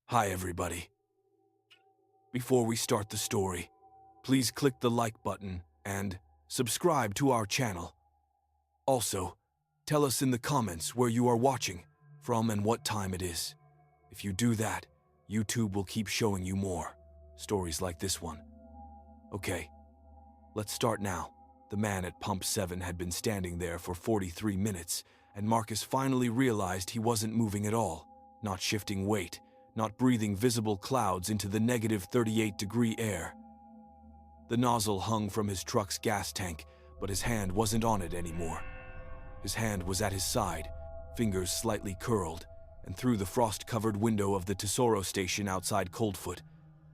Hi everybody. Before we start the story, please click the like button and subscribe to our channel. Also, tell us in the comments where you are watching from and what time it is. If you do that, YouTube will keep showing you more stories like this one. Okay, let's start now. The man at Pump 7 had been standing there for 43 minutes, and Marcus finally realized he wasn't moving at all, not shifting weight, not breathing visible clouds into the negative 38-degree air. The nozzle hung from his truck's gas tank, but his hand wasn't on it anymore. His hand was at his side, fingers slightly curled, and through the frost-covered window of the Tesoro station outside Coldfoot,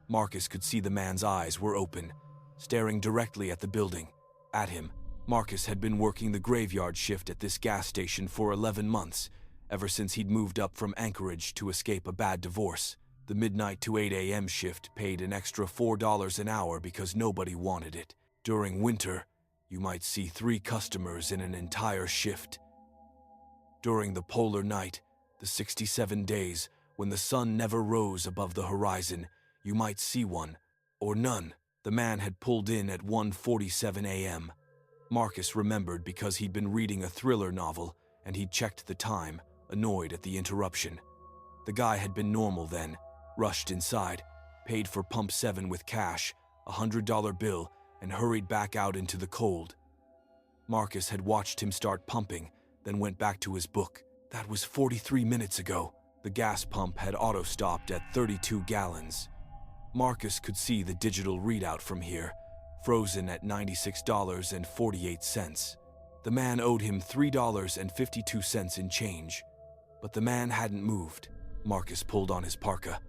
Marcus could see the man's eyes were open, staring directly at the building. At him, Marcus had been working the graveyard shift at this gas station for 11 months, ever since he'd moved up from Anchorage to escape a bad divorce. The midnight to 8 a.m. shift paid an extra $4 an hour because nobody wanted it. During winter, you might see 3 customers in an entire shift. During the polar night, the 67 days when the sun never rose above the horizon, you might see one, or none. The man had pulled in at 1:47 a.m. Marcus remembered because he'd been reading a thriller novel and he'd checked the time, annoyed at the interruption. The guy had been normal then, rushed inside, paid for Pump 7 with cash, a $100 bill, and hurried back out into the cold. Marcus had watched him start pumping, then went back to his book. That was 43 minutes ago. The gas pump had auto-stopped at 32 gallons. Marcus could see the digital readout from here, frozen at $96.48. The man owed him $3.52 in change, but the man hadn't moved. Marcus pulled on his parka.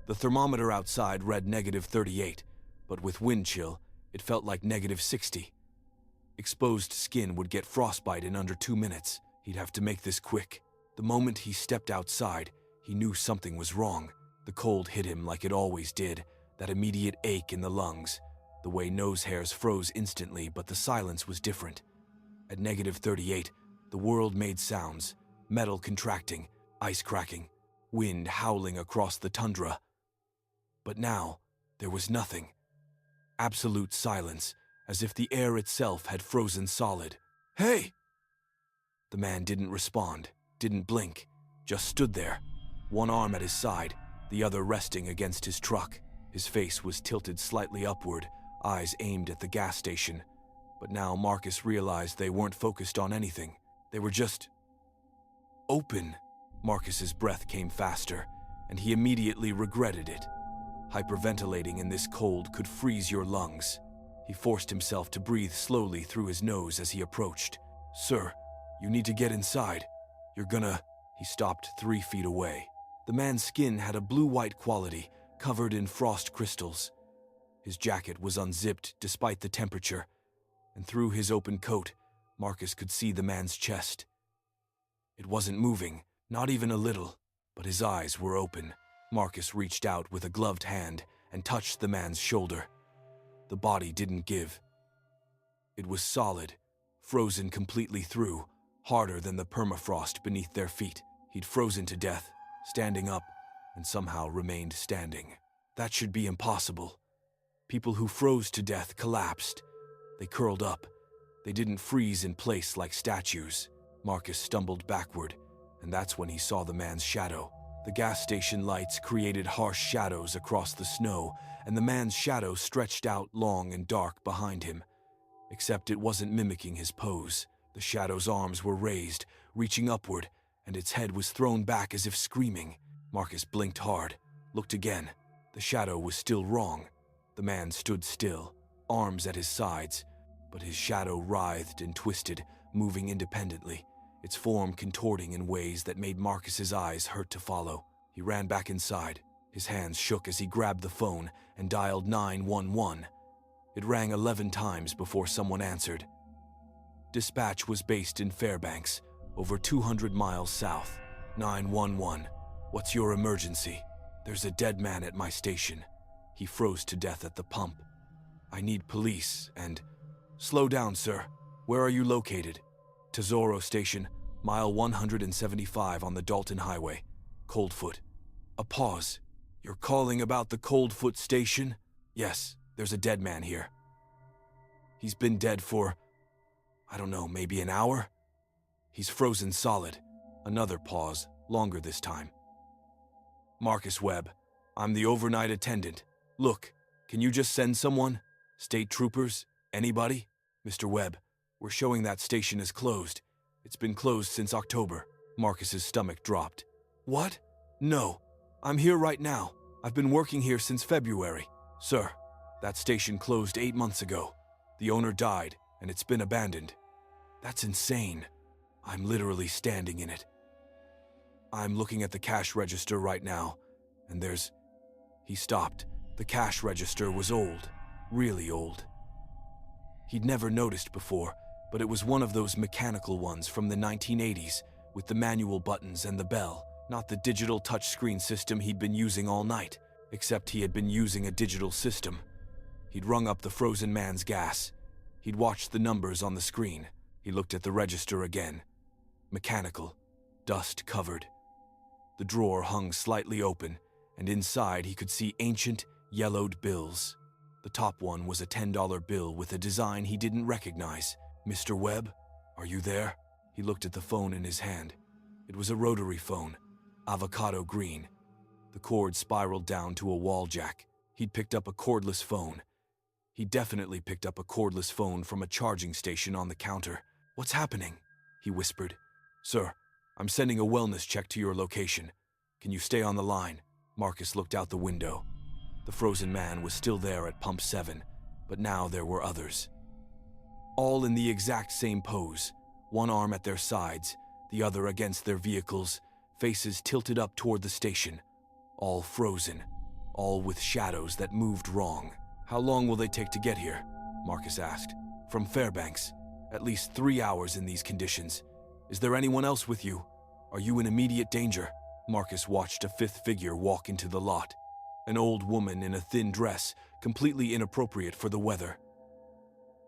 The thermometer outside read negative 38, but with wind chill, it felt like negative 60. Exposed skin would get frostbite in under 2 minutes. He'd have to make this quick. The moment he stepped outside, he knew something was wrong. The cold hit him like it always did, that immediate ache in the lungs, the way nose hairs froze instantly, but the silence was different. At negative 38, the world made sounds, metal contracting, ice cracking, wind howling across the tundra. But now, there was nothing. Absolute silence, as if the air itself had frozen solid. "Hey!" The man didn't respond, didn't blink, just stood there, one arm at his side, the other resting against his truck. His face was tilted slightly upward, eyes aimed at the gas station. But now Marcus realized they weren't focused on anything. They were just open. Marcus's breath came faster, and he immediately regretted it. Hyperventilating in this cold could freeze your lungs. He forced himself to breathe slowly through his nose as he approached. "Sir, you need to get inside. You're gonna..." He stopped 3 feet away. The man's skin had a blue-white quality, covered in frost crystals. His jacket was unzipped despite the temperature, and through his open coat, Marcus could see the man's chest. It wasn't moving, not even a little, but his eyes were open. Marcus reached out with a gloved hand and touched the man's shoulder. The body didn't give. It was solid, frozen completely through, harder than the permafrost beneath their feet. He'd frozen to death, standing up, and somehow remained standing. That should be impossible. People who froze to death collapsed. They curled up. They didn't freeze in place like statues. Marcus stumbled backward, and that's when he saw the man's shadow. The gas station lights created harsh shadows across the snow, and the man's shadow stretched out long and dark behind him. Except it wasn't mimicking his pose. The shadow's arms were raised, reaching upward, and its head was thrown back as if screaming. Marcus blinked hard, looked again. The shadow was still wrong. The man stood still, arms at his sides, but his shadow writhed and twisted, moving independently, its form contorting in ways that made Marcus's eyes hurt to follow. He ran back inside. His hands shook as he grabbed the phone and dialed 911. It rang 11 times before someone answered. Dispatch was based in Fairbanks, over 200 miles south. 911. What's your emergency? There's a dead man at my station. He froze to death at the pump. I need police and... Slow down, sir. Where are you located? Tesoro Station, mile 175 on the Dalton Highway. Coldfoot. A pause. You're calling about the Coldfoot station? Yes, there's a dead man here. He's been dead for, I don't know, maybe an hour? He's frozen solid. Another pause, longer this time. Marcus Webb, I'm the overnight attendant. Look, can you just send someone? State troopers? Anybody? Mr. Webb, we're showing that station is closed. It's been closed since October. Marcus's stomach dropped. What? No. I'm here right now. I've been working here since February. Sir, that station closed 8 months ago. The owner died, and it's been abandoned. That's insane. I'm literally standing in it. I'm looking at the cash register right now, and there's... He stopped. The cash register was old. Really old. He'd never noticed before, but it was one of those mechanical ones from the 1980s, with the manual buttons and the bell, not the digital touchscreen system he'd been using all night, except he had been using a digital system. He'd rung up the frozen man's gas. He'd watched the numbers on the screen. He looked at the register again. Mechanical, dust-covered. The drawer hung slightly open, and inside he could see ancient, yellowed bills. The top one was a $10 bill with a design he didn't recognize. Mr. Webb, are you there? He looked at the phone in his hand. It was a rotary phone, avocado green. The cord spiraled down to a wall jack. He'd picked up a cordless phone. He definitely picked up a cordless phone from a charging station on the counter. What's happening? He whispered. Sir, I'm sending a wellness check to your location. Can you stay on the line? Marcus looked out the window. The frozen man was still there at pump 7, but now there were others. All in the exact same pose, one arm at their sides, the other against their vehicles, faces tilted up toward the station. All frozen, all with shadows that moved wrong. How long will they take to get here? Marcus asked. From Fairbanks. At least 3 hours in these conditions. Is there anyone else with you? Are you in immediate danger? Marcus watched a fifth figure walk into the lot. An old woman in a thin dress, completely inappropriate for the weather.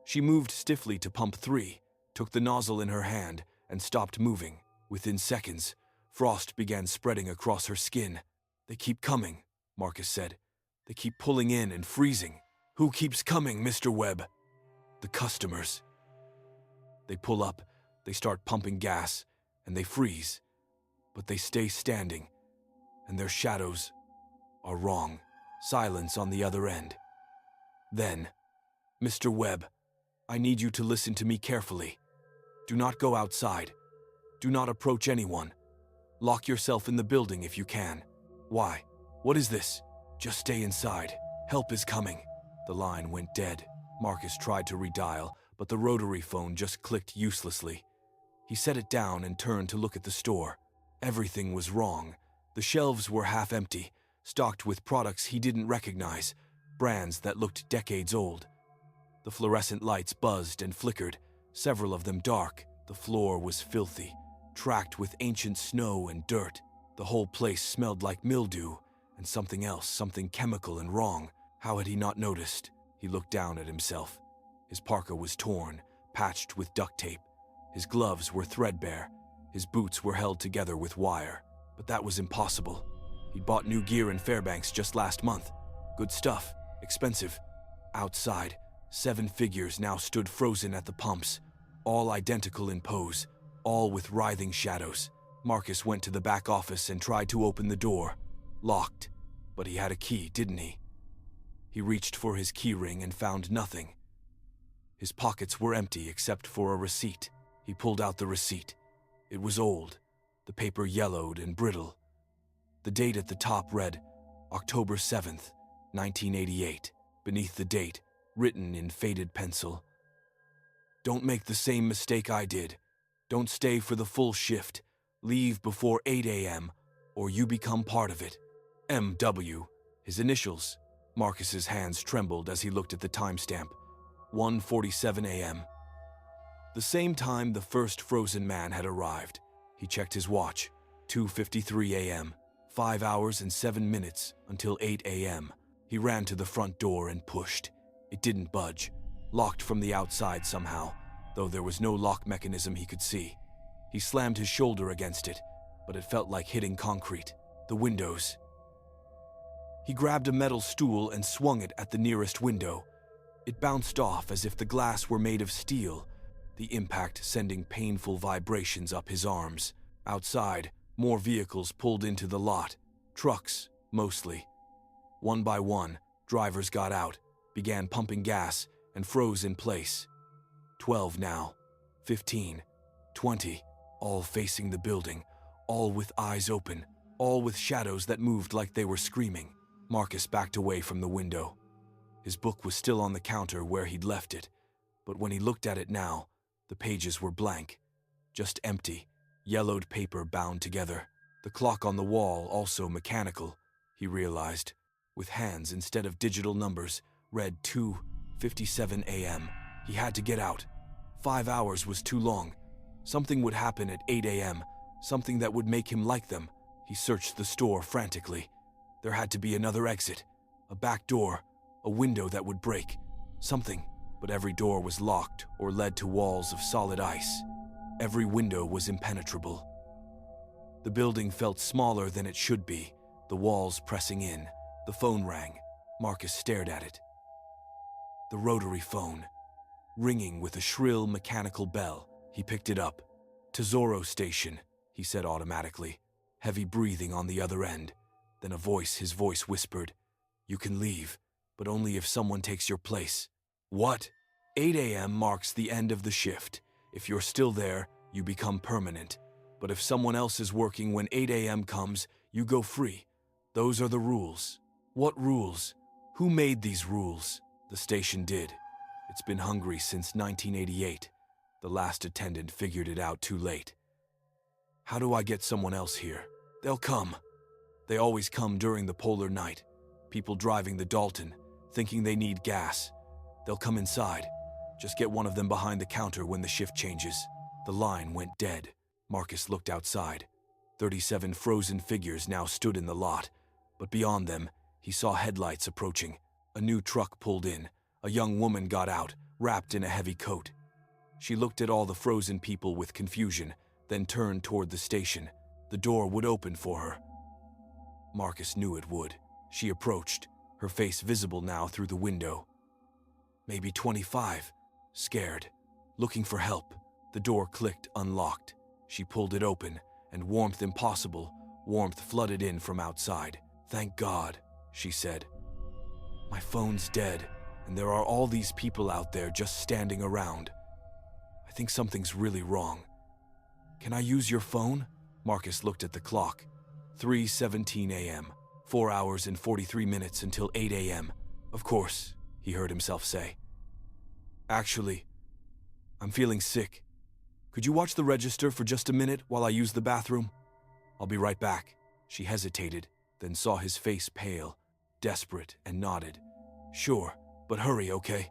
She moved stiffly to pump 3, took the nozzle in her hand, and stopped moving. Within seconds, frost began spreading across her skin. They keep coming, Marcus said. They keep pulling in and freezing. Who keeps coming, Mr. Webb? The customers. They pull up, they start pumping gas, and they freeze. But they stay standing, and their shadows are wrong. Silence on the other end. Then, Mr. Webb, I need you to listen to me carefully. Do not go outside. Do not approach anyone. Lock yourself in the building if you can. Why? What is this? Just stay inside. Help is coming. The line went dead. Marcus tried to redial, but the rotary phone just clicked uselessly. He set it down and turned to look at the store. Everything was wrong. The shelves were half empty, stocked with products he didn't recognize, brands that looked decades old. The fluorescent lights buzzed and flickered, several of them dark. The floor was filthy, tracked with ancient snow and dirt. The whole place smelled like mildew and something else, something chemical and wrong. How had he not noticed? He looked down at himself. His parka was torn, patched with duct tape. His gloves were threadbare. His boots were held together with wire. But that was impossible. He'd bought new gear in Fairbanks just last month. Good stuff, expensive. Outside, 7 figures now stood frozen at the pumps, all identical in pose, all with writhing shadows. Marcus went to the back office and tried to open the door. Locked, but he had a key, didn't he? He reached for his key ring and found nothing. His pockets were empty except for a receipt. He pulled out the receipt. It was old, the paper yellowed and brittle. The date at the top read, October 7th, 1988. Beneath the date, written in faded pencil, "Don't make the same mistake I did. Don't stay for the full shift. Leave before 8 a.m. or you become part of it. M.W." His initials. Marcus's hands trembled as he looked at the timestamp. 1:47 a.m. The same time the first frozen man had arrived. He checked his watch. 2:53 a.m. 5 hours and 7 minutes until 8 a.m. He ran to the front door and pushed. It didn't budge. Locked from the outside somehow, though there was no lock mechanism he could see. He slammed his shoulder against it, but it felt like hitting concrete. The windows. He grabbed a metal stool and swung it at the nearest window. It bounced off as if the glass were made of steel, the impact sending painful vibrations up his arms. Outside, more vehicles pulled into the lot. Trucks, mostly. One by one, drivers got out, began pumping gas, and froze in place. 12 now, 15, 20, all facing the building, all with eyes open, all with shadows that moved like they were screaming. Marcus backed away from the window. His book was still on the counter where he'd left it, but when he looked at it now, the pages were blank, just empty, yellowed paper bound together. The clock on the wall, also mechanical, he realized, with hands instead of digital numbers, read 2:57 a.m. He had to get out. 5 hours was too long. Something would happen at 8 a.m., something that would make him like them. He searched the store frantically. There had to be another exit, a back door, a window that would break, something, but every door was locked or led to walls of solid ice. Every window was impenetrable. The building felt smaller than it should be, the walls pressing in. The phone rang. Marcus stared at it. The rotary phone, ringing with a shrill mechanical bell. He picked it up. "Tesoro Station," he said automatically, heavy breathing on the other end. Then his voice whispered, "You can leave, but only if someone takes your place." What? 8 a.m. marks the end of the shift. If you're still there, you become permanent. But if someone else is working when 8 a.m. comes, you go free. Those are the rules. What rules? Who made these rules? The station did. It's been hungry since 1988. The last attendant figured it out too late. How do I get someone else here? They'll come. They always come during the polar night. People driving the Dalton, thinking they need gas. They'll come inside. Just get one of them behind the counter when the shift changes. The line went dead. Marcus looked outside. 37 frozen figures now stood in the lot, but beyond them, he saw headlights approaching. A new truck pulled in. A young woman got out, wrapped in a heavy coat. She looked at all the frozen people with confusion, then turned toward the station. The door would open for her. Marcus knew it would. She approached, her face visible now through the window. Maybe 25, scared, looking for help. The door clicked unlocked. She pulled it open, and warmth impossible, warmth flooded in from outside. "Thank God," she said. "My phone's dead, and there are all these people out there just standing around. I think something's really wrong. Can I use your phone?" Marcus looked at the clock. 3:17 a.m., 4 hours and 43 minutes until 8 a.m. "Of course," he heard himself say. "Actually, I'm feeling sick. Could you watch the register for just a minute while I use the bathroom? I'll be right back." She hesitated, then saw his face pale, desperate, and nodded. "Sure, but hurry, okay?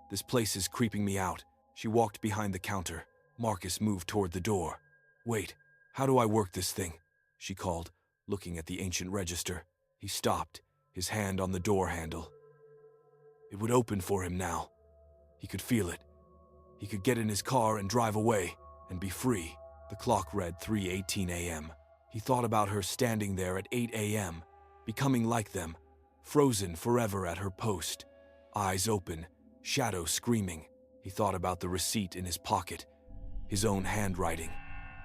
This place is creeping me out." She walked behind the counter. Marcus moved toward the door. "Wait, how do I work this thing?" she called, looking at the ancient register. He stopped, his hand on the door handle. It would open for him now. He could feel it. He could get in his car and drive away, and be free. The clock read 3:18 a.m. He thought about her standing there at 8 a.m., becoming like them, frozen forever at her post, eyes open, shadow screaming. He thought about the receipt in his pocket, his own handwriting,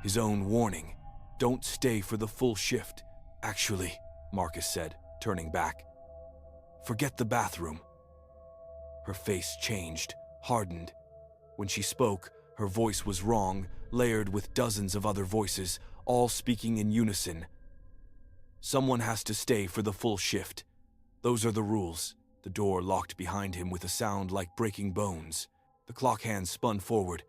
his own warning. "Don't stay for the full shift." "Actually," Marcus said, turning back, "forget the bathroom." Her face changed, hardened. When she spoke, her voice was wrong, layered with dozens of other voices, all speaking in unison. "Someone has to stay for the full shift. Those are the rules." The door locked behind him with a sound like breaking bones. The clock hand spun forward.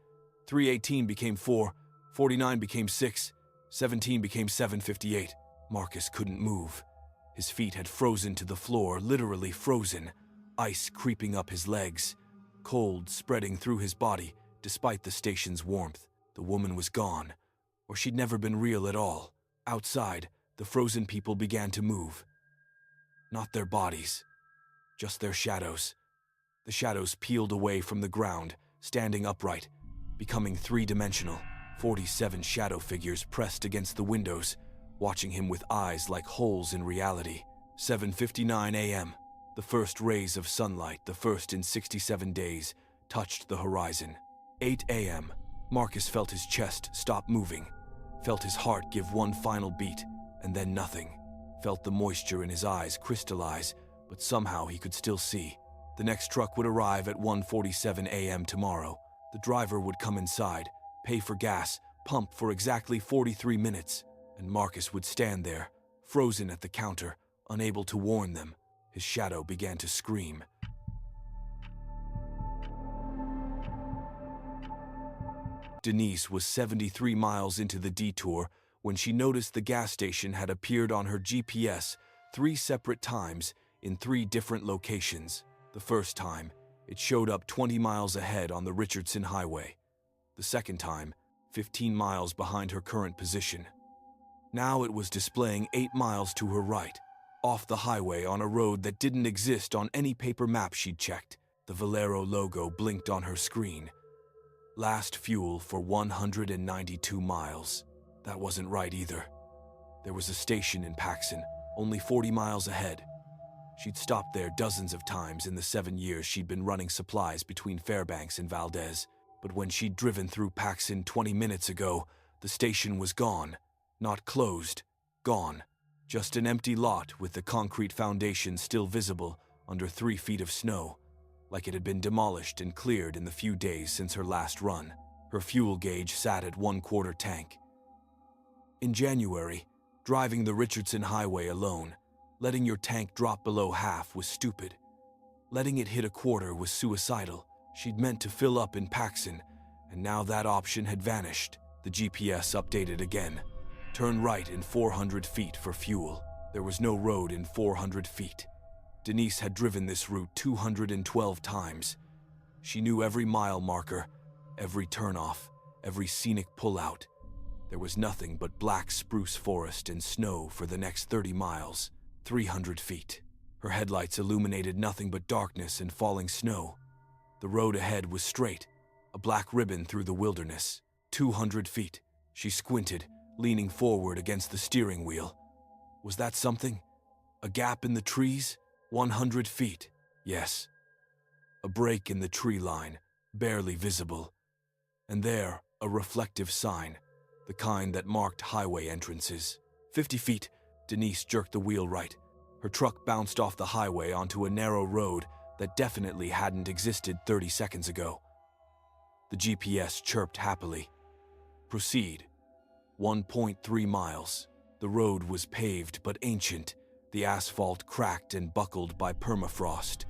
3:18 became 4, 49 became 6, 17 became 7:58. Marcus couldn't move. His feet had frozen to the floor, literally frozen, ice creeping up his legs, cold spreading through his body despite the station's warmth. The woman was gone, or she'd never been real at all. Outside, the frozen people began to move. Not their bodies, just their shadows. The shadows peeled away from the ground, standing upright, becoming three-dimensional. 47 shadow figures pressed against the windows, watching him with eyes like holes in reality. 7:59 a.m. The first rays of sunlight, the first in 67 days, touched the horizon. 8 a.m. Marcus felt his chest stop moving, felt his heart give one final beat, and then nothing. Felt the moisture in his eyes crystallize, but somehow he could still see. The next truck would arrive at 1:47 a.m. tomorrow. The driver would come inside, pay for gas, pump for exactly 43 minutes, and Marcus would stand there, frozen at the counter, unable to warn them. His shadow began to scream. Denise was 73 miles into the detour when she noticed the gas station had appeared on her GPS 3 separate times in 3 different locations. The first time, it showed up 20 miles ahead on the Richardson Highway. The second time, 15 miles behind her current position. Now it was displaying 8 miles to her right, off the highway on a road that didn't exist on any paper map she'd checked. The Valero logo blinked on her screen. Last fuel for 192 miles. That wasn't right either. There was a station in Paxson, only 40 miles ahead. She'd stopped there dozens of times in the 7 years she'd been running supplies between Fairbanks and Valdez. But when she'd driven through Paxson 20 minutes ago, the station was gone. Not closed, gone. Just an empty lot with the concrete foundation still visible under 3 feet of snow, like it had been demolished and cleared in the few days since her last run. Her fuel gauge sat at 1/4 tank. In January, driving the Richardson Highway alone, letting your tank drop below half was stupid. Letting it hit 1/4 was suicidal. She'd meant to fill up in Paxson, and now that option had vanished. The GPS updated again. Turn right in 400 feet for fuel. There was no road in 400 feet. Denise had driven this route 212 times. She knew every mile marker, every turnoff, every scenic pullout. There was nothing but black spruce forest and snow for the next 30 miles, 300 feet. Her headlights illuminated nothing but darkness and falling snow. The road ahead was straight, a black ribbon through the wilderness. 200 feet. She squinted, leaning forward against the steering wheel. Was that something? A gap in the trees? 100 feet. Yes. A break in the tree line, barely visible. And there, a reflective sign, the kind that marked highway entrances. 50 feet. Denise jerked the wheel right. Her truck bounced off the highway onto a narrow road that definitely hadn't existed 30 seconds ago. The GPS chirped happily. Proceed. 1.3 miles. The road was paved but ancient, the asphalt cracked and buckled by permafrost.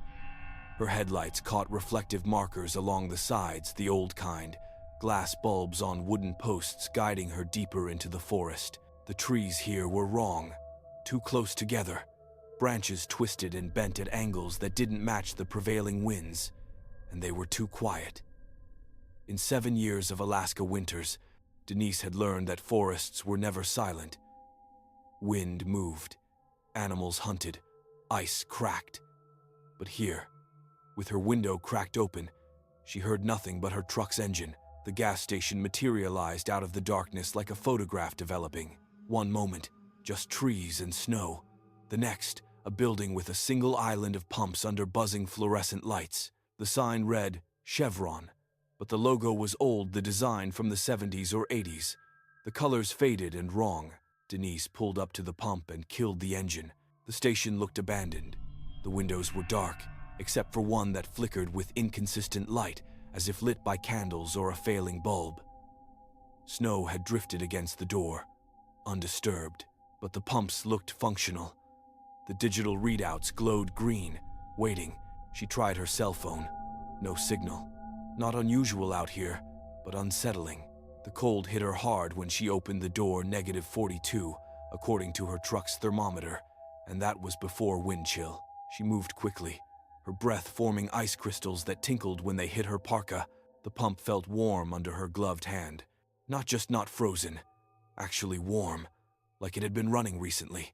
Her headlights caught reflective markers along the sides, the old kind, glass bulbs on wooden posts guiding her deeper into the forest. The trees here were wrong, too close together, branches twisted and bent at angles that didn't match the prevailing winds, and they were too quiet. In 7 years of Alaska winters, Denise had learned that forests were never silent. Wind moved, animals hunted, ice cracked. But here, with her window cracked open, she heard nothing but her truck's engine. The gas station materialized out of the darkness like a photograph developing. One moment, just trees and snow. The next, a building with a single island of pumps under buzzing fluorescent lights. The sign read, Chevron, but the logo was old, the design from the 70s or 80s. The colors faded and wrong. Denise pulled up to the pump and killed the engine. The station looked abandoned. The windows were dark, except for one that flickered with inconsistent light, as if lit by candles or a failing bulb. Snow had drifted against the door, undisturbed, but the pumps looked functional. The digital readouts glowed green. Waiting, she tried her cell phone. No signal. Not unusual out here, but unsettling. The cold hit her hard when she opened the door, -42, according to her truck's thermometer, and that was before wind chill. She moved quickly, her breath forming ice crystals that tinkled when they hit her parka. The pump felt warm under her gloved hand. Not frozen, actually warm, like it had been running recently.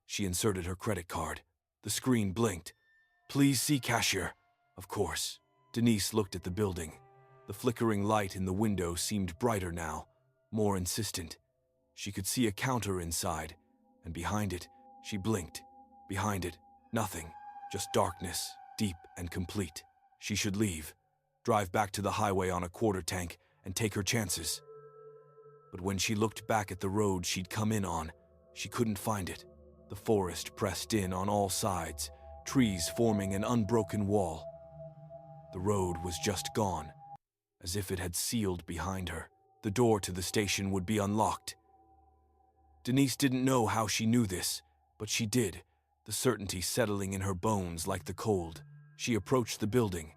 She inserted her credit card. The screen blinked. Please see cashier. Of course. Denise looked at the building. The flickering light in the window seemed brighter now, more insistent. She could see a counter inside, and behind it, she blinked. Behind it, nothing, just darkness, deep and complete. She should leave, drive back to the highway on a quarter tank, and take her chances. But when she looked back at the road she'd come in on, she couldn't find it. The forest pressed in on all sides, trees forming an unbroken wall. The road was just gone, as if it had sealed behind her. The door to the station would be unlocked. Denise didn't know how she knew this, but she did, the certainty settling in her bones like the cold. She approached the building.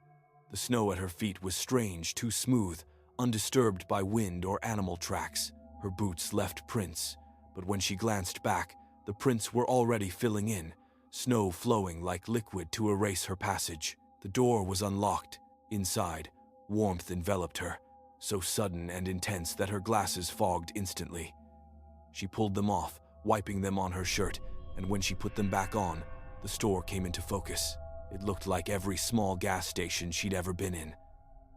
The snow at her feet was strange, too smooth, undisturbed by wind or animal tracks. Her boots left prints, but when she glanced back, the prints were already filling in, snow flowing like liquid to erase her passage. The door was unlocked. Inside, warmth enveloped her, so sudden and intense that her glasses fogged instantly. She pulled them off, wiping them on her shirt, and when she put them back on, the store came into focus. It looked like every small gas station she'd ever been in.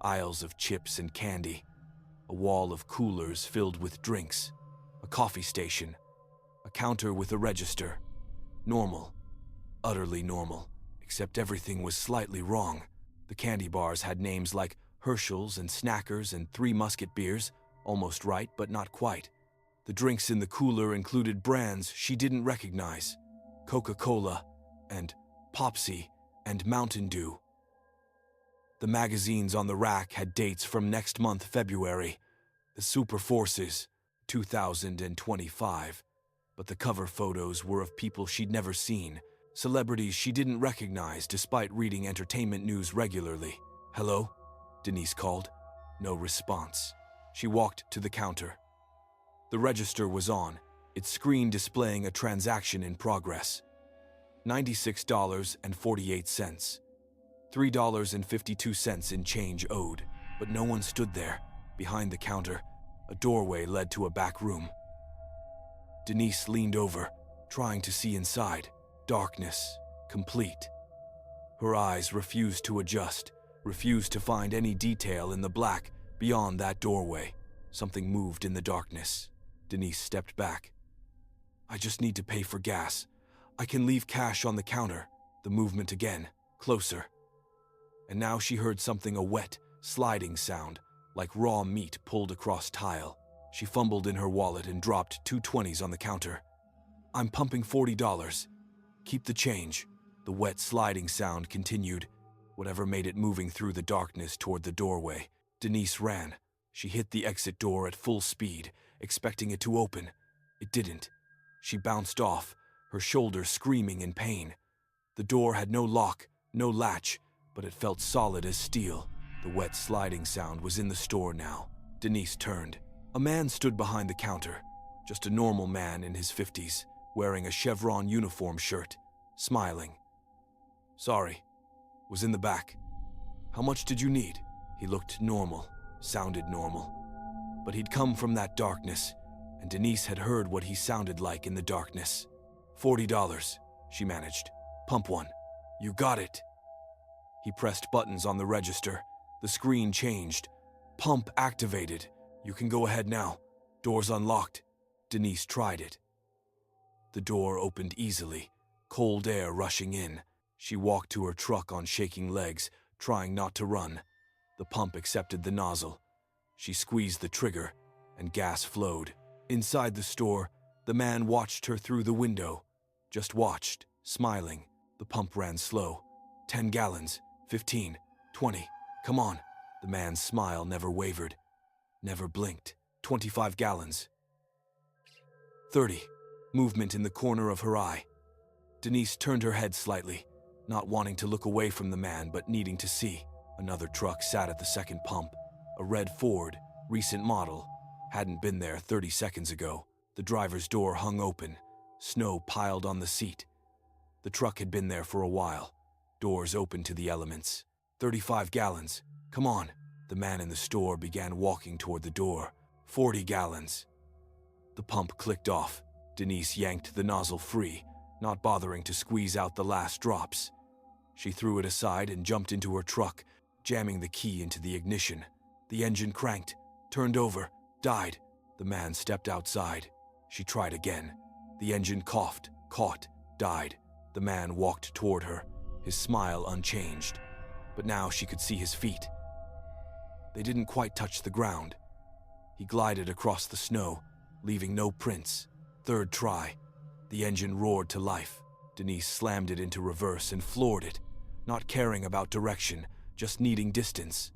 Aisles of chips and candy, a wall of coolers filled with drinks, a coffee station, a counter with a register. Normal, utterly normal, except everything was slightly wrong. The candy bars had names like Herschel's and Snackers and Three Musket beers, almost right but not quite. The drinks in the cooler included brands she didn't recognize, Coca-Cola and Popsy and Mountain Dew. The magazines on the rack had dates from next month, February, the Super Forces, 2025. But the cover photos were of people she'd never seen, celebrities she didn't recognize despite reading entertainment news regularly. "Hello?" Denise called. No response. She walked to the counter. The register was on, its screen displaying a transaction in progress. $96.48. $3.52 in change owed, but no one stood there. Behind the counter, a doorway led to a back room. Denise leaned over, trying to see inside. Darkness, complete. Her eyes refused to adjust, refused to find any detail in the black beyond that doorway. Something moved in the darkness. Denise stepped back. "I just need to pay for gas. I can leave cash on the counter." The movement again, closer. And now she heard something, a wet, sliding sound, like raw meat pulled across tile. She fumbled in her wallet and dropped two 20s on the counter. "I'm pumping $40. Keep the change." The wet sliding sound continued, whatever made it moving through the darkness toward the doorway. Denise ran. She hit the exit door at full speed, expecting it to open. It didn't. She bounced off, her shoulder screaming in pain. The door had no lock, no latch, but it felt solid as steel. The wet sliding sound was in the store now. Denise turned. A man stood behind the counter, just a normal man in his 50s, wearing a chevron uniform shirt, smiling. "Sorry, was in the back. How much did you need?" He looked normal, sounded normal. But he'd come from that darkness, and Denise had heard what he sounded like in the darkness. $40, she managed. "Pump one." "You got it." He pressed buttons on the register. The screen changed. "Pump activated. You can go ahead now. Door's unlocked." Denise tried it. The door opened easily, cold air rushing in. She walked to her truck on shaking legs, trying not to run. The pump accepted the nozzle. She squeezed the trigger, and gas flowed. Inside the store, the man watched her through the window. Just watched, smiling. The pump ran slow. 10 gallons, 15, 20. "Come on." The man's smile never wavered, never blinked. 25 gallons. 30. Movement in the corner of her eye. Denise turned her head slightly, not wanting to look away from the man but needing to see. Another truck sat at the second pump. A red Ford, recent model. Hadn't been there 30 seconds ago. The driver's door hung open. Snow piled on the seat. The truck had been there for a while. Doors open to the elements. 35 gallons. "Come on." The man in the store began walking toward the door. 40 gallons. The pump clicked off. Denise yanked the nozzle free, not bothering to squeeze out the last drops. She threw it aside and jumped into her truck, jamming the key into the ignition. The engine cranked, turned over, died. The man stepped outside. She tried again. The engine coughed, caught, died. The man walked toward her, his smile unchanged. But now she could see his feet. They didn't quite touch the ground. He glided across the snow, leaving no prints. Third try. The engine roared to life. Denise slammed it into reverse and floored it, not caring about direction, just needing distance.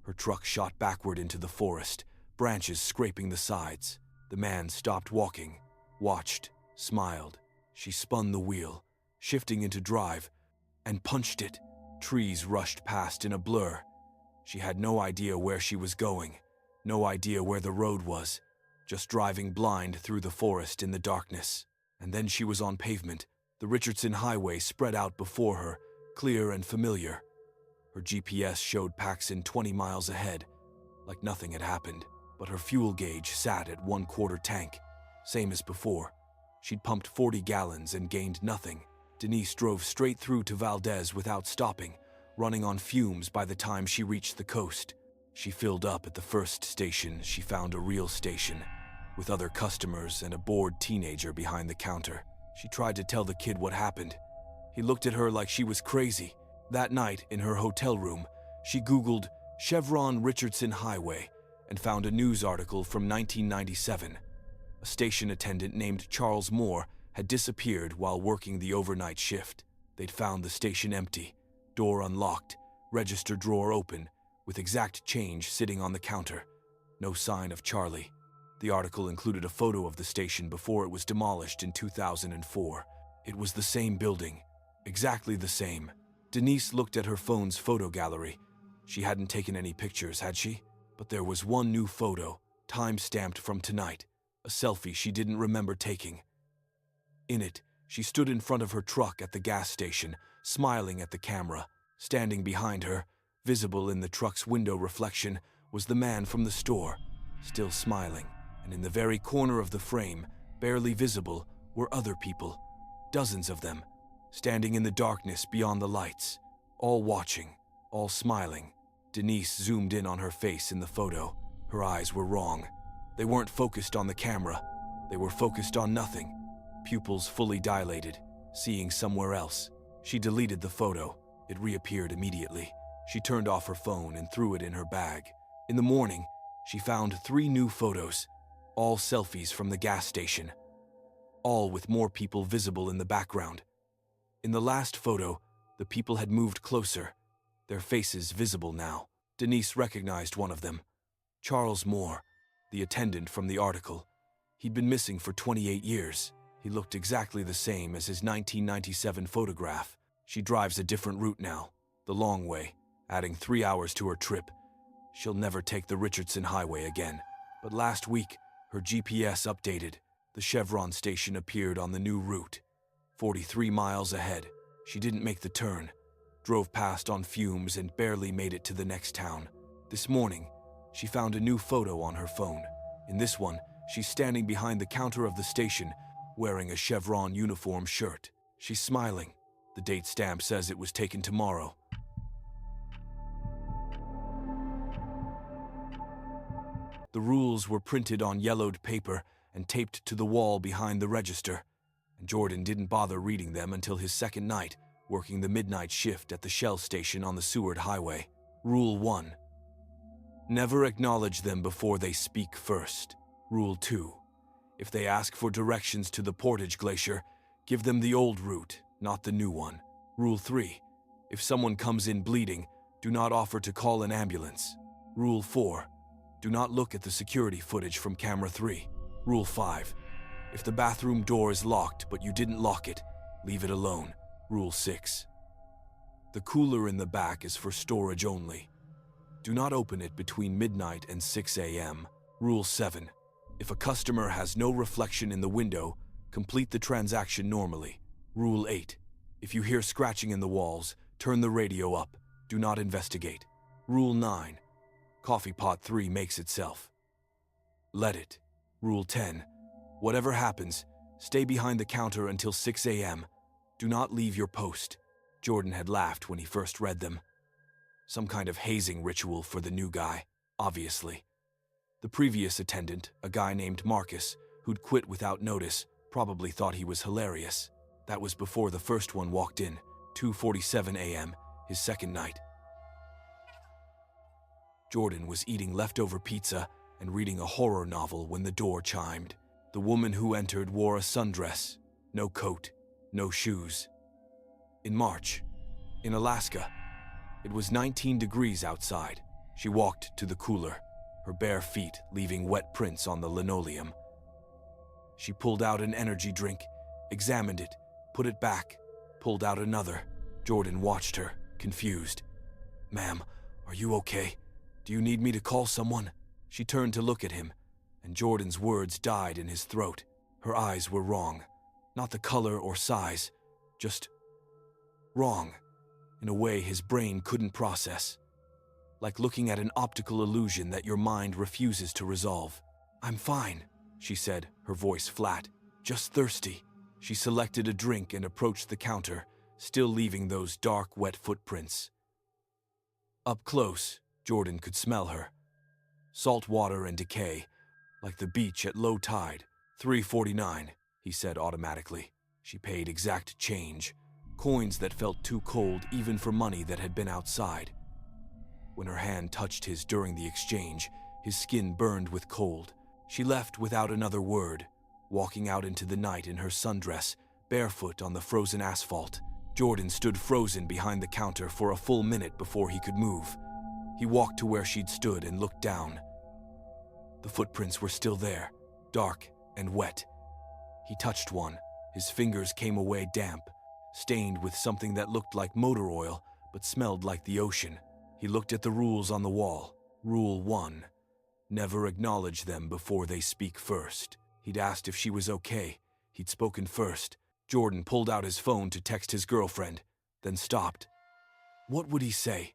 Her truck shot backward into the forest, branches scraping the sides. The man stopped walking, watched, smiled. She spun the wheel, shifting into drive, and punched it. Trees rushed past in a blur. She had no idea where she was going, no idea where the road was, just driving blind through the forest in the darkness. And then she was on pavement. The Richardson Highway spread out before her, clear and familiar. Her GPS showed Paxson 20 miles ahead, like nothing had happened. But her fuel gauge sat at 1/4 tank, same as before. She'd pumped 40 gallons and gained nothing. Denise drove straight through to Valdez without stopping, running on fumes by the time she reached the coast. She filled up at the first station. She found a real station, with other customers and a bored teenager behind the counter. She tried to tell the kid what happened. He looked at her like she was crazy. That night, in her hotel room, she Googled Chevron Richardson Highway and found a news article from 1997. A station attendant named Charles Moore had disappeared while working the overnight shift. They'd found the station empty, door unlocked, register drawer open, with exact change sitting on the counter. No sign of Charlie. The article included a photo of the station before it was demolished in 2004. It was the same building, exactly the same. Denise looked at her phone's photo gallery. She hadn't taken any pictures, had she? But there was one new photo, time-stamped from tonight, a selfie she didn't remember taking. In it, she stood in front of her truck at the gas station, smiling at the camera. Standing behind her, visible in the truck's window reflection, was the man from the store, still smiling. And in the very corner of the frame, barely visible, were other people, dozens of them, standing in the darkness beyond the lights, all watching, all smiling. Denise zoomed in on her face in the photo. Her eyes were wrong. They weren't focused on the camera. They were focused on nothing. Pupils fully dilated, seeing somewhere else. She deleted the photo. It reappeared immediately. She turned off her phone and threw it in her bag. In the morning, she found 3 new photos, all selfies from the gas station, all with more people visible in the background. In the last photo, the people had moved closer, their faces visible now. Denise recognized one of them, Charles Moore, the attendant from the article. He'd been missing for 28 years. He looked exactly the same as his 1997 photograph. She drives a different route now, the long way, adding 3 hours to her trip. She'll never take the Richardson Highway again. But last week, her GPS updated. The Chevron station appeared on the new route. 43 miles ahead. She didn't make the turn, drove past on fumes and barely made it to the next town. This morning, she found a new photo on her phone. In this one, she's standing behind the counter of the station, wearing a Chevron uniform shirt. She's smiling. The date stamp says it was taken tomorrow. The rules were printed on yellowed paper and taped to the wall behind the register, and Jordan didn't bother reading them until his second night, working the midnight shift at the Shell station on the Seward Highway. Rule 1. Never acknowledge them before they speak first. Rule 2. If they ask for directions to the Portage Glacier, give them the old route, not the new one. Rule 3. If someone comes in bleeding, do not offer to call an ambulance. Rule 4. Do not look at the security footage from camera 3. Rule 5. If the bathroom door is locked but you didn't lock it, leave it alone. Rule 6. The cooler in the back is for storage only. Do not open it between midnight and 6 a.m. Rule 7. If a customer has no reflection in the window, complete the transaction normally. Rule 8. If you hear scratching in the walls, turn the radio up. Do not investigate. Rule 9. Coffee pot 3 makes itself. Let it. Rule 10. Whatever happens, stay behind the counter until 6 a.m. Do not leave your post. Jordan had laughed when he first read them. Some kind of hazing ritual for the new guy, obviously. The previous attendant, a guy named Marcus, who'd quit without notice, probably thought he was hilarious. That was before the first one walked in, 2:47 a.m., his second night. Jordan was eating leftover pizza and reading a horror novel when the door chimed. The woman who entered wore a sundress, no coat, no shoes. In March, in Alaska, it was 19 degrees outside. She walked to the cooler, her bare feet leaving wet prints on the linoleum. She pulled out an energy drink, examined it, put it back, pulled out another. Jordan watched her, confused. "Ma'am, are you okay? Do you need me to call someone?" She turned to look at him, and Jordan's words died in his throat. Her eyes were wrong. Not the color or size, just wrong, in a way his brain couldn't process. Like looking at an optical illusion that your mind refuses to resolve. "I'm fine," she said, her voice flat. "Just thirsty." She selected a drink and approached the counter, still leaving those dark, wet footprints. Up close, Jordan could smell her. Salt water and decay, like the beach at low tide. $3.49, he said automatically. She paid exact change, coins that felt too cold even for money that had been outside. When her hand touched his during the exchange, his skin burned with cold. She left without another word, walking out into the night in her sundress, barefoot on the frozen asphalt. Jordan stood frozen behind the counter for a full minute before he could move. He walked to where she'd stood and looked down. The footprints were still there, dark and wet. He touched one. His fingers came away damp, stained with something that looked like motor oil but smelled like the ocean. He looked at the rules on the wall. Rule 1. Never acknowledge them before they speak first. He'd asked if she was okay. He'd spoken first. Jordan pulled out his phone to text his girlfriend, then stopped. What would he say?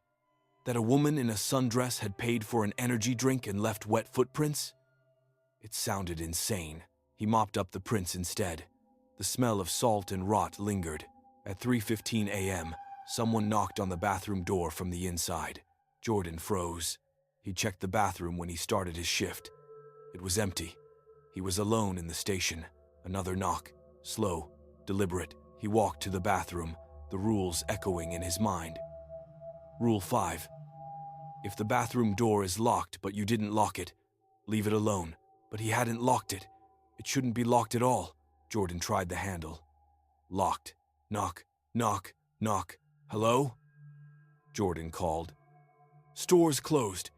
That a woman in a sundress had paid for an energy drink and left wet footprints? It sounded insane. He mopped up the prints instead. The smell of salt and rot lingered. At 3:15 a.m., someone knocked on the bathroom door from the inside. Jordan froze. He checked the bathroom when he started his shift. It was empty. He was alone in the station. Another knock. Slow, deliberate. He walked to the bathroom, the rules echoing in his mind. Rule 5. If the bathroom door is locked but you didn't lock it, leave it alone. But he hadn't locked it. It shouldn't be locked at all. Jordan tried the handle. Locked. Knock, knock, knock. Hello? Jordan called. Store's closed.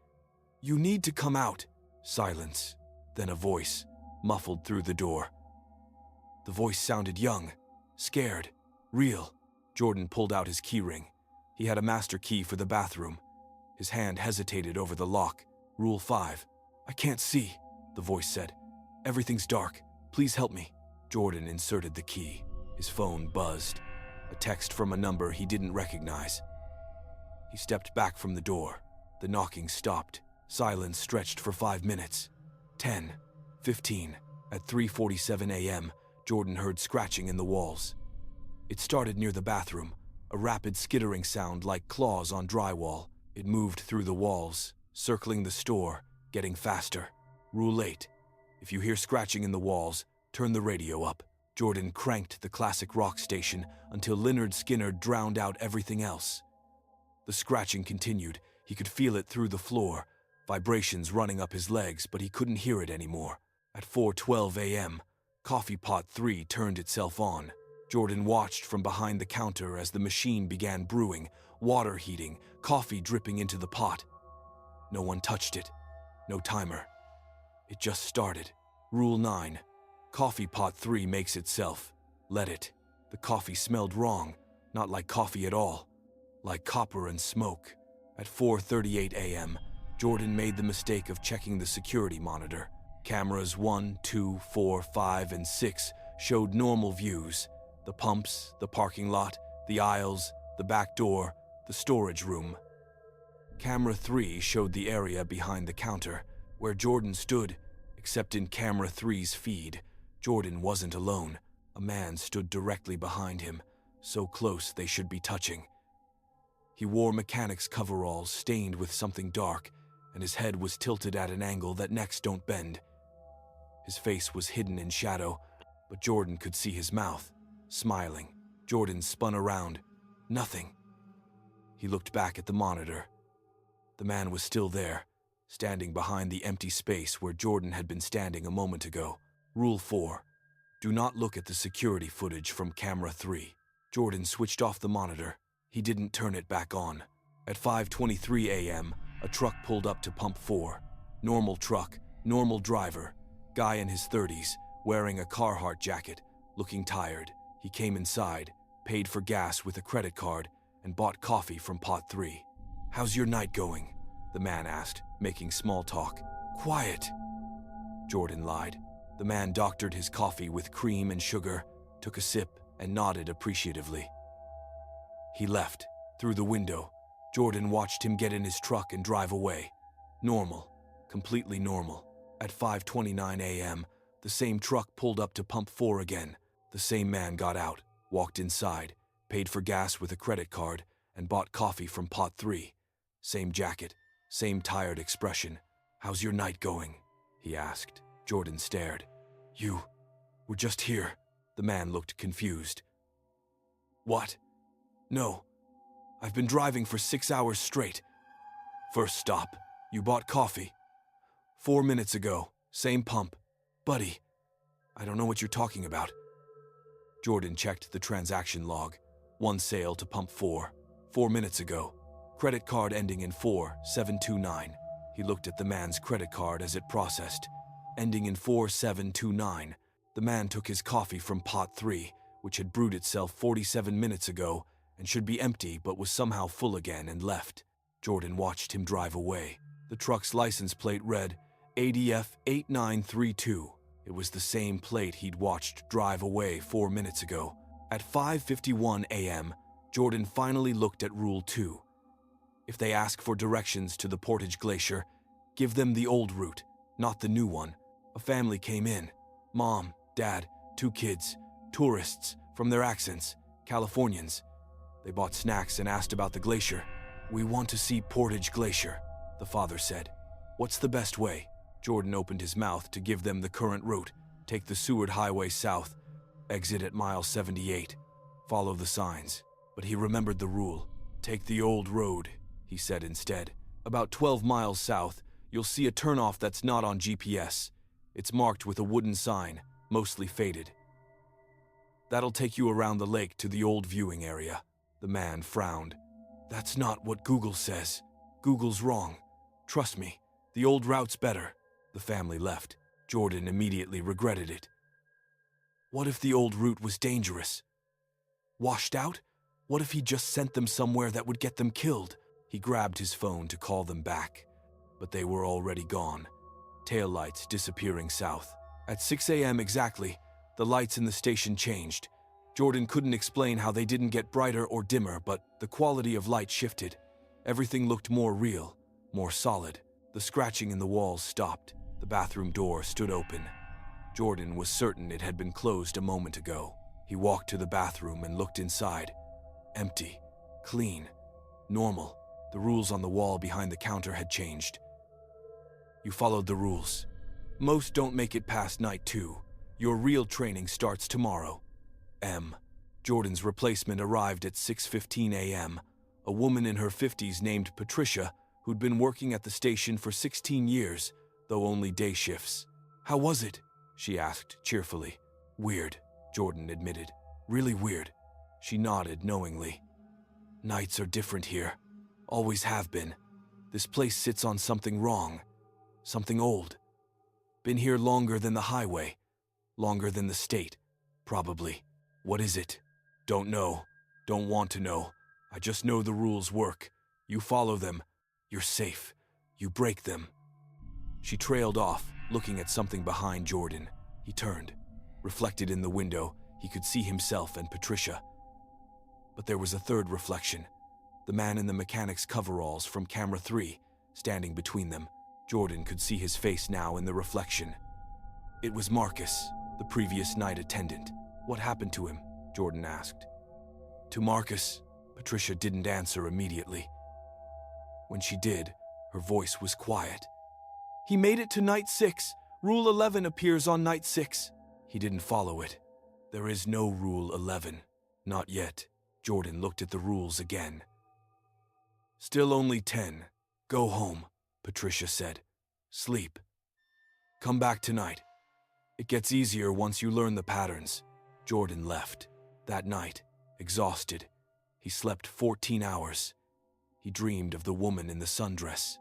You need to come out. Silence. Then a voice, muffled through the door. The voice sounded young, scared, real. Jordan pulled out his keyring. He had a master key for the bathroom. His hand hesitated over the lock. Rule 5. I can't see, the voice said. Everything's dark. Please help me. Jordan inserted the key. His phone buzzed. A text from a number he didn't recognize. He stepped back from the door. The knocking stopped. Silence stretched for 5 minutes. 10, 15. At 3:47 a.m., Jordan heard scratching in the walls. It started near the bathroom, a rapid skittering sound like claws on drywall. It moved through the walls, circling the store, getting faster. Rule 8. If you hear scratching in the walls, turn the radio up. Jordan cranked the classic rock station until Lynyrd Skynyrd drowned out everything else. The scratching continued. He could feel it through the floor, vibrations running up his legs, but he couldn't hear it anymore. At 4:12 a.m., Coffee Pot 3 turned itself on. Jordan watched from behind the counter as the machine began brewing, water heating, coffee dripping into the pot. No one touched it. No timer. It just started. Rule 9. Coffee Pot 3 makes itself. Let it. The coffee smelled wrong, not like coffee at all, like copper and smoke. At 4:38 a.m., Jordan made the mistake of checking the security monitor. Cameras 1, 2, 4, 5, and 6 showed normal views. The pumps, the parking lot, the aisles, the back door, the storage room. Camera 3 showed the area behind the counter, where Jordan stood, except in Camera 3's feed. Jordan wasn't alone. A man stood directly behind him, so close they should be touching. He wore mechanic's coveralls stained with something dark, and his head was tilted at an angle that necks don't bend. His face was hidden in shadow, but Jordan could see his mouth, smiling. Jordan spun around. Nothing. He looked back at the monitor. The man was still there, standing behind the empty space where Jordan had been standing a moment ago. Rule 4. Do not look at the security footage from camera 3. Jordan switched off the monitor. He didn't turn it back on. At 5:23 a.m., a truck pulled up to pump 4. Normal truck, normal driver. Guy in his 30s, wearing a Carhartt jacket, looking tired. He came inside, paid for gas with a credit card, and bought coffee from pot 3. "How's your night going?" the man asked, making small talk. "Quiet," Jordan lied. The man doctored his coffee with cream and sugar, took a sip, and nodded appreciatively. He left. Through the window, Jordan watched him get in his truck and drive away. Normal. Completely normal. At 5:29 a.m., the same truck pulled up to pump 4 again. The same man got out, walked inside, paid for gas with a credit card, and bought coffee from pot 3. Same jacket, same tired expression. "How's your night going?" he asked. Jordan stared. We're just here." The man looked confused. "What?" "No. I've been driving for 6 hours straight." "First stop. You bought coffee." 4 minutes ago. Same pump." "Buddy, I don't know what you're talking about." Jordan checked the transaction log. One sale to pump 4. 4 minutes ago. Credit card ending in 4729. He looked at the man's credit card as it processed. Ending in 4729. The man took his coffee from pot 3, which had brewed itself 47 minutes ago and should be empty but was somehow full again, and left. Jordan watched him drive away. The truck's license plate read ADF 8932. It was the same plate he'd watched drive away 4 minutes ago. At 5:51 a.m., Jordan finally looked at Rule 2. If they ask for directions to the Portage Glacier, give them the old route, not the new one. A family came in. Mom, Dad, 2 kids, tourists, from their accents, Californians. They bought snacks and asked about the glacier. "We want to see Portage Glacier," the father said. "What's the best way?" Jordan opened his mouth to give them the current route. Take the Seward Highway south, exit at mile 78, follow the signs. But he remembered the rule. "Take the old road," he said instead. "About 12 miles south, you'll see a turnoff that's not on GPS. It's marked with a wooden sign, mostly faded. That'll take you around the lake to the old viewing area." The man frowned. "That's not what Google says. Google's wrong. Trust me, the old route's better." The family left. Jordan immediately regretted it. What if the old route was dangerous? Washed out? What if he just sent them somewhere that would get them killed? He grabbed his phone to call them back, but they were already gone. Taillights disappearing south. At 6 a.m. exactly, the lights in the station changed. Jordan couldn't explain how they didn't get brighter or dimmer, but the quality of light shifted. Everything looked more real, more solid. The scratching in the walls stopped. The bathroom door stood open. Jordan was certain it had been closed a moment ago. He walked to the bathroom and looked inside. Empty, clean, normal. The rules on the wall behind the counter had changed. "You followed the rules. Most don't make it past night 2. Your real training starts tomorrow." Jordan's replacement arrived at 6:15 a.m. A woman in her 50s named Patricia, who'd been working at the station for 16 years, though only day shifts. "How was it?" she asked cheerfully. "Weird," Jordan admitted. "Really weird." She nodded knowingly. "Nights are different here. Always have been. This place sits on something wrong. Something old. Been here longer than the highway. Longer than the state. Probably. What is it?" "Don't know. Don't want to know. I just know the rules work. You follow them. You're safe. You break them." She trailed off, looking at something behind Jordan. He turned. Reflected in the window, he could see himself and Patricia. But there was a third reflection. The man in the mechanic's coveralls from camera 3, standing between them. Jordan could see his face now in the reflection. It was Marcus, the previous night attendant. "What happened to him?" Jordan asked. "To Marcus?" Patricia didn't answer immediately. When she did, her voice was quiet. "He made it to night 6. Rule 11 appears on night 6. He didn't follow it. There is no Rule 11. Not yet. Jordan looked at the rules again. Still only 10. Go home, Patricia said. Sleep. Come back tonight. It gets easier once you learn the patterns. Jordan left. That night, exhausted, he slept 14 hours. He dreamed of the woman in the sundress.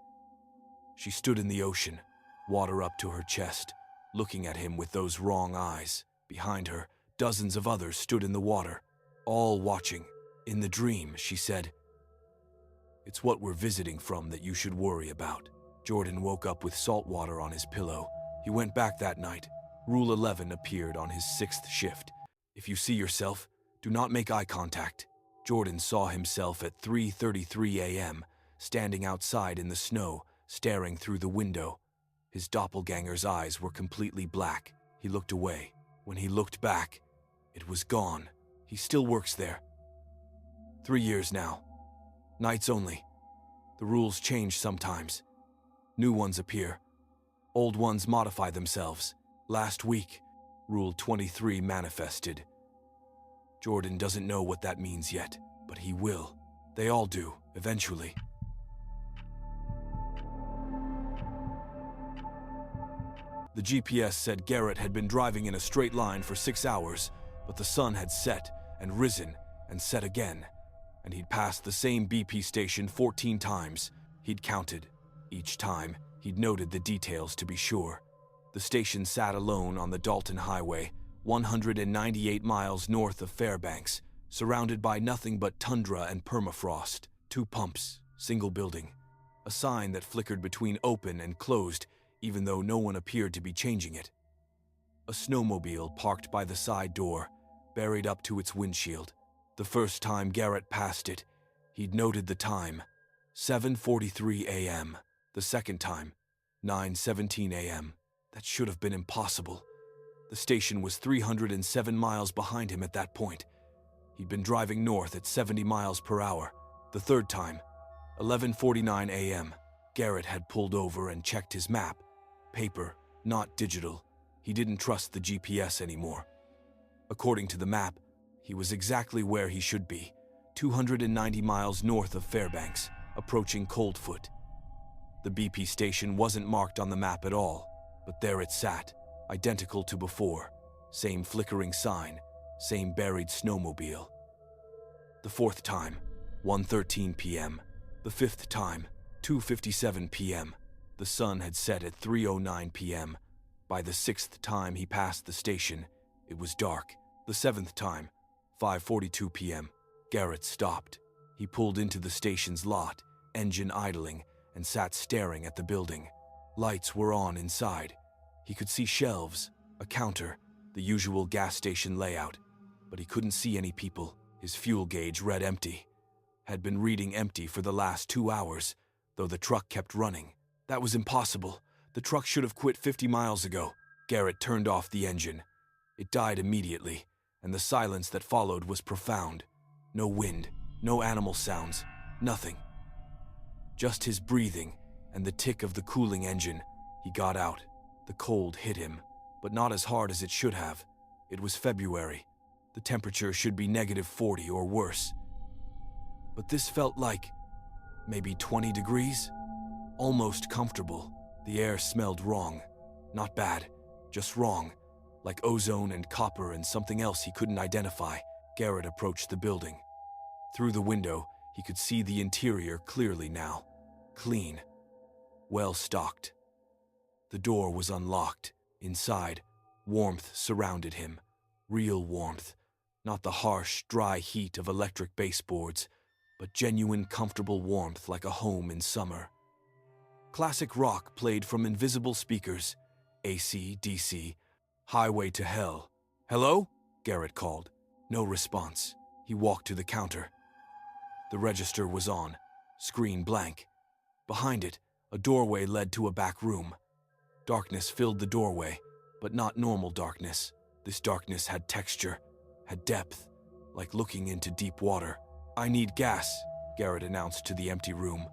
She stood in the ocean, water up to her chest, looking at him with those wrong eyes. Behind her, dozens of others stood in the water, all watching. In the dream, she said, "It's what we're visiting from that you should worry about." Jordan woke up with salt water on his pillow. He went back that night. Rule 11 appeared on his 6th shift. If you see yourself, do not make eye contact. Jordan saw himself at 3:33 a.m., standing outside in the snow, staring through the window. His doppelganger's eyes were completely black. He looked away. When he looked back, it was gone. He still works there. 3 years now. Nights only. The rules change sometimes. New ones appear. Old ones modify themselves. Last week, Rule 23 manifested. Jordan doesn't know what that means yet, but he will. They all do, eventually. The GPS said Garrett had been driving in a straight line for 6 hours, but the sun had set and risen and set again, and he'd passed the same BP station 14 times. He'd counted. Each time, he'd noted the details to be sure. The station sat alone on the Dalton Highway, 198 miles north of Fairbanks, surrounded by nothing but tundra and permafrost. 2 pumps, single building. A sign that flickered between open and closed, even though no one appeared to be changing it. A snowmobile parked by the side door, buried up to its windshield. The first time Garrett passed it, he'd noted the time, 7:43 a.m. The second time, 9:17 a.m. That should have been impossible. The station was 307 miles behind him at that point. He'd been driving north at 70 miles per hour. The third time, 11:49 a.m., Garrett had pulled over and checked his map. Paper, not digital. He didn't trust the GPS anymore. According to the map, he was exactly where he should be, 290 miles north of Fairbanks, approaching Coldfoot. The BP station wasn't marked on the map at all, but there it sat, identical to before. Same flickering sign, same buried snowmobile. The fourth time, 1:13 p.m. The fifth time, 2:57 p.m. The sun had set at 3:09 p.m. By the sixth time he passed the station, it was dark. The seventh time, 5:42 p.m., Garrett stopped. He pulled into the station's lot, engine idling, and sat staring at the building. Lights were on inside. He could see shelves, a counter, the usual gas station layout, but he couldn't see any people. His fuel gauge read empty. Had been reading empty for the last 2 hours, though the truck kept running. That was impossible. The truck should have quit 50 miles ago. Garrett turned off the engine. It died immediately, and the silence that followed was profound. No wind, no animal sounds, nothing. Just his breathing and the tick of the cooling engine. He got out. The cold hit him, but not as hard as it should have. It was February. The temperature should be -40 or worse. But this felt like maybe 20 degrees? Almost comfortable. The air smelled wrong. Not bad, just wrong. Like ozone and copper and something else he couldn't identify. Garrett approached the building. Through the window, he could see the interior clearly now. Clean. Well stocked. The door was unlocked. Inside, warmth surrounded him. Real warmth. Not the harsh, dry heat of electric baseboards, but genuine, comfortable warmth like a home in summer. Classic rock played from invisible speakers. AC, DC, Highway to Hell. "Hello?" Garrett called. No response. He walked to the counter. The register was on. Screen blank. Behind it, a doorway led to a back room. Darkness filled the doorway, but not normal darkness. This darkness had texture, had depth, like looking into deep water. "I need gas," Garrett announced to the empty room.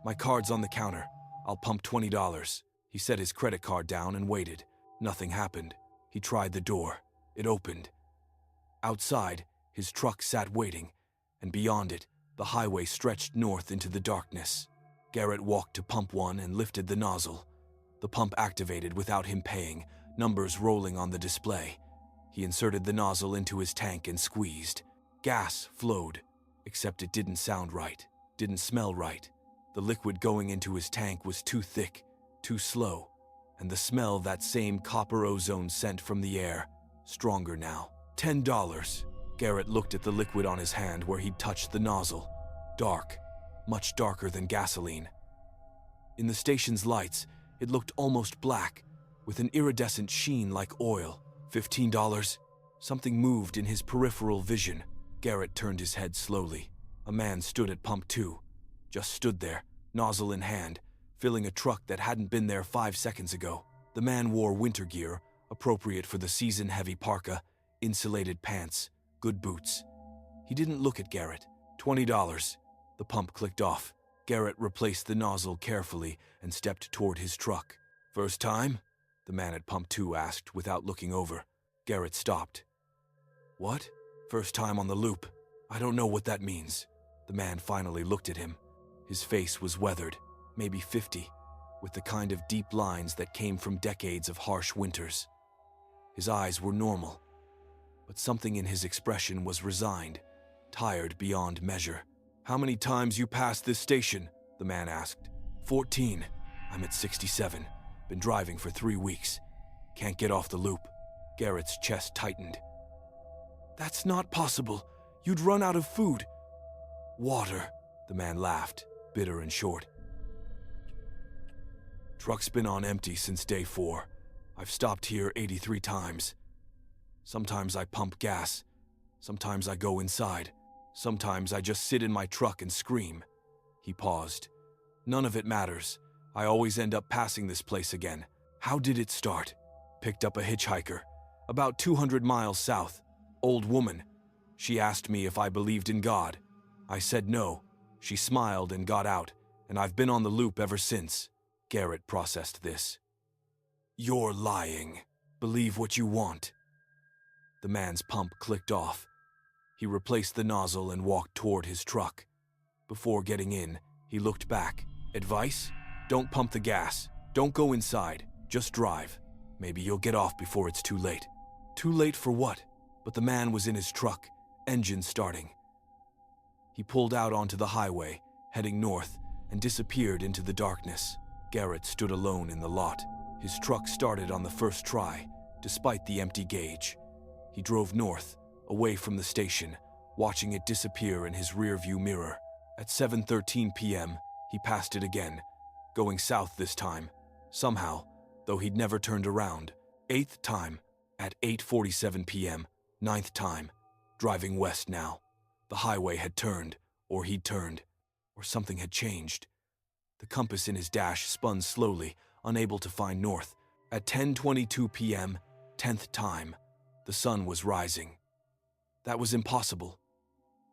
"My card's on the counter. I'll pump $20. He set his credit card down and waited. Nothing happened. He tried the door. It opened. Outside, His truck sat waiting, and beyond it, the highway stretched north into the darkness. Garrett walked to pump 1 and lifted the nozzle. The pump activated without him paying, numbers rolling on the display. He inserted the nozzle into his tank and squeezed. Gas flowed, except it didn't sound right, didn't smell right. The liquid going into his tank was too thick, too slow, and the smell that same copper ozone scent from the air, stronger now. $10. Garrett looked at the liquid on his hand where he'd touched the nozzle. Dark, much darker than gasoline. In the station's lights, it looked almost black, with an iridescent sheen like oil. $15. Something moved in his peripheral vision. Garrett turned his head slowly. A man stood at pump 2. Just stood there, nozzle in hand, filling a truck that hadn't been there 5 seconds ago. The man wore winter gear, appropriate for the season-heavy parka, insulated pants, good boots. He didn't look at Garrett. $20. The pump clicked off. Garrett replaced the nozzle carefully and stepped toward his truck. First time? The man at pump 2 asked without looking over. Garrett stopped. What? First time on the loop. I don't know what that means. The man finally looked at him. His face was weathered, maybe 50, with the kind of deep lines that came from decades of harsh winters. His eyes were normal, but something in his expression was resigned, tired beyond measure. How many times you passed this station? The man asked. 14. I'm at 67. Been driving for 3 weeks. Can't get off the loop. Garrett's chest tightened. That's not possible. You'd run out of food. Water. The man laughed, bitter and short. Truck's been on empty since day 4. I've stopped here 83 times. Sometimes I pump gas. Sometimes I go inside. Sometimes I just sit in my truck and scream. He paused. None of it matters. I always end up passing this place again. How did it start? Picked up a hitchhiker, about 200 miles south. Old woman. She asked me if I believed in God. I said no. She smiled and got out, and I've been on the loop ever since. Garrett processed this. You're lying. Believe what you want. The man's pump clicked off. He replaced the nozzle and walked toward his truck. Before getting in, he looked back. Advice? Don't pump the gas. Don't go inside. Just drive. Maybe you'll get off before it's too late. Too late for what? But the man was in his truck, engine starting. He pulled out onto the highway, heading north, and disappeared into the darkness. Garrett stood alone in the lot. His truck started on the first try, despite the empty gauge. He drove north, away from the station, watching it disappear in his rearview mirror. At 7:13 p.m., he passed it again, going south this time. Somehow, though he'd never turned around. 8th time, at 8:47 p.m., 9th time, driving west now. The highway had turned, or he'd turned, or something had changed. The compass in his dash spun slowly, unable to find north. At 10:22 p.m., 10th time, the sun was rising. That was impossible.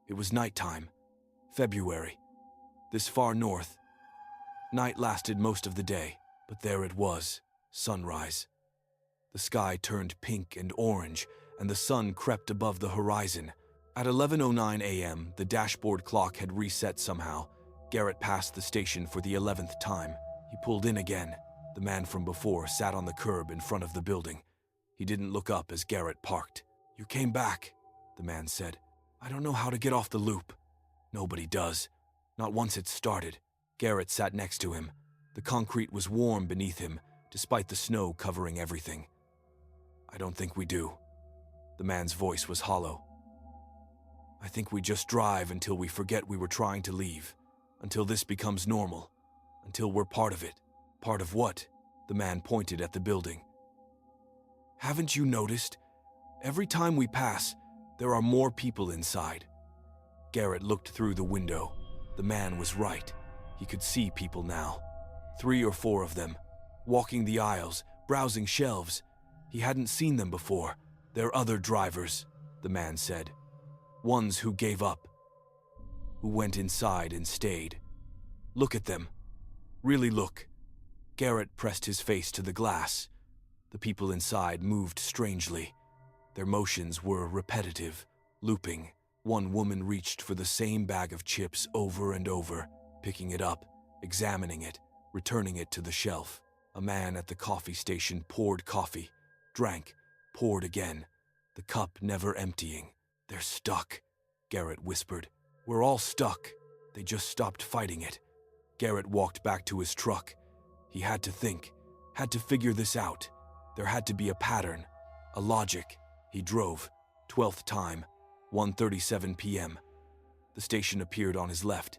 It was nighttime, February, this far north. Night lasted most of the day, but there it was, sunrise. The sky turned pink and orange, and the sun crept above the horizon. At 11:09 a.m., the dashboard clock had reset somehow. Garrett passed the station for the 11th time. He pulled in again. The man from before sat on the curb in front of the building. He didn't look up as Garrett parked. You came back, the man said. I don't know how to get off the loop. Nobody does. Not once it started. Garrett sat next to him. The concrete was warm beneath him, despite the snow covering everything. I don't think we do. The man's voice was hollow. I think we just drive until we forget we were trying to leave, until this becomes normal, until we're part of it. Part of what? The man pointed at the building. Haven't you noticed? Every time we pass, there are more people inside. Garrett looked through the window. The man was right. He could see people now. 3 or 4 of them, walking the aisles, browsing shelves. He hadn't seen them before. They're other drivers, the man said. Ones who gave up, who went inside and stayed. Look at them. Really look. Garrett pressed his face to the glass. The people inside moved strangely. Their motions were repetitive, Looping, one woman reached for the same bag of chips over and over, picking it up, examining it, returning it to the shelf. A man at the coffee station poured coffee, drank, poured again, the cup never emptying. "They're stuck," Garrett whispered. "We're all stuck. They just stopped fighting it." Garrett walked back to his truck. He had to think, had to figure this out. There had to be a pattern, a logic. He drove, 12th time, 1:37 p.m. The station appeared on his left.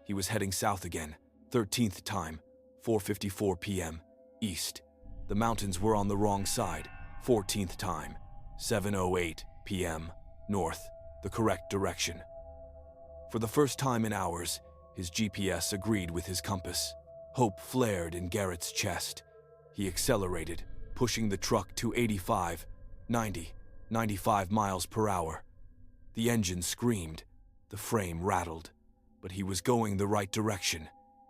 He was heading south again, 13th time, 4:54 p.m. east. The mountains were on the wrong side, 14th time, 7:08 p.m. north, the correct direction. For the first time in hours, his GPS agreed with his compass. Hope flared in Garrett's chest. He accelerated, pushing the truck to 85, 90, 95 miles per hour. The engine screamed, the frame rattled, but he was going the right direction.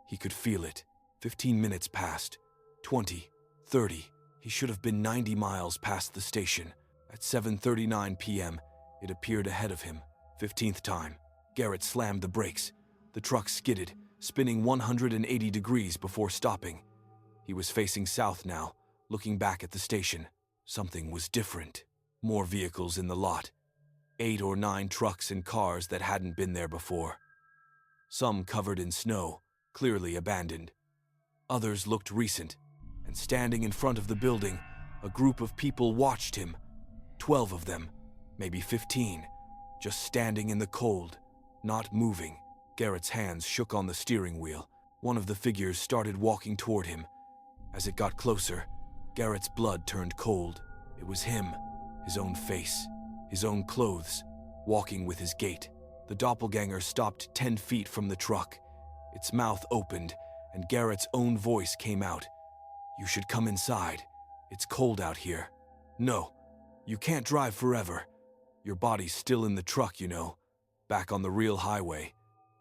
He could feel it. 15 minutes passed, 20, 30. He should have been 90 miles past the station. At 7:39 p.m., it appeared ahead of him. 15th time. Garrett slammed the brakes. The truck skidded, spinning 180 degrees before stopping. He was facing south now, looking back at the station. Something was different. More vehicles in the lot. 8 or 9 trucks and cars that hadn't been there before. Some covered in snow, clearly abandoned. Others looked recent, and standing in front of the building, a group of people watched him. 12 of them, maybe 15, just standing in the cold, not moving. Garrett's hands shook on the steering wheel. One of the figures started walking toward him. As it got closer, Garrett's blood turned cold. It was him, his own face, his own clothes, walking with his gait. The doppelganger stopped 10 feet from the truck. Its mouth opened, and Garrett's own voice came out. "You should come inside. It's cold out here." "No, you can't drive forever. Your body's still in the truck, you know, back on the real highway.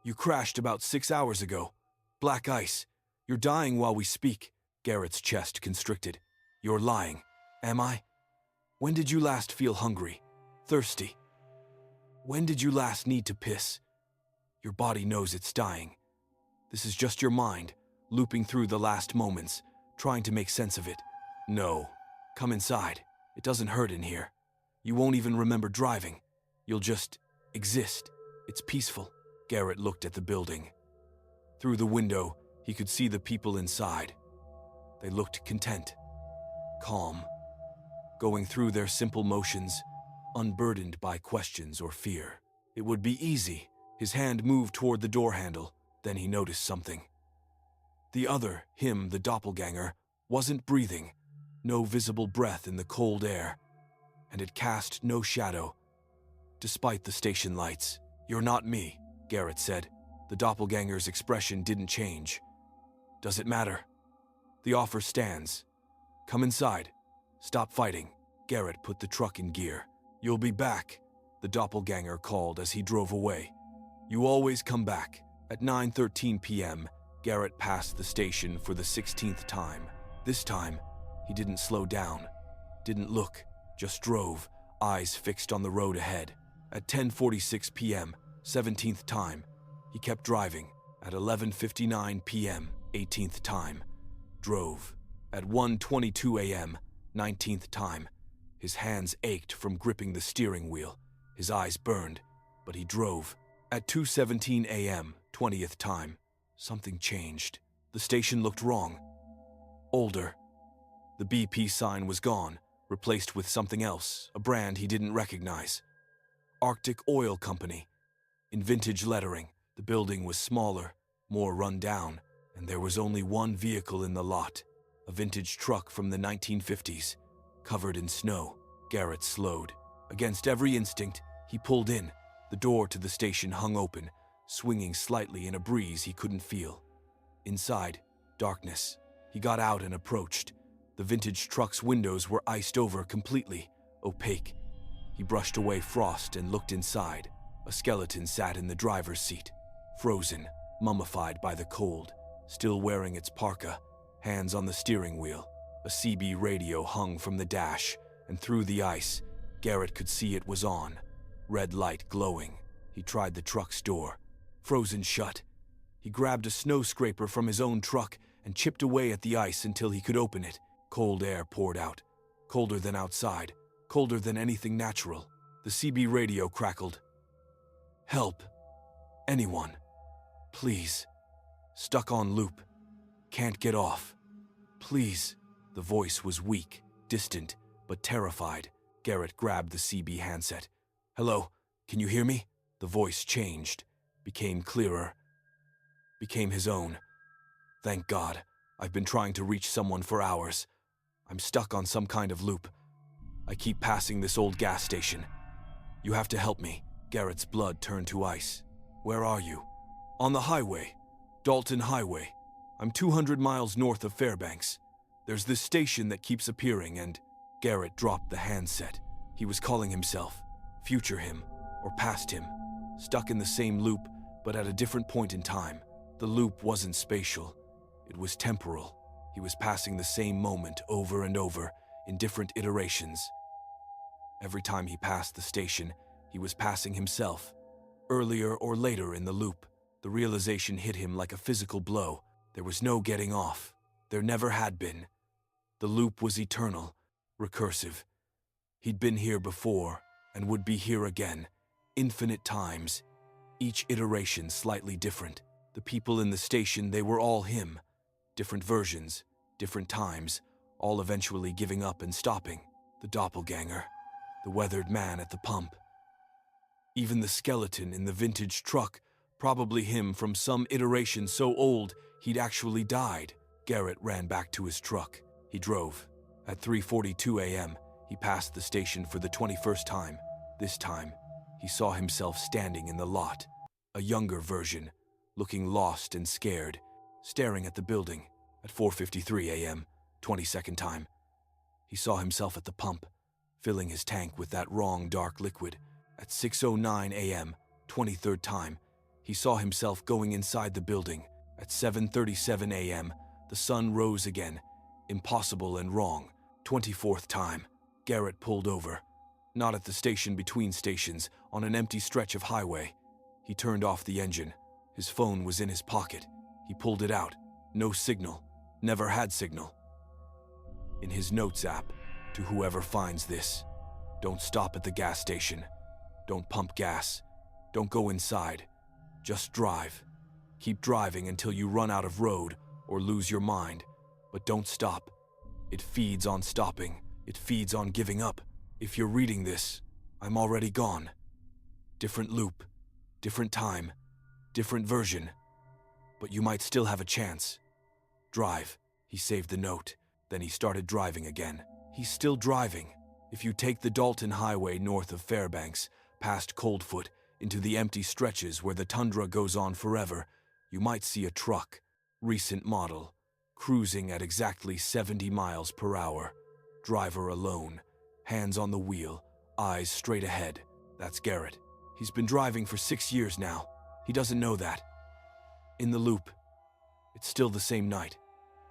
You crashed about 6 hours ago. Black ice. You're dying while we speak." Garrett's chest constricted. "You're lying. Am I? When did you last feel hungry? Thirsty? When did you last need to piss? Your body knows it's dying. This is just your mind, looping through the last moments, trying to make sense of it. No. Come inside. It doesn't hurt in here. You won't even remember driving. You'll just exist. It's peaceful." Garrett looked at the building. Through the window, he could see the people inside. They looked content, calm, going through their simple motions, unburdened by questions or fear. It would be easy. His hand moved toward the door handle, then he noticed something. The other, him, the doppelganger, wasn't breathing, no visible breath in the cold air, and it cast no shadow, despite the station lights. "You're not me," Garrett said. The doppelganger's expression didn't change. "Does it matter? The offer stands. Come inside. Stop fighting." Garrett put the truck in gear. "You'll be back," the doppelganger called as he drove away. "You always come back." At 9:13 p.m., Garrett passed the station for the 16th time. This time, he didn't slow down, didn't look, just drove, eyes fixed on the road ahead. At 10:46 p.m., 17th time, he kept driving. At 11:59 p.m., 18th time, drove. At 1:22 a.m., 19th time, his hands ached from gripping the steering wheel. His eyes burned, but he drove. At 2:17 a.m., 20th time, something changed. The station looked wrong. Older. The BP sign was gone, replaced with something else, a brand he didn't recognize. Arctic Oil Company. In vintage lettering, the building was smaller, more run down, and there was only one vehicle in the lot, a vintage truck from the 1950s, covered in snow. Garrett slowed. Against every instinct, he pulled in. The door to the station hung open, swinging slightly in a breeze he couldn't feel. Inside, darkness. He got out and approached. The vintage truck's windows were iced over completely, opaque. He brushed away frost and looked inside. A skeleton sat in the driver's seat, frozen, mummified by the cold, still wearing its parka, hands on the steering wheel. A CB radio hung from the dash, and through the ice, Garrett could see it was on. red light glowing. He tried the truck's door, frozen shut. He grabbed a snow scraper from his own truck and chipped away at the ice until he could open it. Cold air poured out, colder than outside, colder than anything natural. The CB radio crackled. "Help. Anyone. Please. Stuck on loop. Can't get off. Please." The voice was weak, distant, but terrified. Garrett grabbed the CB handset. "Hello, can you hear me?" The voice changed, became clearer, became his own. "Thank God. I've been trying to reach someone for hours. I'm stuck on some kind of loop. I keep passing this old gas station. You have to help me." Garrett's blood turned to ice. "Where are you?" "On the highway. Dalton Highway. I'm 200 miles north of Fairbanks. There's this station that keeps appearing and..." Garrett dropped the handset. He was calling himself, future him, or past him, stuck in the same loop, but at a different point in time. The loop wasn't spatial. It was temporal. He was passing the same moment over and over, in different iterations. Every time he passed the station, he was passing himself. Earlier or later in the loop, the realization hit him like a physical blow. There was no getting off. There never had been. The loop was eternal, recursive. He'd been here before, and would be here again, infinite times. Each iteration slightly different. The people in the station, they were all him. Different versions, different times, all eventually giving up and stopping. The doppelganger, the weathered man at the pump. Even the skeleton in the vintage truck, probably him from some iteration so old he'd actually died. Garrett ran back to his truck. He drove. At 3:42 a.m., he passed the station for the 21st time. This time, he saw himself standing in the lot. A younger version, looking lost and scared, staring at the building. At 4:53 a.m., 22nd time, he saw himself at the pump, filling his tank with that wrong dark liquid. At 6:09 a.m., 23rd time, he saw himself going inside the building. At 7:37 a.m., the sun rose again. Impossible and wrong. 24th time, Garrett pulled over. Not at the station between stations, on an empty stretch of highway. He turned off the engine. His phone was in his pocket. He pulled it out. No signal. Never had signal. In his notes app, to whoever finds this, don't stop at the gas station. Don't pump gas. Don't go inside. Just drive. Keep driving until you run out of road or lose your mind. But don't stop. It feeds on stopping. It feeds on giving up. If you're reading this, I'm already gone. Different loop, different time, different version. But you might still have a chance. Drive. He saved the note. Then he started driving again. He's still driving. If you take the Dalton Highway north of Fairbanks, past Coldfoot, into the empty stretches where the tundra goes on forever, you might see a truck, recent model, cruising at exactly 70 miles per hour. Driver alone, hands on the wheel, eyes straight ahead. That's Garrett. He's been driving for 6 years now. He doesn't know that. In the loop, it's still the same night.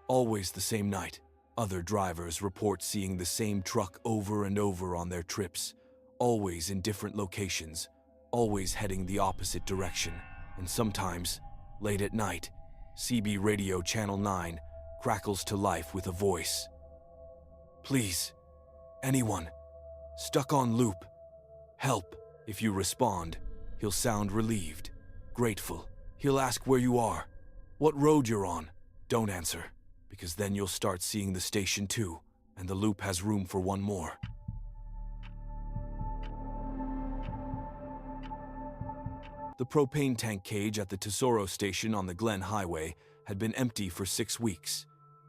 Always the same night. Other drivers report seeing the same truck over and over on their trips, always in different locations, always heading the opposite direction. And sometimes, late at night, CB Radio Channel 9 crackles to life with a voice. "Please, anyone, stuck on loop, help." If you respond, he'll sound relieved, grateful. He'll ask where you are, what road you're on. Don't answer, because then you'll start seeing the station too, and the loop has room for one more. The propane tank cage at the Tesoro station on the Glen Highway had been empty for 6 weeks,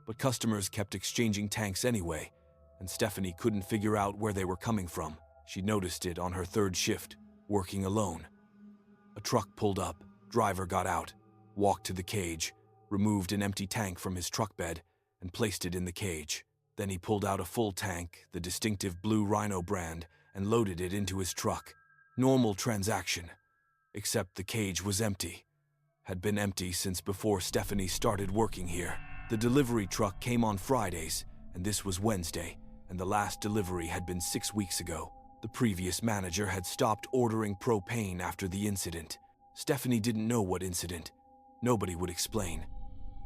but customers kept exchanging tanks anyway, and Stephanie couldn't figure out where they were coming from. She noticed it on her third shift, working alone. A truck pulled up, driver got out, walked to the cage, removed an empty tank from his truck bed, and placed it in the cage. Then he pulled out a full tank, the distinctive blue Rhino brand, and loaded it into his truck. Normal transaction. Except the cage was empty. Had been empty since before Stephanie started working here. The delivery truck came on Fridays, and this was Wednesday, and the last delivery had been 6 weeks ago. The previous manager had stopped ordering propane after the incident. Stephanie didn't know what incident. Nobody would explain.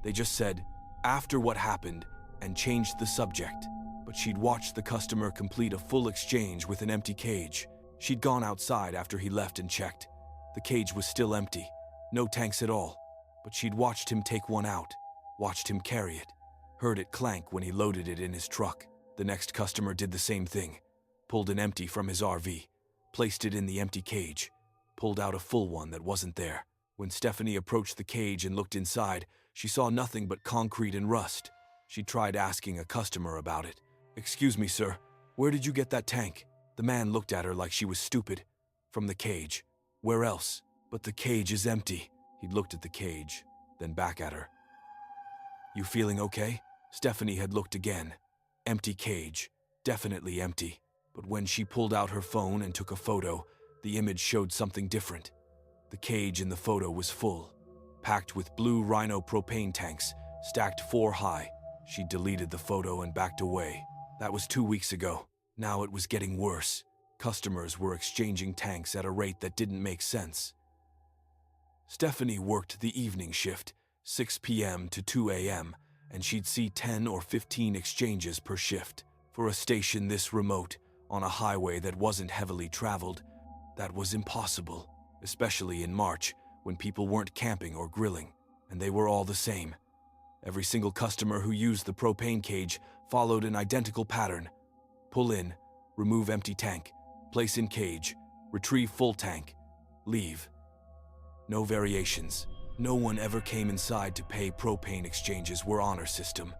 They just said, "After what happened," and changed the subject. But she'd watched the customer complete a full exchange with an empty cage. She'd gone outside after he left and checked. The cage was still empty, no tanks at all. But she'd watched him take one out, watched him carry it, heard it clank when he loaded it in his truck. The next customer did the same thing, pulled an empty from his RV, placed it in the empty cage, pulled out a full one that wasn't there. When Stephanie approached the cage and looked inside, she saw nothing but concrete and rust. She tried asking a customer about it. "Excuse me, sir, where did you get that tank?" The man looked at her like she was stupid. "From the cage. Where else? But the cage is empty." He'd looked at the cage, then back at her. "You feeling okay?" Stephanie had looked again. Empty cage, definitely empty. But when she pulled out her phone and took a photo, the image showed something different. The cage in the photo was full, packed with blue Rhino propane tanks, stacked 4 high. She deleted the photo and backed away. That was 2 weeks ago. Now it was getting worse. Customers were exchanging tanks at a rate that didn't make sense. Stephanie worked the evening shift, 6 p.m. to 2 a.m., and she'd see 10 or 15 exchanges per shift. For a station this remote, on a highway that wasn't heavily traveled, that was impossible, especially in March, when people weren't camping or grilling, and they were all the same. Every single customer who used the propane cage followed an identical pattern. Pull in, remove empty tank, place in cage, retrieve full tank, leave. No variations. No one ever came inside to pay. Propane exchanges were honor system.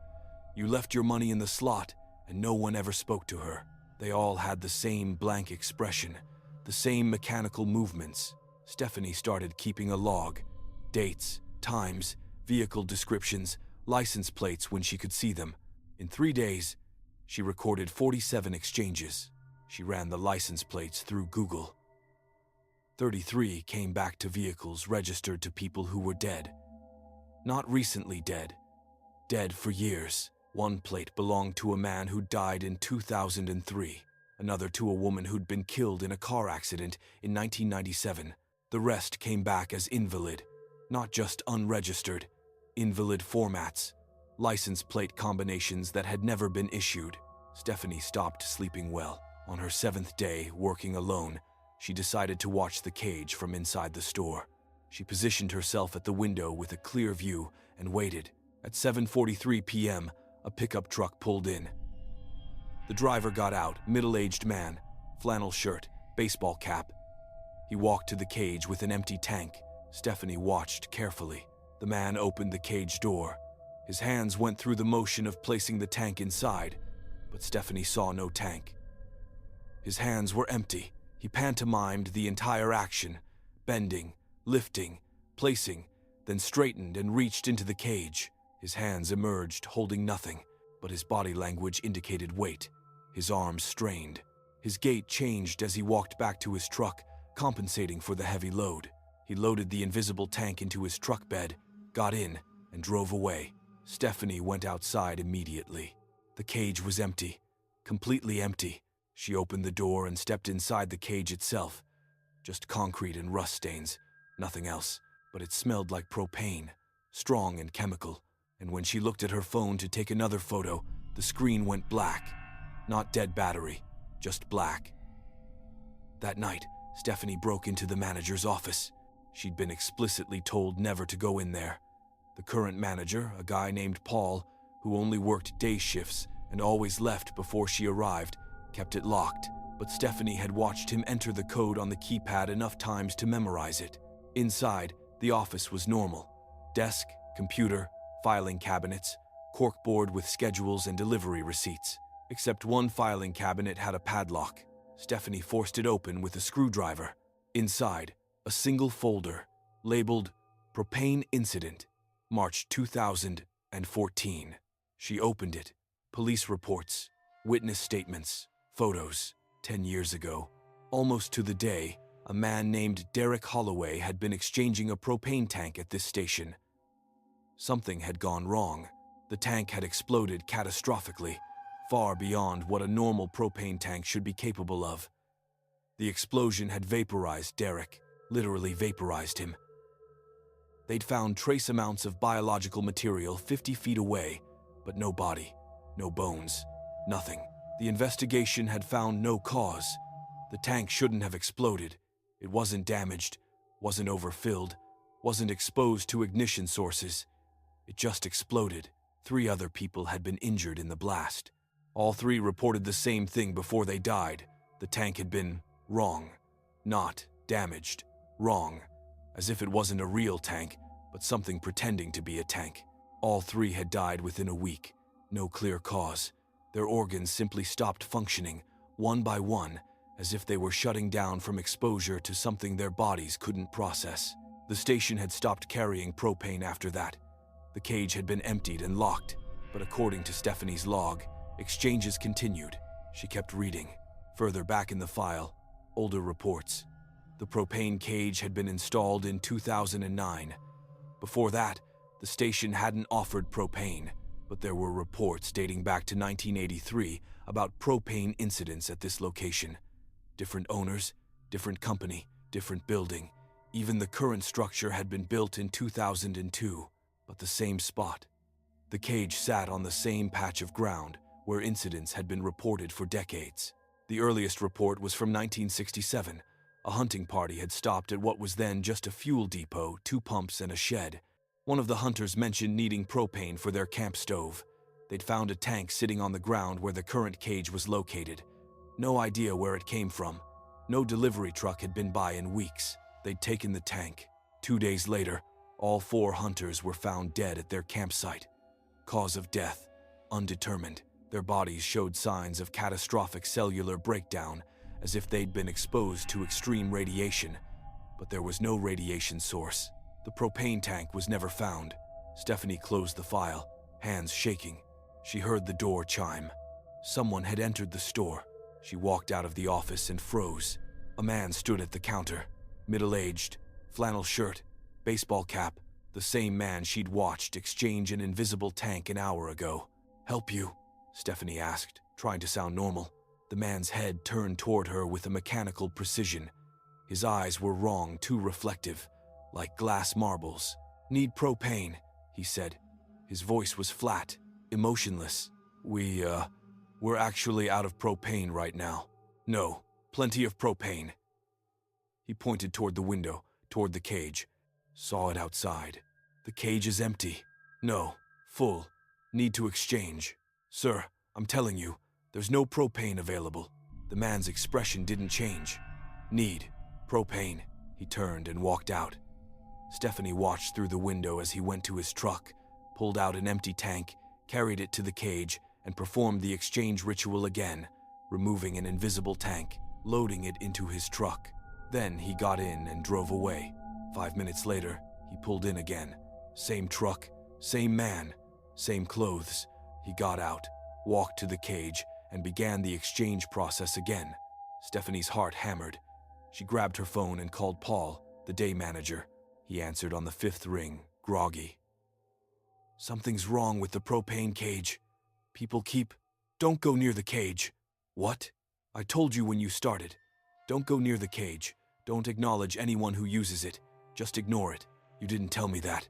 You left your money in the slot, and no one ever spoke to her. They all had the same blank expression, the same mechanical movements. Stephanie started keeping a log. Dates, times, vehicle descriptions, license plates when she could see them. In 3 days, she recorded 47 exchanges. She ran the license plates through Google. 33 came back to vehicles registered to people who were dead. Not recently dead. Dead for years. One plate belonged to a man who died in 2003. Another to a woman who'd been killed in a car accident in 1997. The rest came back as invalid. Not just unregistered. Invalid formats. License plate combinations that had never been issued. Stephanie stopped sleeping well. On her 7th day, working alone, she decided to watch the cage from inside the store. She positioned herself at the window with a clear view and waited. At 7:43 p.m., a pickup truck pulled in. The driver got out, middle-aged man, flannel shirt, baseball cap. He walked to the cage with an empty tank. Stephanie watched carefully. The man opened the cage door. His hands went through the motion of placing the tank inside, but Stephanie saw no tank. His hands were empty. He pantomimed the entire action, bending, lifting, placing, then straightened and reached into the cage. His hands emerged, holding nothing, but his body language indicated weight. His arms strained. His gait changed as he walked back to his truck, compensating for the heavy load. He loaded the invisible tank into his truck bed, got in, and drove away. Stephanie went outside immediately. The cage was empty, completely empty. She opened the door and stepped inside the cage itself. Just concrete and rust stains, nothing else. But it smelled like propane, strong and chemical. And when she looked at her phone to take another photo, the screen went black. Not dead battery, just black. That night, Stephanie broke into the manager's office. She'd been explicitly told never to go in there. The current manager, a guy named Paul, who only worked day shifts and always left before she arrived, kept it locked, but Stephanie had watched him enter the code on the keypad enough times to memorize it. Inside, the office was normal. Desk, computer, filing cabinets, corkboard with schedules and delivery receipts. Except one filing cabinet had a padlock. Stephanie forced it open with a screwdriver. Inside, a single folder, labeled Propane Incident, March 2014. She opened it. Police reports, witness statements, photos. 10 years ago, almost to the day, a man named Derek Holloway had been exchanging a propane tank at this station. Something had gone wrong. The tank had exploded catastrophically, far beyond what a normal propane tank should be capable of. The explosion had vaporized Derek, literally vaporized him. They'd found trace amounts of biological material 50 feet away, but no body, no bones, nothing. The investigation had found no cause. The tank shouldn't have exploded. It wasn't damaged, wasn't overfilled, wasn't exposed to ignition sources. It just exploded. 3 other people had been injured in the blast. All 3 reported the same thing before they died. The tank had been wrong. Not damaged. Wrong. As if it wasn't a real tank, but something pretending to be a tank. All 3 had died within a week. No clear cause. Their organs simply stopped functioning, one by one, as if they were shutting down from exposure to something their bodies couldn't process. The station had stopped carrying propane after that. The cage had been emptied and locked, but according to Stephanie's log, exchanges continued. She kept reading. Further back in the file, older reports. The propane cage had been installed in 2009. Before that, the station hadn't offered propane, but there were reports dating back to 1983 about propane incidents at this location. Different owners, different company, different building. Even the current structure had been built in 2002, but the same spot. The cage sat on the same patch of ground where incidents had been reported for decades. The earliest report was from 1967. A hunting party had stopped at what was then just a fuel depot, 2 pumps, and a shed. One of the hunters mentioned needing propane for their camp stove. They'd found a tank sitting on the ground where the current cage was located. No idea where it came from. No delivery truck had been by in weeks. They'd taken the tank. 2 days later, all 4 hunters were found dead at their campsite. Cause of death, undetermined. Their bodies showed signs of catastrophic cellular breakdown, as if they'd been exposed to extreme radiation. But there was no radiation source. The propane tank was never found. Stephanie closed the file, hands shaking. She heard the door chime. Someone had entered the store. She walked out of the office and froze. A man stood at the counter, middle-aged, flannel shirt, baseball cap, the same man she'd watched exchange an invisible tank an hour ago. "Help you?" Stephanie asked, trying to sound normal. The man's head turned toward her with a mechanical precision. His eyes were wrong, too reflective, like glass marbles. "Need propane," he said. His voice was flat, emotionless. We're actually out of propane right now." "No, plenty of propane." He pointed toward the window, toward the cage. "Saw it outside. The cage is empty." "No, full. Need to exchange." "Sir, I'm telling you, there's no propane available." The man's expression didn't change. "Need propane." He turned and walked out. Stephanie watched through the window as he went to his truck, pulled out an empty tank, carried it to the cage, and performed the exchange ritual again, removing an invisible tank, loading it into his truck. Then he got in and drove away. 5 minutes later, he pulled in again. Same truck, same man, same clothes. He got out, walked to the cage, and began the exchange process again. Stephanie's heart hammered. She grabbed her phone and called Paul, the day manager. He answered on the 5th ring, groggy. "Something's wrong with the propane cage. People keep... Don't go near the cage." "What?" "I told you when you started. Don't go near the cage. Don't acknowledge anyone who uses it. Just ignore it. You didn't tell me that.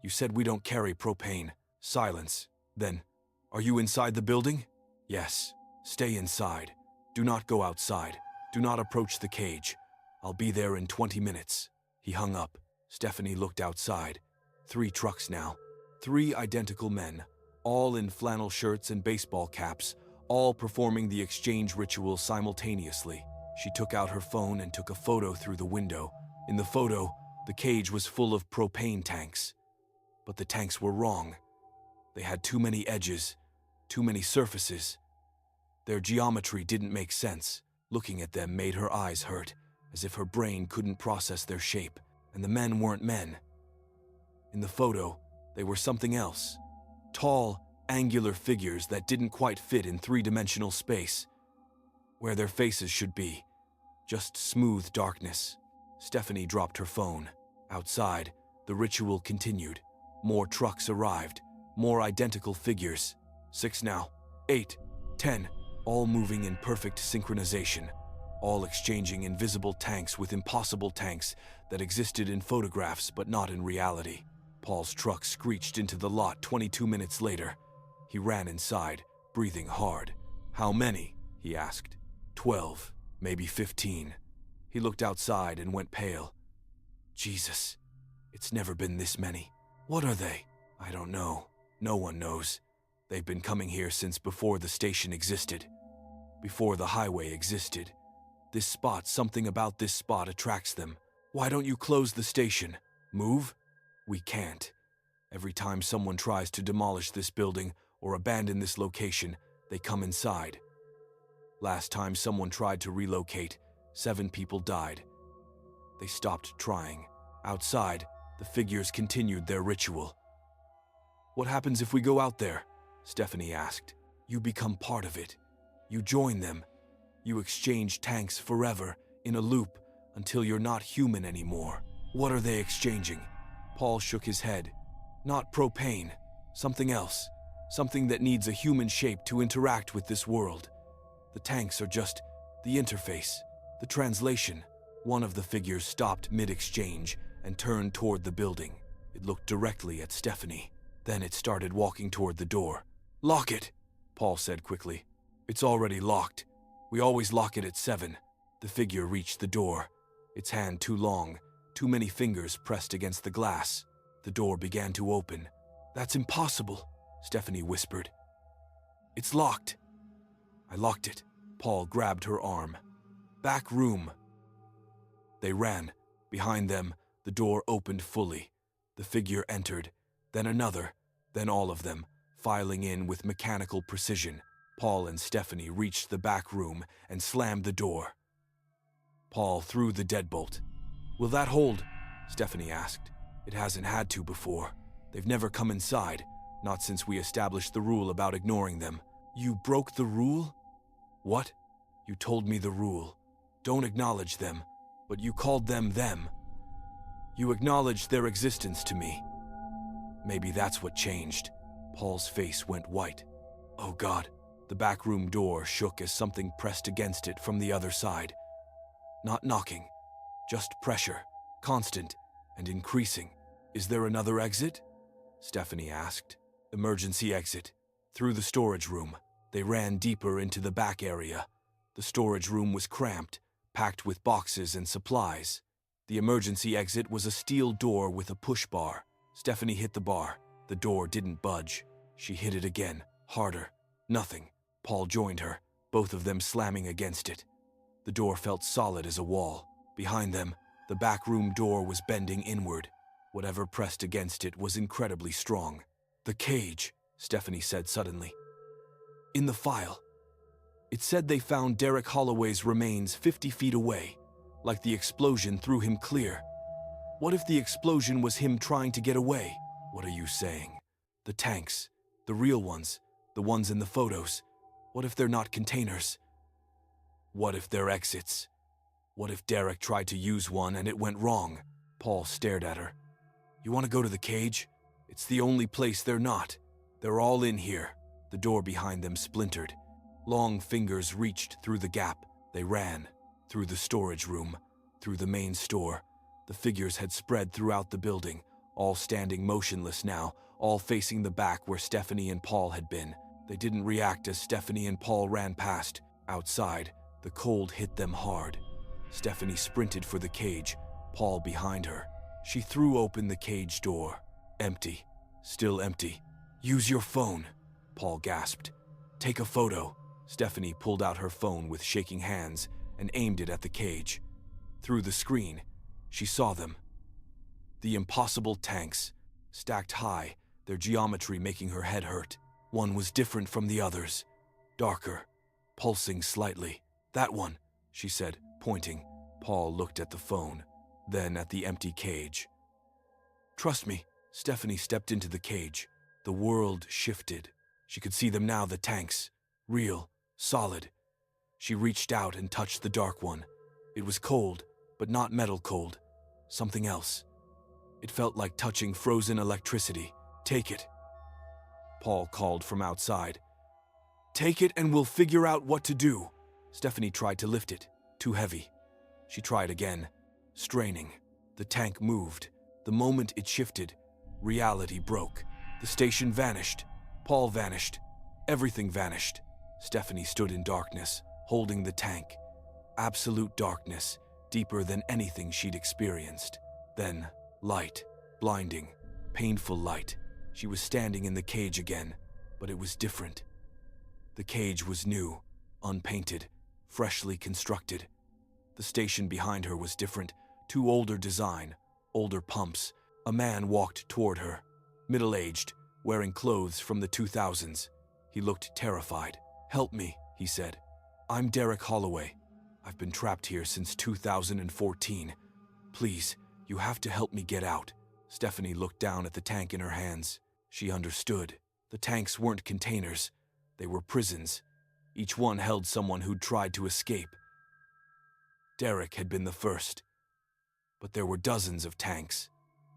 You said we don't carry propane." Silence. Then, "Are you inside the building?" "Yes. Stay inside. Do not go outside. Do not approach the cage. I'll be there in 20 minutes. He hung up. Stephanie looked outside. 3 trucks now. 3 identical men, all in flannel shirts and baseball caps, all performing the exchange ritual simultaneously. She took out her phone and took a photo through the window. In the photo, the cage was full of propane tanks. But the tanks were wrong. They had too many edges, too many surfaces. Their geometry didn't make sense. Looking at them made her eyes hurt, as if her brain couldn't process their shape, and the men weren't men. In the photo, they were something else. Tall, angular figures that didn't quite fit in 3-dimensional space, where their faces should be. Just smooth darkness. Stephanie dropped her phone. Outside, the ritual continued. More trucks arrived, more identical figures. 6 now, 8, 10, all moving in perfect synchronization. all exchanging invisible tanks with impossible tanks that existed in photographs but not in reality. Paul's truck screeched into the lot 22 minutes later. He ran inside, breathing hard. "How many?" he asked. 12, maybe 15. He looked outside and went pale. "Jesus, it's never been this many. What are they?" "I don't know. No one knows. They've been coming here since before the station existed. Before the highway existed. Something about this spot attracts them. Why don't you close the station? Move?" "We can't. Every time someone tries to demolish this building or abandon this location, they come inside. Last time someone tried to relocate, 7 people died. They stopped trying. Outside, the figures continued their ritual." "What happens if we go out there?" Stephanie asked. "You become part of it. You join them. You exchange tanks forever, in a loop, until you're not human anymore." "What are they exchanging?" Paul shook his head. "Not propane. Something else. Something that needs a human shape to interact with this world. The tanks are just the interface, the translation." One of the figures stopped mid-exchange and turned toward the building. It looked directly at Stephanie. Then it started walking toward the door. "Lock it," Paul said quickly. "It's already locked. We always lock it at 7. The figure reached the door. Its hand too long, too many fingers pressed against the glass. The door began to open. "That's impossible," Stephanie whispered. "It's locked." "I locked it." Paul grabbed her arm. "Back room." They ran. Behind them, the door opened fully. The figure entered, then another, then all of them, filing in with mechanical precision. Paul and Stephanie reached the back room and slammed the door. Paul threw the deadbolt. "Will that hold?" Stephanie asked. "It hasn't had to before. They've never come inside, not since we established the rule about ignoring them." "You broke the rule?" "What?" "You told me the rule. Don't acknowledge them, but you called them them. You acknowledged their existence to me. Maybe that's what changed." Paul's face went white. "Oh God." The back room door shook as something pressed against it from the other side. Not knocking, just pressure, constant and increasing. "Is there another exit?" Stephanie asked. "Emergency exit. Through the storage room." They ran deeper into the back area. The storage room was cramped, packed with boxes and supplies. The emergency exit was a steel door with a push bar. Stephanie hit the bar. The door didn't budge. She hit it again, harder. Nothing. Paul joined her, both of them slamming against it. The door felt solid as a wall. Behind them, the back room door was bending inward. Whatever pressed against it was incredibly strong. "The cage," Stephanie said suddenly. "In the file. It said they found Derek Holloway's remains 50 feet away, like the explosion threw him clear. What if the explosion was him trying to get away?" "What are you saying?" "The tanks. The real ones. The ones in the photos. What if they're not containers? What if they're exits? What if Derek tried to use one and it went wrong?" Paul stared at her. "You want to go to the cage? It's the only place they're not. They're all in here." The door behind them splintered. Long fingers reached through the gap. They ran. Through the storage room. Through the main store. The figures had spread throughout the building, all standing motionless now, all facing the back where Stephanie and Paul had been. They didn't react as Stephanie and Paul ran past. Outside, the cold hit them hard. Stephanie sprinted for the cage, Paul behind her. She threw open the cage door. Empty. Still empty. "Use your phone," Paul gasped. "Take a photo." Stephanie pulled out her phone with shaking hands and aimed it at the cage. Through the screen, she saw them. The impossible tanks, stacked high, their geometry making her head hurt. One was different from the others, darker, pulsing slightly. "That one," she said, pointing. Paul looked at the phone, then at the empty cage. "Trust me." Stephanie stepped into the cage. The world shifted. She could see them now, the tanks. Real, solid. She reached out and touched the dark one. It was cold, but not metal cold. Something else. It felt like touching frozen electricity. "Take it," Paul called from outside. "Take it and we'll figure out what to do." Stephanie tried to lift it. Too heavy. She tried again, straining. The tank moved. The moment it shifted, reality broke. The station vanished. Paul vanished. Everything vanished. Stephanie stood in darkness, holding the tank. Absolute darkness, deeper than anything she'd experienced. Then, light. Blinding, painful light. She was standing in the cage again, but it was different. The cage was new, unpainted, freshly constructed. The station behind her was different, too older design, older pumps. A man walked toward her, middle-aged, wearing clothes from the 2000s. He looked terrified. "Help me," he said. "I'm Derek Holloway. I've been trapped here since 2014. Please, you have to help me get out." Stephanie looked down at the tank in her hands. She understood. The tanks weren't containers. They were prisons. Each one held someone who'd tried to escape. Derek had been the first. But there were dozens of tanks,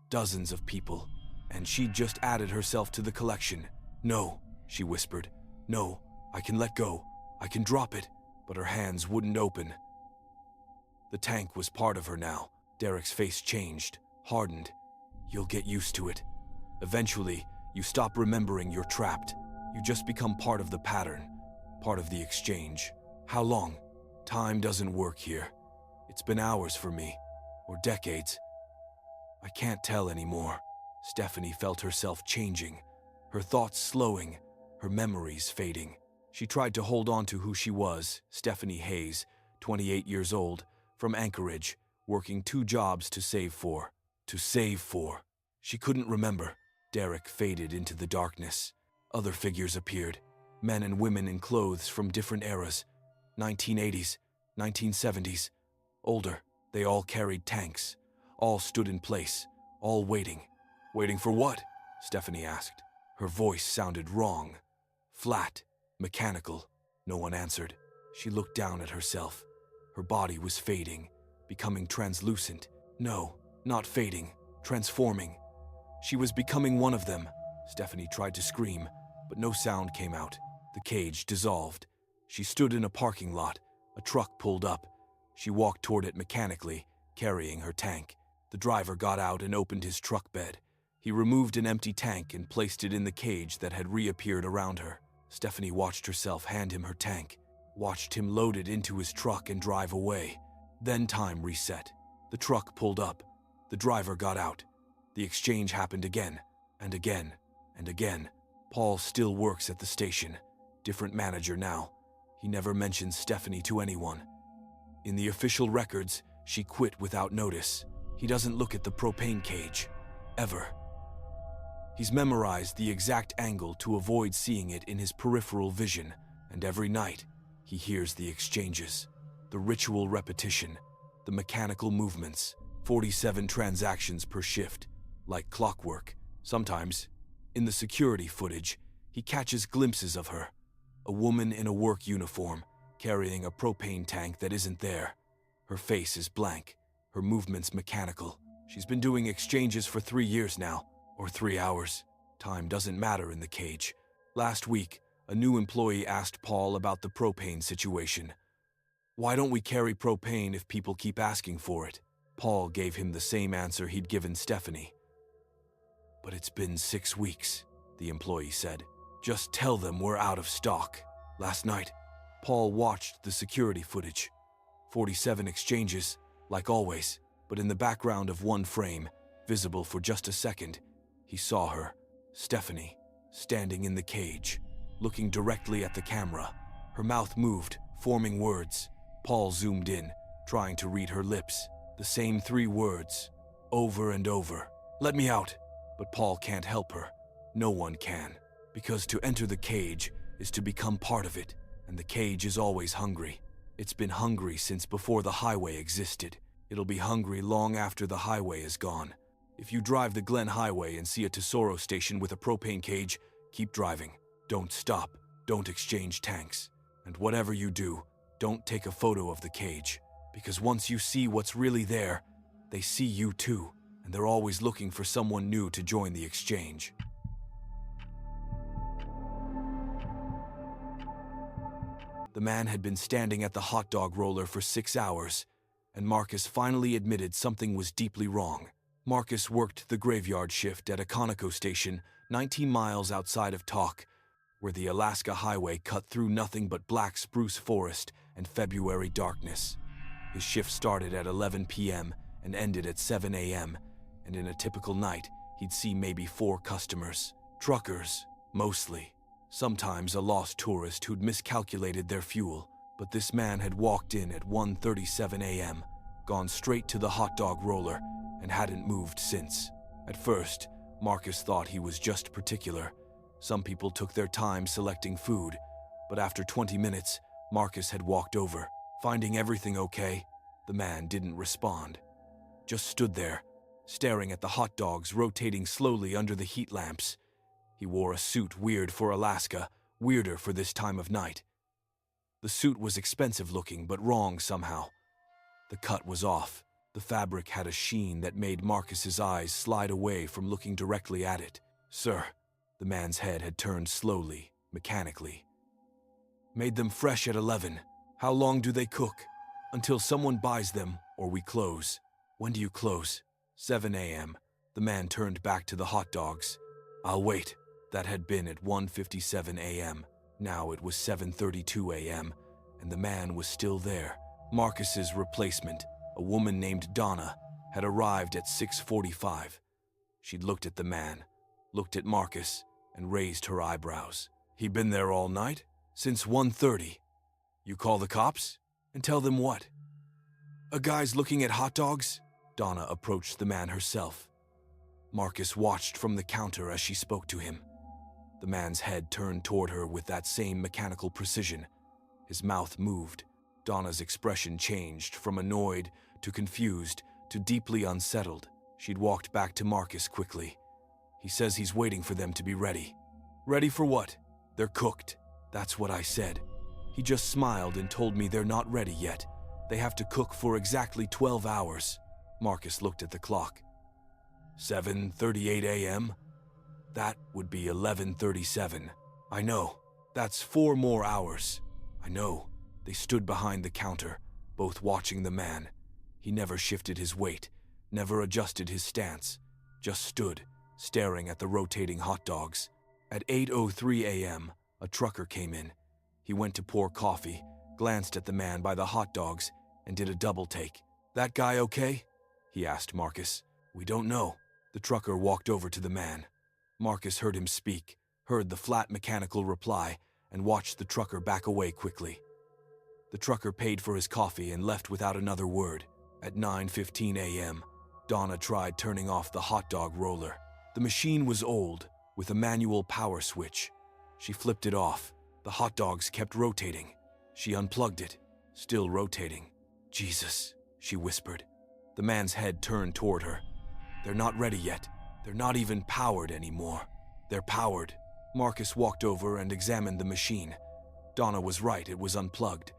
dozens of people, and she'd just added herself to the collection. "No," she whispered. "No, I can let go. I can drop it." But her hands wouldn't open. The tank was part of her now. Derek's face changed, hardened. "You'll get used to it. Eventually, you stop remembering you're trapped. You just become part of the pattern, part of the exchange." "How long?" "Time doesn't work here. It's been hours for me, or decades. I can't tell anymore." Stephanie felt herself changing, her thoughts slowing, her memories fading. She tried to hold on to who she was, Stephanie Hayes, 28 years old, from Anchorage, working 2 jobs to save for. She couldn't remember. Derek faded into the darkness. Other figures appeared, men and women in clothes from different eras, 1980s, 1970s, older. They all carried tanks, all stood in place, all waiting. "Waiting for what?" Stephanie asked. Her voice sounded wrong, flat, mechanical. No one answered. She looked down at herself. Her body was fading, becoming translucent. No, not fading, transforming. She was becoming one of them. Stephanie tried to scream, but no sound came out. The cage dissolved. She stood in a parking lot. A truck pulled up. She walked toward it mechanically, carrying her tank. The driver got out and opened his truck bed. He removed an empty tank and placed it in the cage that had reappeared around her. Stephanie watched herself hand him her tank, watched him load it into his truck and drive away. Then time reset. The truck pulled up. The driver got out. The exchange happened again, and again, and again. Paul still works at the station. Different manager now. He never mentions Stephanie to anyone. In the official records, she quit without notice. He doesn't look at the propane cage. Ever. He's memorized the exact angle to avoid seeing it in his peripheral vision, and every night, he hears the exchanges, the ritual repetition, the mechanical movements, 47 transactions per shift, like clockwork. Sometimes, in the security footage, he catches glimpses of her, a woman in a work uniform, carrying a propane tank that isn't there. Her face is blank, her movements mechanical. She's been doing exchanges for 3 years now, or 3 hours. Time doesn't matter in the cage. Last week, a new employee asked Paul about the propane situation. "Why don't we carry propane if people keep asking for it?" Paul gave him the same answer he'd given Stephanie. "But it's been 6 weeks, the employee said. "Just tell them we're out of stock." Last night, Paul watched the security footage. 47 exchanges, like always, but in the background of one frame, visible for just a second, he saw her, Stephanie, standing in the cage, looking directly at the camera. Her mouth moved, forming words. Paul zoomed in, trying to read her lips. The same 3 words, over and over. "Let me out." But Paul can't help her. No one can. Because to enter the cage is to become part of it, and the cage is always hungry. It's been hungry since before the highway existed. It'll be hungry long after the highway is gone. If you drive the Glen Highway and see a Tesoro station with a propane cage, keep driving. Don't stop. Don't exchange tanks. And whatever you do, don't take a photo of the cage. Because once you see what's really there, they see you too, and they're always looking for someone new to join the exchange. The man had been standing at the hot dog roller for 6 hours, and Marcus finally admitted something was deeply wrong. Marcus worked the graveyard shift at a Conoco station 19 miles outside of Tok, where the Alaska highway cut through nothing but black spruce forest and February darkness. His shift started at 11 p.m. and ended at 7 a.m., and in a typical night, he'd see maybe 4 customers. Truckers, mostly. Sometimes a lost tourist who'd miscalculated their fuel, but this man had walked in at 1:37 a.m., gone straight to the hot dog roller, and hadn't moved since. At first, Marcus thought he was just particular. Some people took their time selecting food, but after 20 minutes, Marcus had walked over. Finding everything okay, the man didn't respond. Just stood there, staring at the hot dogs rotating slowly under the heat lamps. He wore a suit weird for Alaska, weirder for this time of night. The suit was expensive looking, but wrong somehow. The cut was off. The fabric had a sheen that made Marcus's eyes slide away from looking directly at it. "Sir," the man's head had turned slowly, mechanically. "Made them fresh at 11. How long do they cook?" "Until someone buys them, or we close." "When do you close?" 7 a.m. The man turned back to the hot dogs. "I'll wait." That had been at 1:57 a.m. Now it was 7:32 a.m., and the man was still there. Marcus's replacement, a woman named Donna, had arrived at 6:45. She'd looked at the man, looked at Marcus, and raised her eyebrows. "He been there all night? Since 1:30. You call the cops? And tell them what?" "A guy's looking at hot dogs?" Donna approached the man herself. Marcus watched from the counter as she spoke to him. The man's head turned toward her with that same mechanical precision. His mouth moved. Donna's expression changed from annoyed to confused to deeply unsettled. She'd walked back to Marcus quickly. "He says he's waiting for them to be ready." "Ready for what?" "They're cooked." "That's what I said." He just smiled and told me they're not ready yet. They have to cook for exactly 12 hours. Marcus looked at the clock. 7:38 a.m.? That would be 11:37. "I know. That's 4 more hours." "I know." They stood behind the counter, both watching the man. He never shifted his weight, never adjusted his stance, just stood, staring at the rotating hot dogs. At 8:03 a.m., a trucker came in. He went to pour coffee, glanced at the man by the hot dogs, and did a double take. "That guy okay?" he asked Marcus. "We don't know." The trucker walked over to the man. Marcus heard him speak, heard the flat mechanical reply, and watched the trucker back away quickly. The trucker paid for his coffee and left without another word. At 9:15 a.m., Donna tried turning off the hot dog roller. The machine was old, with a manual power switch. She flipped it off. The hot dogs kept rotating. She unplugged it, still rotating. "Jesus," she whispered. The man's head turned toward her. "They're not ready yet. They're not even powered anymore." "They're powered." Marcus walked over and examined the machine. Donna was right, it was unplugged,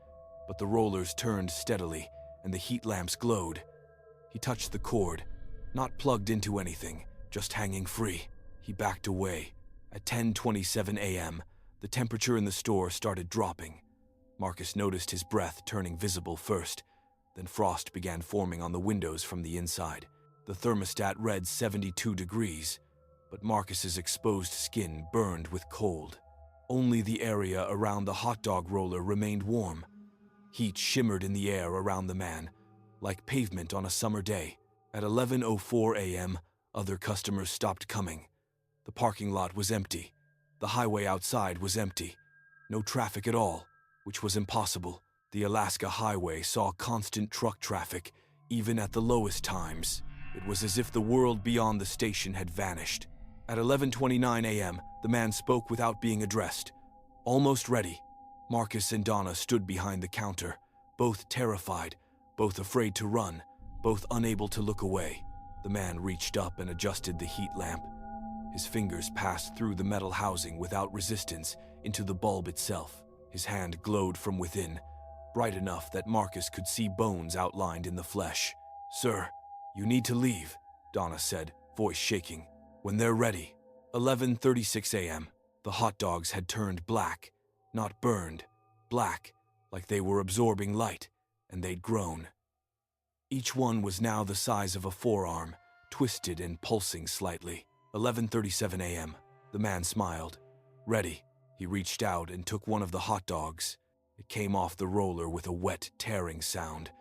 but the rollers turned steadily and the heat lamps glowed. He touched the cord, not plugged into anything, just hanging free. He backed away. At 10:27 a.m., the temperature in the store started dropping. Marcus noticed his breath turning visible first, then frost began forming on the windows from the inside. The thermostat read 72 degrees, but Marcus's exposed skin burned with cold. Only the area around the hot dog roller remained warm. Heat shimmered in the air around the man, like pavement on a summer day. At 11:04 a.m., other customers stopped coming. The parking lot was empty. The highway outside was empty. No traffic at all, which was impossible. The Alaska highway saw constant truck traffic, even at the lowest times. It was as if the world beyond the station had vanished. At 11:29 a.m., the man spoke without being addressed. "Almost ready." Marcus and Donna stood behind the counter, both terrified, both afraid to run, both unable to look away. The man reached up and adjusted the heat lamp. His fingers passed through the metal housing without resistance into the bulb itself. His hand glowed from within, bright enough that Marcus could see bones outlined in the flesh. "Sir, you need to leave," Donna said, voice shaking. "When they're ready." 11:36 a.m. The hot dogs had turned black, not burned, black, like they were absorbing light, and they'd grown. Each one was now the size of a forearm, twisted and pulsing slightly. 11:37 a.m. The man smiled. Ready. He reached out and took one of the hot dogs. It came off the roller with a wet, tearing sound.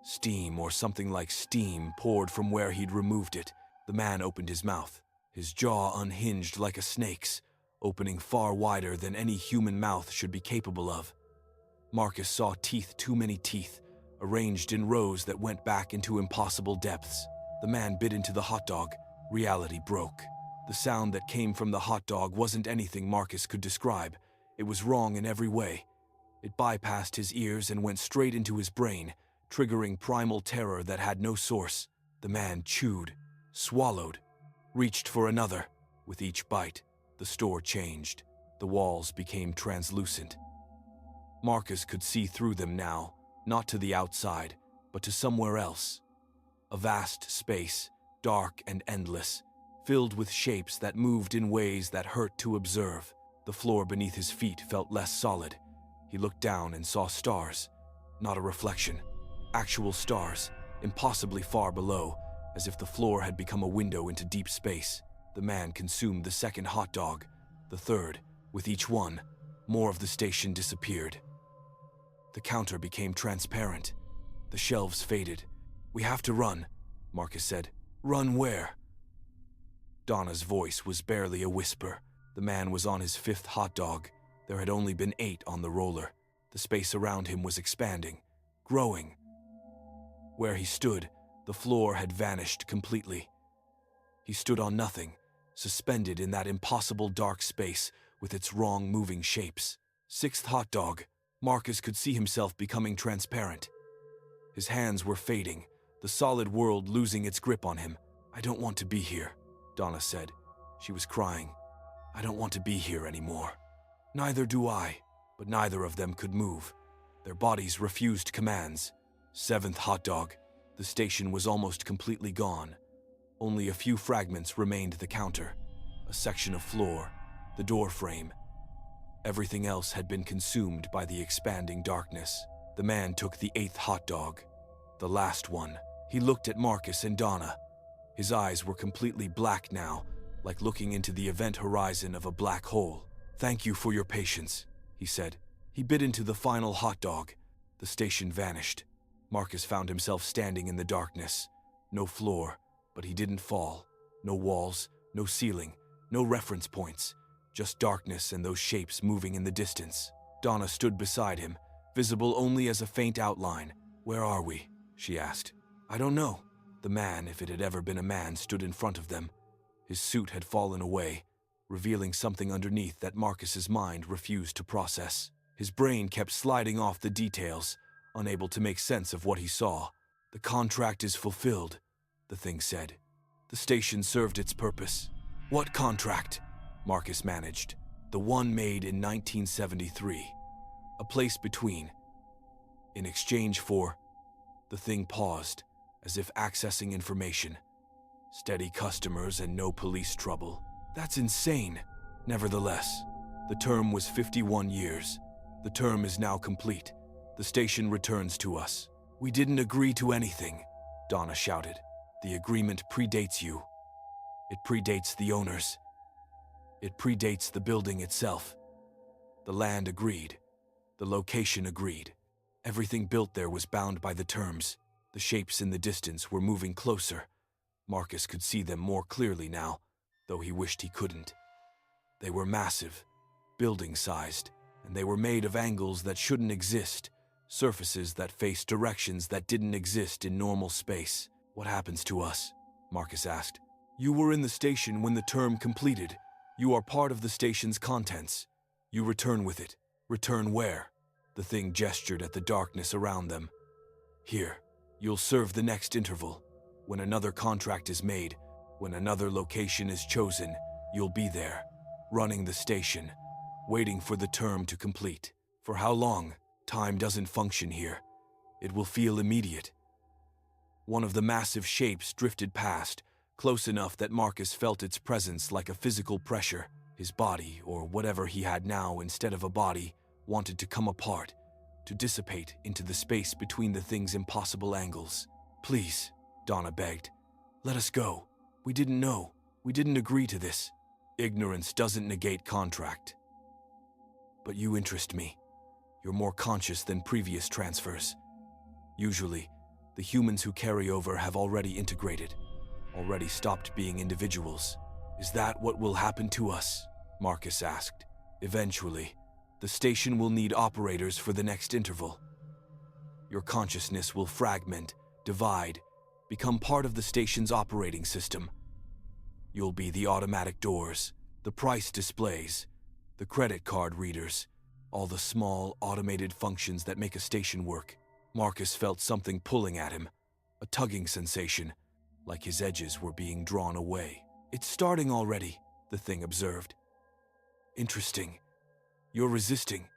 Steam, or something like steam, poured from where he'd removed it. The man opened his mouth, his jaw unhinged like a snake's, opening far wider than any human mouth should be capable of. Marcus saw teeth, too many teeth, arranged in rows that went back into impossible depths. The man bit into the hot dog. Reality broke. The sound that came from the hot dog wasn't anything Marcus could describe. It was wrong in every way. It bypassed his ears and went straight into his brain, triggering primal terror that had no source. The man chewed, swallowed, reached for another. With each bite, the store changed. The walls became translucent. Marcus could see through them now, not to the outside, but to somewhere else. A vast space, dark and endless, filled with shapes that moved in ways that hurt to observe. The floor beneath his feet felt less solid. He looked down and saw stars, not a reflection. Actual stars, impossibly far below, as if the floor had become a window into deep space. The man consumed the second hot dog, the third. With each one, more of the station disappeared. The counter became transparent. The shelves faded. "We have to run," Marcus said. "Run where?" Donna's voice was barely a whisper. The man was on his fifth hot dog. There had only been 8 on the roller. The space around him was expanding, growing. Where he stood, the floor had vanished completely. He stood on nothing, suspended in that impossible dark space with its wrong moving shapes. Sixth hot dog. Marcus could see himself becoming transparent. His hands were fading, the solid world losing its grip on him. "I don't want to be here," Donna said. She was crying. "I don't want to be here anymore." "Neither do I," but neither of them could move. Their bodies refused commands. Seventh hot dog. The station was almost completely gone. Only a few fragments remained: the counter, a section of floor, the door frame. Everything else had been consumed by the expanding darkness. The man took the 8th hot dog, the last one. He looked at Marcus and Donna. His eyes were completely black now, like looking into the event horizon of a black hole. "Thank you for your patience," he said. He bit into the final hot dog. The station vanished. Marcus found himself standing in the darkness. No floor, but he didn't fall. No walls, no ceiling, no reference points. Just darkness and those shapes moving in the distance. Donna stood beside him, visible only as a faint outline. "Where are we?" she asked. "I don't know." The man, if it had ever been a man, stood in front of them. His suit had fallen away, revealing something underneath that Marcus's mind refused to process. His brain kept sliding off the details, unable to make sense of what he saw. "The contract is fulfilled," the thing said. "The station served its purpose." "What contract?" Marcus managed. "The one made in 1973. A place between. In exchange for..." The thing paused, as if accessing information. "Steady customers and no police trouble." "That's insane." "Nevertheless, the term was 51 years. The term is now complete. The station returns to us." "We didn't agree to anything," Donna shouted. "The agreement predates you. It predates the owners. It predates the building itself. The land agreed. The location agreed. Everything built there was bound by the terms. The shapes in the distance were moving closer. Marcus could see them more clearly now, though he wished he couldn't. They were massive, building-sized, and they were made of angles that shouldn't exist, surfaces that faced directions that didn't exist in normal space. "What happens to us?" Marcus asked. "You were in the station when the term completed. You are part of the station's contents. You return with it." "Return where?" The thing gestured at the darkness around them. "Here. You'll serve the next interval. When another contract is made, when another location is chosen, you'll be there, running the station, waiting for the term to complete. For how long? Time doesn't function here. It will feel immediate." One of the massive shapes drifted past, close enough that Marcus felt its presence like a physical pressure. His body, or whatever he had now instead of a body, wanted to come apart, to dissipate into the space between the thing's impossible angles. "Please," Donna begged. "Let us go. We didn't know. We didn't agree to this." "Ignorance doesn't negate contract. But you interest me. You're more conscious than previous transfers. Usually, the humans who carry over have already integrated, already stopped being individuals. Is that what will happen to us?" Marcus asked. "Eventually, the station will need operators for the next interval. Your consciousness will fragment, divide, become part of the station's operating system. You'll be the automatic doors, the price displays, the credit card readers, all the small, automated functions that make a station work." Marcus felt something pulling at him, a tugging sensation, like his edges were being drawn away. "It's starting already," the thing observed. "Interesting. You're resisting.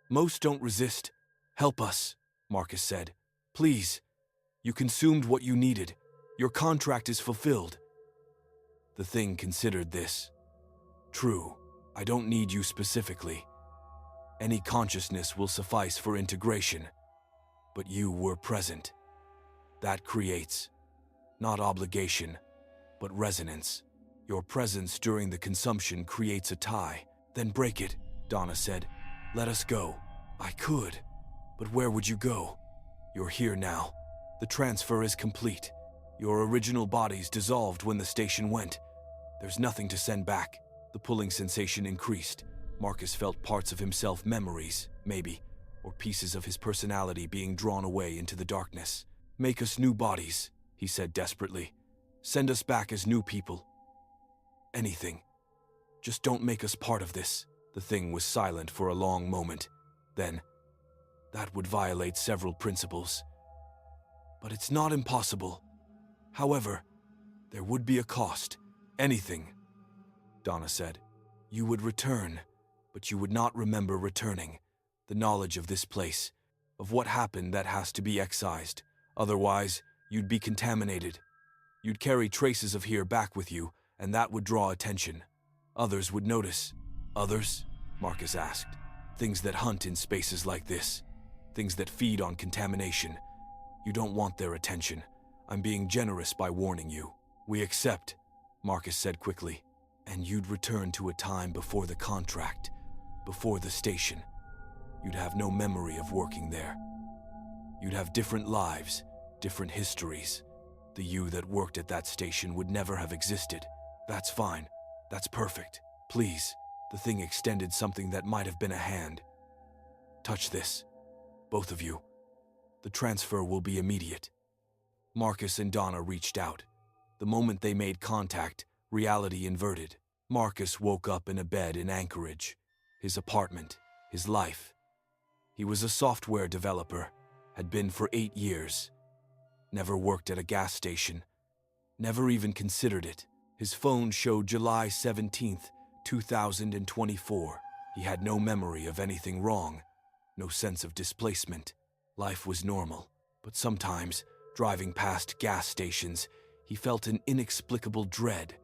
Most don't resist. Help us," Marcus said. "Please. You consumed what you needed. Your contract is fulfilled." The thing considered this. "True, I don't need you specifically. Any consciousness will suffice for integration. But you were present. That creates, not obligation, but resonance. Your presence during the consumption creates a tie. Then break it," Donna said. "Let us go." "I could, but where would you go? You're here now. The transfer is complete. Your original bodies dissolved when the station went. There's nothing to send back." The pulling sensation increased. Marcus felt parts of himself, memories, maybe, or pieces of his personality being drawn away into the darkness. "Make us new bodies," he said desperately. "Send us back as new people. Anything. Just don't make us part of this." The thing was silent for a long moment. Then, "That would violate several principles. But it's not impossible. However, there would be a cost." "Anything," Donna said. "You would return, but you would not remember returning. The knowledge of this place, of what happened, that has to be excised. Otherwise, you'd be contaminated. You'd carry traces of here back with you, and that would draw attention. Others would notice." "Others?" Marcus asked. "Things that hunt in spaces like this. Things that feed on contamination. You don't want their attention. I'm being generous by warning you." "We accept," Marcus said quickly. "And you'd return to a time before the contract, before the station. You'd have no memory of working there. You'd have different lives, different histories. The you that worked at that station would never have existed." "That's fine. That's perfect. Please." The thing extended something that might have been a hand. "Touch this. Both of you. The transfer will be immediate." Marcus and Donna reached out. The moment they made contact, reality inverted. Marcus woke up in a bed in Anchorage. His apartment, his life. He was a software developer, had been for 8 years. Never worked at a gas station. Never even considered it. His phone showed July 17th, 2024. He had no memory of anything wrong, no sense of displacement. Life was normal, but sometimes, driving past gas stations, he felt an inexplicable dread,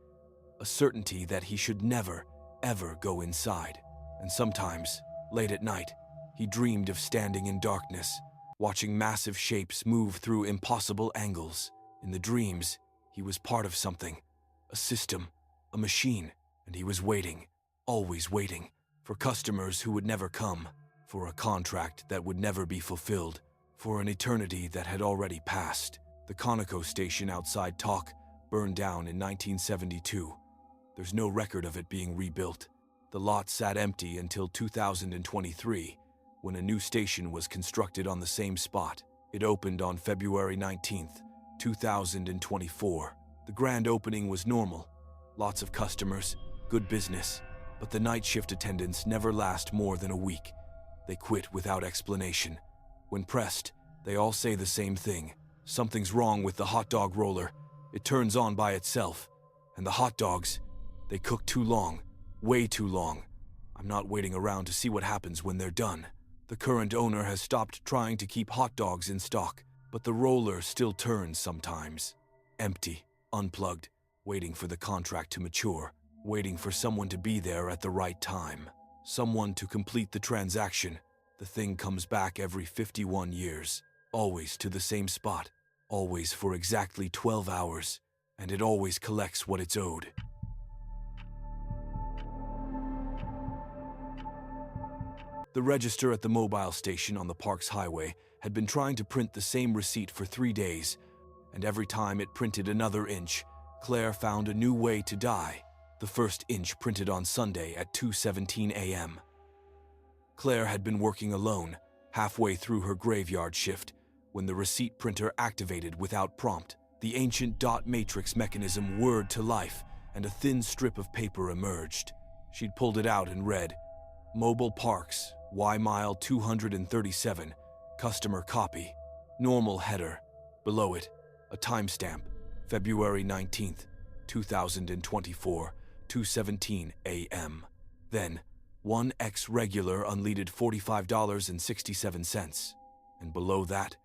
a certainty that he should never, ever go inside. And sometimes, late at night, he dreamed of standing in darkness, watching massive shapes move through impossible angles. In the dreams, he was part of something, a system, a machine, and he was waiting, always waiting, for customers who would never come, for a contract that would never be fulfilled, for an eternity that had already passed. The Conoco station outside Talk burned down in 1972. There's no record of it being rebuilt. The lot sat empty until 2023, when a new station was constructed on the same spot. It opened on February 19th, 2024. The grand opening was normal. Lots of customers, good business, but the night shift attendants never last more than a week. They quit without explanation. When pressed, they all say the same thing. Something's wrong with the hot dog roller. It turns on by itself. And the hot dogs, they cook too long, way too long. I'm not waiting around to see what happens when they're done. The current owner has stopped trying to keep hot dogs in stock, but the roller still turns sometimes. Empty, unplugged, waiting for the contract to mature, waiting for someone to be there at the right time. Someone to complete the transaction, The thing comes back every 51 years, always to the same spot, always for exactly 12 hours, and it always collects what it's owed. The register at the mobile station on the park's highway had been trying to print the same receipt for 3 days, and every time it printed another inch, Claire found a new way to die. The first inch printed on Sunday at 2:17 a.m. Claire had been working alone, halfway through her graveyard shift, when the receipt printer activated without prompt. The ancient dot matrix mechanism whirred to life, and a thin strip of paper emerged. She'd pulled it out and read, "Mobile Parks, Y Mile 237, customer copy, normal header." Below it, a timestamp, February 19th, 2024, 2:17 a.m. Then, 1x regular unleaded $45.67. And below that,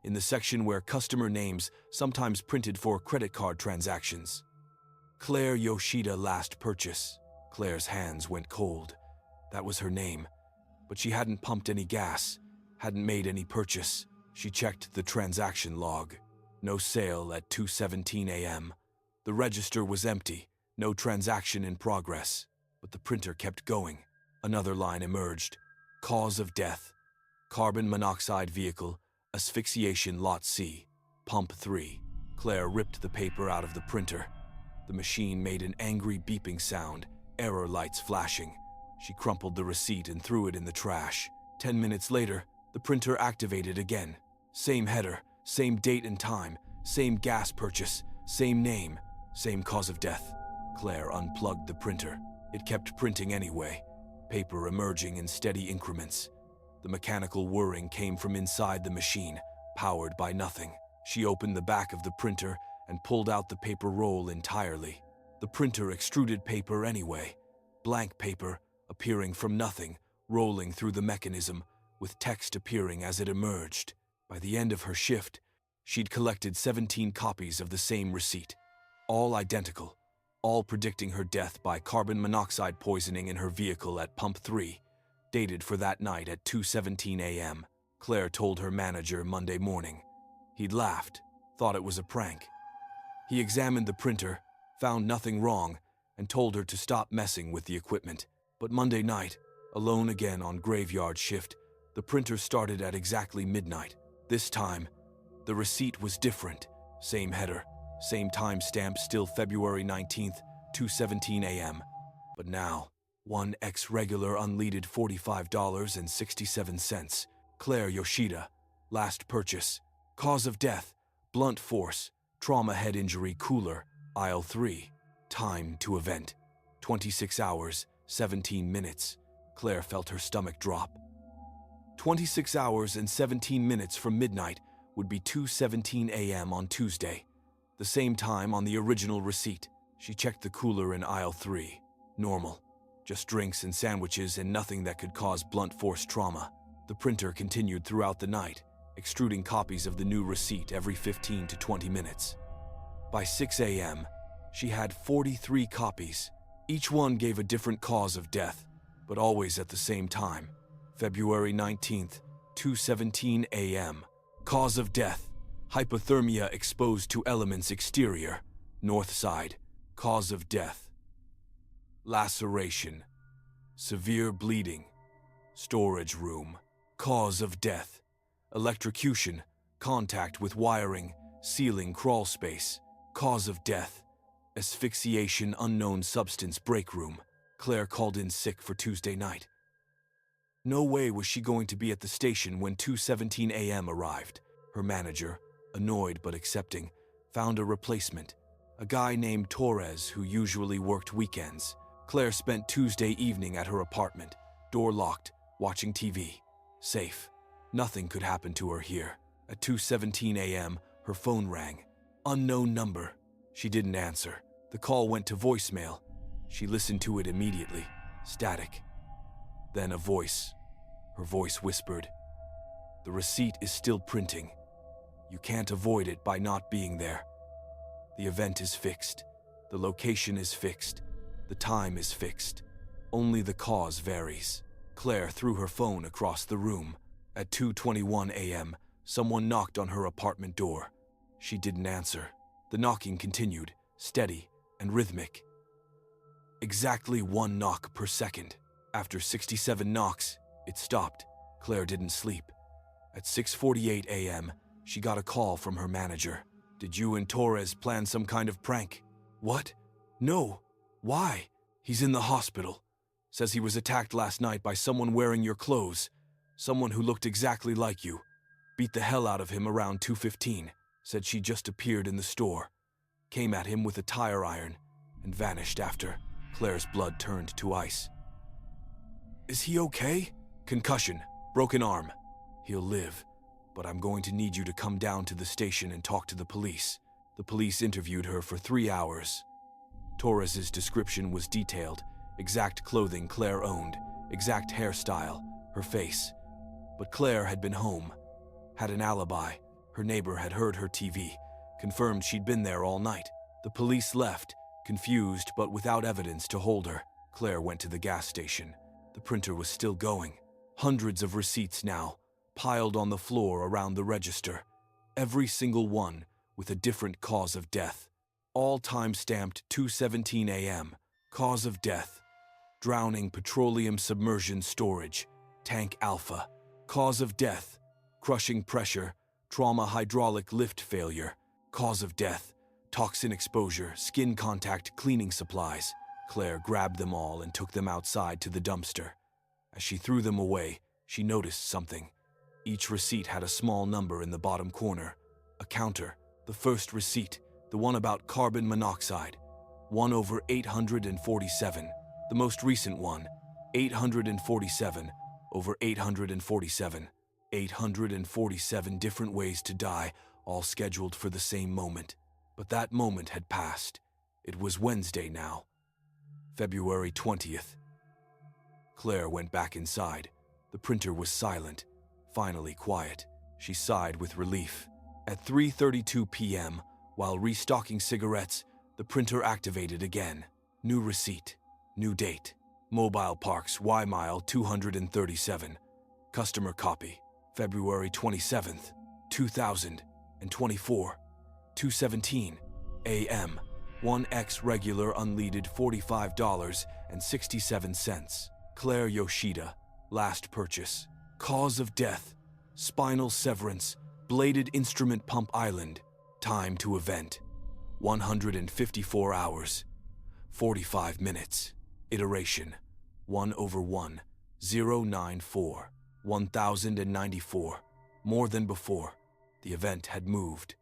in the section where customer names sometimes printed for credit card transactions, Claire Yoshida last purchase. Claire's hands went cold. That was her name, but she hadn't pumped any gas, hadn't made any purchase. She checked the transaction log. No sale at 2:17 a.m. The register was empty, no transaction in progress, but the printer kept going. Another line emerged. Cause of death, carbon monoxide vehicle, asphyxiation lot C, pump 3. Claire ripped the paper out of the printer. The machine made an angry beeping sound, error lights flashing. She crumpled the receipt and threw it in the trash. 10 minutes later, the printer activated again. Same header, same date and time, same gas purchase, same name, same cause of death. Claire unplugged the printer. It kept printing anyway, paper emerging in steady increments. The mechanical whirring came from inside the machine, powered by nothing. She opened the back of the printer and pulled out the paper roll entirely. The printer extruded paper anyway, blank paper appearing from nothing, rolling through the mechanism, with text appearing as it emerged. By the end of her shift, she'd collected 17 copies of the same receipt, all identical, all predicting her death by carbon monoxide poisoning in her vehicle at Pump 3, dated for that night at 2:17 a.m. Claire told her manager Monday morning. He'd laughed, thought it was a prank. He examined the printer, found nothing wrong, and told her to stop messing with the equipment. But Monday night, alone again on graveyard shift, the printer started at exactly midnight. This time, the receipt was different. Same header, same timestamp, still February 19th, 2:17 a.m. But now, 1x regular unleaded $45.67. Claire Yoshida, last purchase, cause of death, blunt force, trauma head injury cooler, aisle 3. Time to event, 26 hours, 17 minutes. Claire felt her stomach drop. 26 hours and 17 minutes from midnight would be 2:17 a.m. on Tuesday, the same time on the original receipt. She checked the cooler in aisle 3. Normal, just drinks and sandwiches and nothing that could cause blunt force trauma. The printer continued throughout the night, extruding copies of the new receipt every 15 to 20 minutes. By 6 a.m., she had 43 copies. Each one gave a different cause of death, but always at the same time. February 19th, 2:17 a.m. Cause of death, hypothermia exposed to elements exterior, north side. Cause of death, laceration, severe bleeding, storage room. Cause of death, electrocution, contact with wiring, ceiling crawl space. Cause of death, asphyxiation unknown substance break room. Claire called in sick for Tuesday night. No way was she going to be at the station when 2:17 a.m. arrived. Her manager, annoyed but accepting, found a replacement, a guy named Torres who usually worked weekends. Claire spent Tuesday evening at her apartment, door locked, watching TV. Safe. Nothing could happen to her here. At 2:17 a.m., her phone rang. Unknown number. She didn't answer. The call went to voicemail. She listened to it immediately. Static. Then a voice. Her voice whispered, "The receipt is still printing. You can't avoid it by not being there. The event is fixed. The location is fixed. The time is fixed. Only the cause varies. Claire threw her phone across the room. At 2:21 a.m., someone knocked on her apartment door. She didn't answer. The knocking continued, steady and rhythmic. Exactly one knock per second. After 67 knocks, it stopped. Claire didn't sleep. At 6:48 a.m., she got a call from her manager. "Did you and Torres plan some kind of prank?" "What? No. Why?" "He's in the hospital. Says he was attacked last night by someone wearing your clothes. Someone who looked exactly like you. Beat the hell out of him around 2:15. Said she just appeared in the store. Came at him with a tire iron and vanished after." Claire's blood turned to ice. "Is he okay?" "Concussion. Broken arm. He'll live, but I'm going to need you to come down to the station and talk to the police." The police interviewed her for 3 hours. Torres's description was detailed. Exact clothing Claire owned, exact hairstyle, her face. But Claire had been home, had an alibi. Her neighbor had heard her TV, confirmed she'd been there all night. The police left, confused but without evidence to hold her. Claire went to the gas station. The printer was still going. Hundreds of receipts now, piled on the floor around the register. Every single one with a different cause of death. All time-stamped 2:17 a.m. Cause of death: drowning petroleum submersion storage, tank alpha. Cause of death: crushing pressure, trauma hydraulic lift failure. Cause of death: toxin exposure, skin contact cleaning supplies. Claire grabbed them all and took them outside to the dumpster. As she threw them away, she noticed something. Each receipt had a small number in the bottom corner. A counter. The first receipt, the one about carbon monoxide, 1/847. The most recent one, 847/847. 847 different ways to die, all scheduled for the same moment. But that moment had passed. It was Wednesday now, February 20th. Claire went back inside. The printer was silent, finally quiet. She sighed with relief. At 3:32 p.m., while restocking cigarettes, the printer activated again. New receipt, new date. Mobile Parks, Y-Mile 237. Customer copy, February 27th, 2024, 2:17 a.m. 1X regular unleaded $45.67. Claire Yoshida, last purchase. Cause of death: spinal severance, bladed instrument pump island. Time to event: 154 hours, 45 minutes. Iteration: 1/1, 1094. More than before, the event had moved.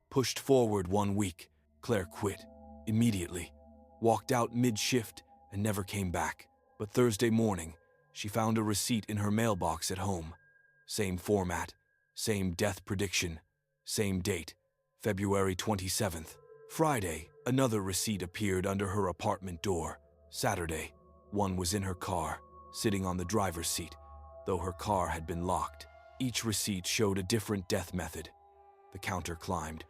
Pushed forward 1 week. Claire quit immediately, walked out mid-shift and never came back. But Thursday morning, she found a receipt in her mailbox at home. Same format, same death prediction, same date, February 27th. Friday, another receipt appeared under her apartment door. Saturday, one was in her car, sitting on the driver's seat, though her car had been locked. Each receipt showed a different death method. The counter climbed: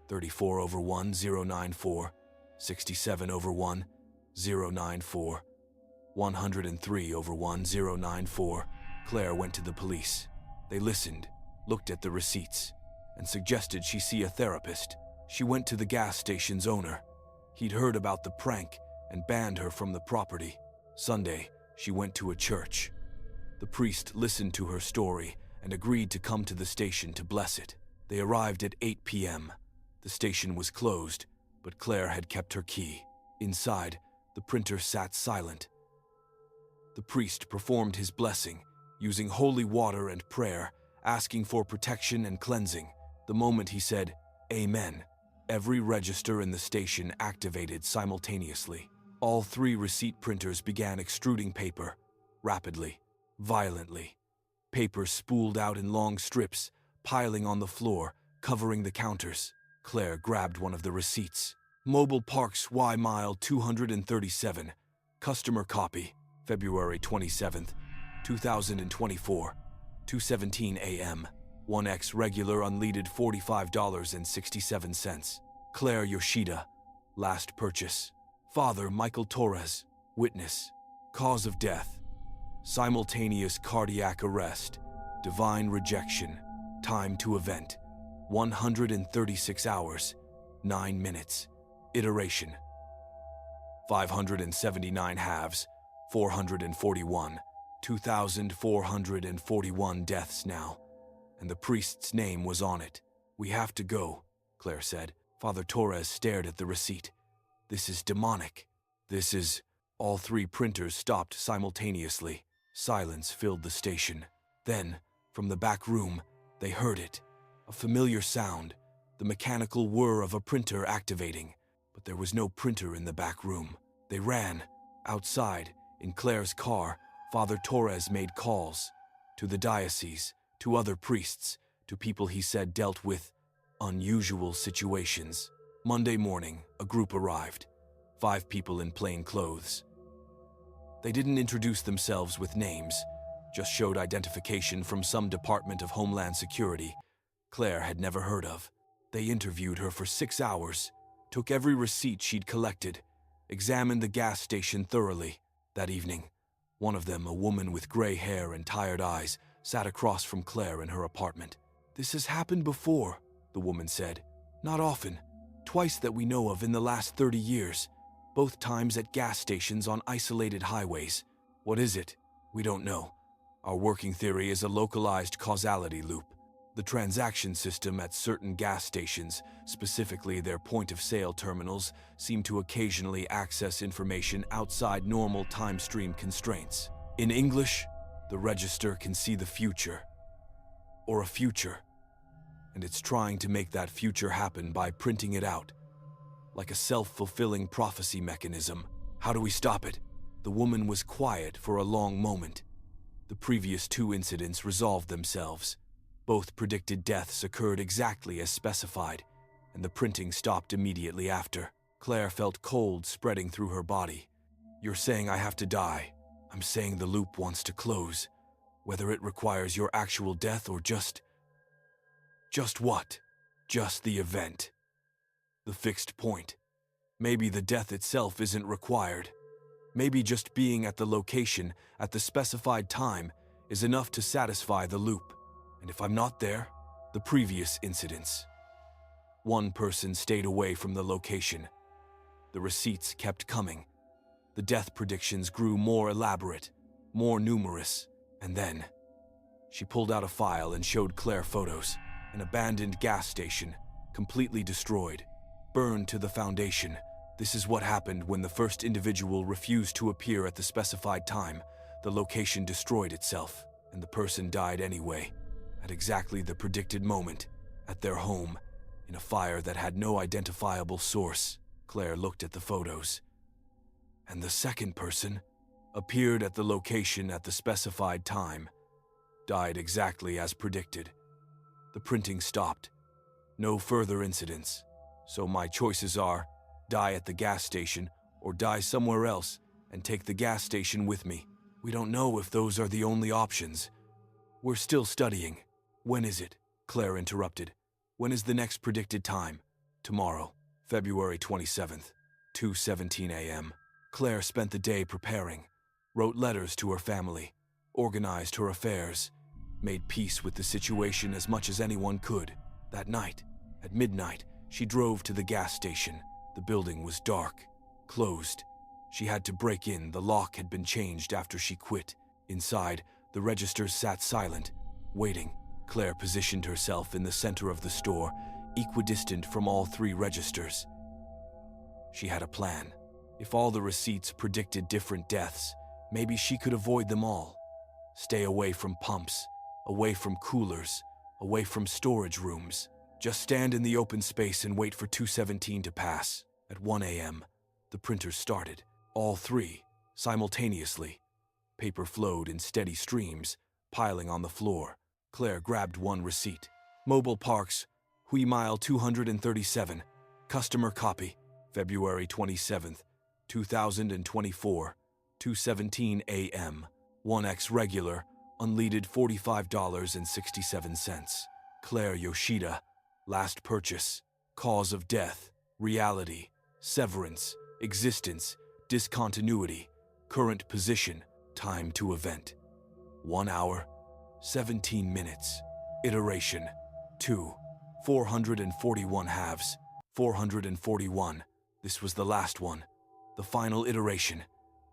34/1, 094, 67/1, 094, 103/1, 094. Claire went to the police. They listened, looked at the receipts, and suggested she see a therapist. She went to the gas station's owner. He'd heard about the prank and banned her from the property. Sunday, she went to a church. The priest listened to her story and agreed to come to the station to bless it. They arrived at 8 p.m. The station was closed, but Claire had kept her key. Inside, the printer sat silent. The priest performed his blessing, using holy water and prayer, asking for protection and cleansing. The moment he said, "Amen," every register in the station activated simultaneously. All 3 receipt printers began extruding paper, rapidly, violently. Paper spooled out in long strips, piling on the floor, covering the counters. Claire grabbed one of the receipts. Mobile Parks, Y-Mile 237. Customer copy, February 27th, 2024, 2:17 a.m. 1X regular unleaded $45.67. Claire Yoshida, last purchase. Father Michael Torres, witness. Cause of death: Simultaneous cardiac arrest. Divine rejection. Time to event. 136 hours. 9 minutes. Iteration. 579 halves. 441. 2,441 deaths now. And the priest's name was on it. "We have to go," Claire said. Father Torres stared at the receipt. "This is demonic. This is..." All three printers stopped simultaneously. Silence filled the station. Then, from the back room, they heard it. A familiar sound, the mechanical whir of a printer activating. But there was no printer in the back room. They ran. Outside, in Claire's car, Father Torres made calls. To the diocese, to other priests, to people he said dealt with unusual situations. Monday morning, a group arrived. 5 people in plain clothes. They didn't introduce themselves with names, just showed identification from some department of Homeland Security Claire had never heard of. They interviewed her for 6 hours, took every receipt she'd collected, examined the gas station thoroughly. That evening, one of them, a woman with gray hair and tired eyes, sat across from Claire in her apartment. "This has happened before," the woman said. "Not often. Twice that we know of in the last 30 years. Both times at gas stations on isolated highways. What is it? We don't know. Our working theory is a localized causality loop. The transaction system at certain gas stations, specifically their point-of-sale terminals, seem to occasionally access information outside normal time stream constraints. In English, the register can see the future. Or a future. And it's trying to make that future happen by printing it out. Like a self-fulfilling prophecy mechanism. How do we stop it?" The woman was quiet for a long moment. The previous 2 incidents resolved themselves. Both predicted deaths occurred exactly as specified, and the printing stopped immediately after. Claire felt cold spreading through her body. "You're saying I have to die. I'm saying the loop wants to close. Whether it requires your actual death or just what? Just the event. The fixed point. Maybe the death itself isn't required. Maybe just being at the location at the specified time is enough to satisfy the loop. And if I'm not there, the previous incidents." One person stayed away from the location. The receipts kept coming. The death predictions grew more elaborate, more numerous, and then she pulled out a file and showed Claire photos. An abandoned gas station, completely destroyed, burned to the foundation. This is what happened when the first individual refused to appear at the specified time. The location destroyed itself, and the person died anyway, at exactly the predicted moment, at their home, in a fire that had no identifiable source. Claire looked at the photos. And the second person appeared at the location at the specified time, died exactly as predicted. The printing stopped. No further incidents. So my choices are, die at the gas station or die somewhere else and take the gas station with me. We don't know if those are the only options. We're still studying. When is it? Claire interrupted. When is the next predicted time? Tomorrow, February 27th, 2:17 a.m. Claire spent the day preparing, wrote letters to her family, organized her affairs, made peace with the situation as much as anyone could. That night, at midnight, she drove to the gas station. The building was dark, closed. She had to break in. The lock had been changed after she quit. Inside, the registers sat silent, waiting. Claire positioned herself in the center of the store, equidistant from all 3 registers. She had a plan. If all the receipts predicted different deaths, maybe she could avoid them all. Stay away from pumps, away from coolers, away from storage rooms. Just stand in the open space and wait for 2:17 to pass. At 1 a.m., the printers started, all 3, simultaneously. Paper flowed in steady streams, piling on the floor. Claire grabbed one receipt. Mobile Parks, Hui Mile 237, customer copy, February 27th, 2024, 2:17 a.m. 1x regular, unleaded $45.67. Claire Yoshida, last purchase, cause of death, reality, severance, existence, discontinuity, current position, Time to event. 1 hour, 17 minutes. Iteration. 2. 441 halves. 441. This was the last one. The final iteration.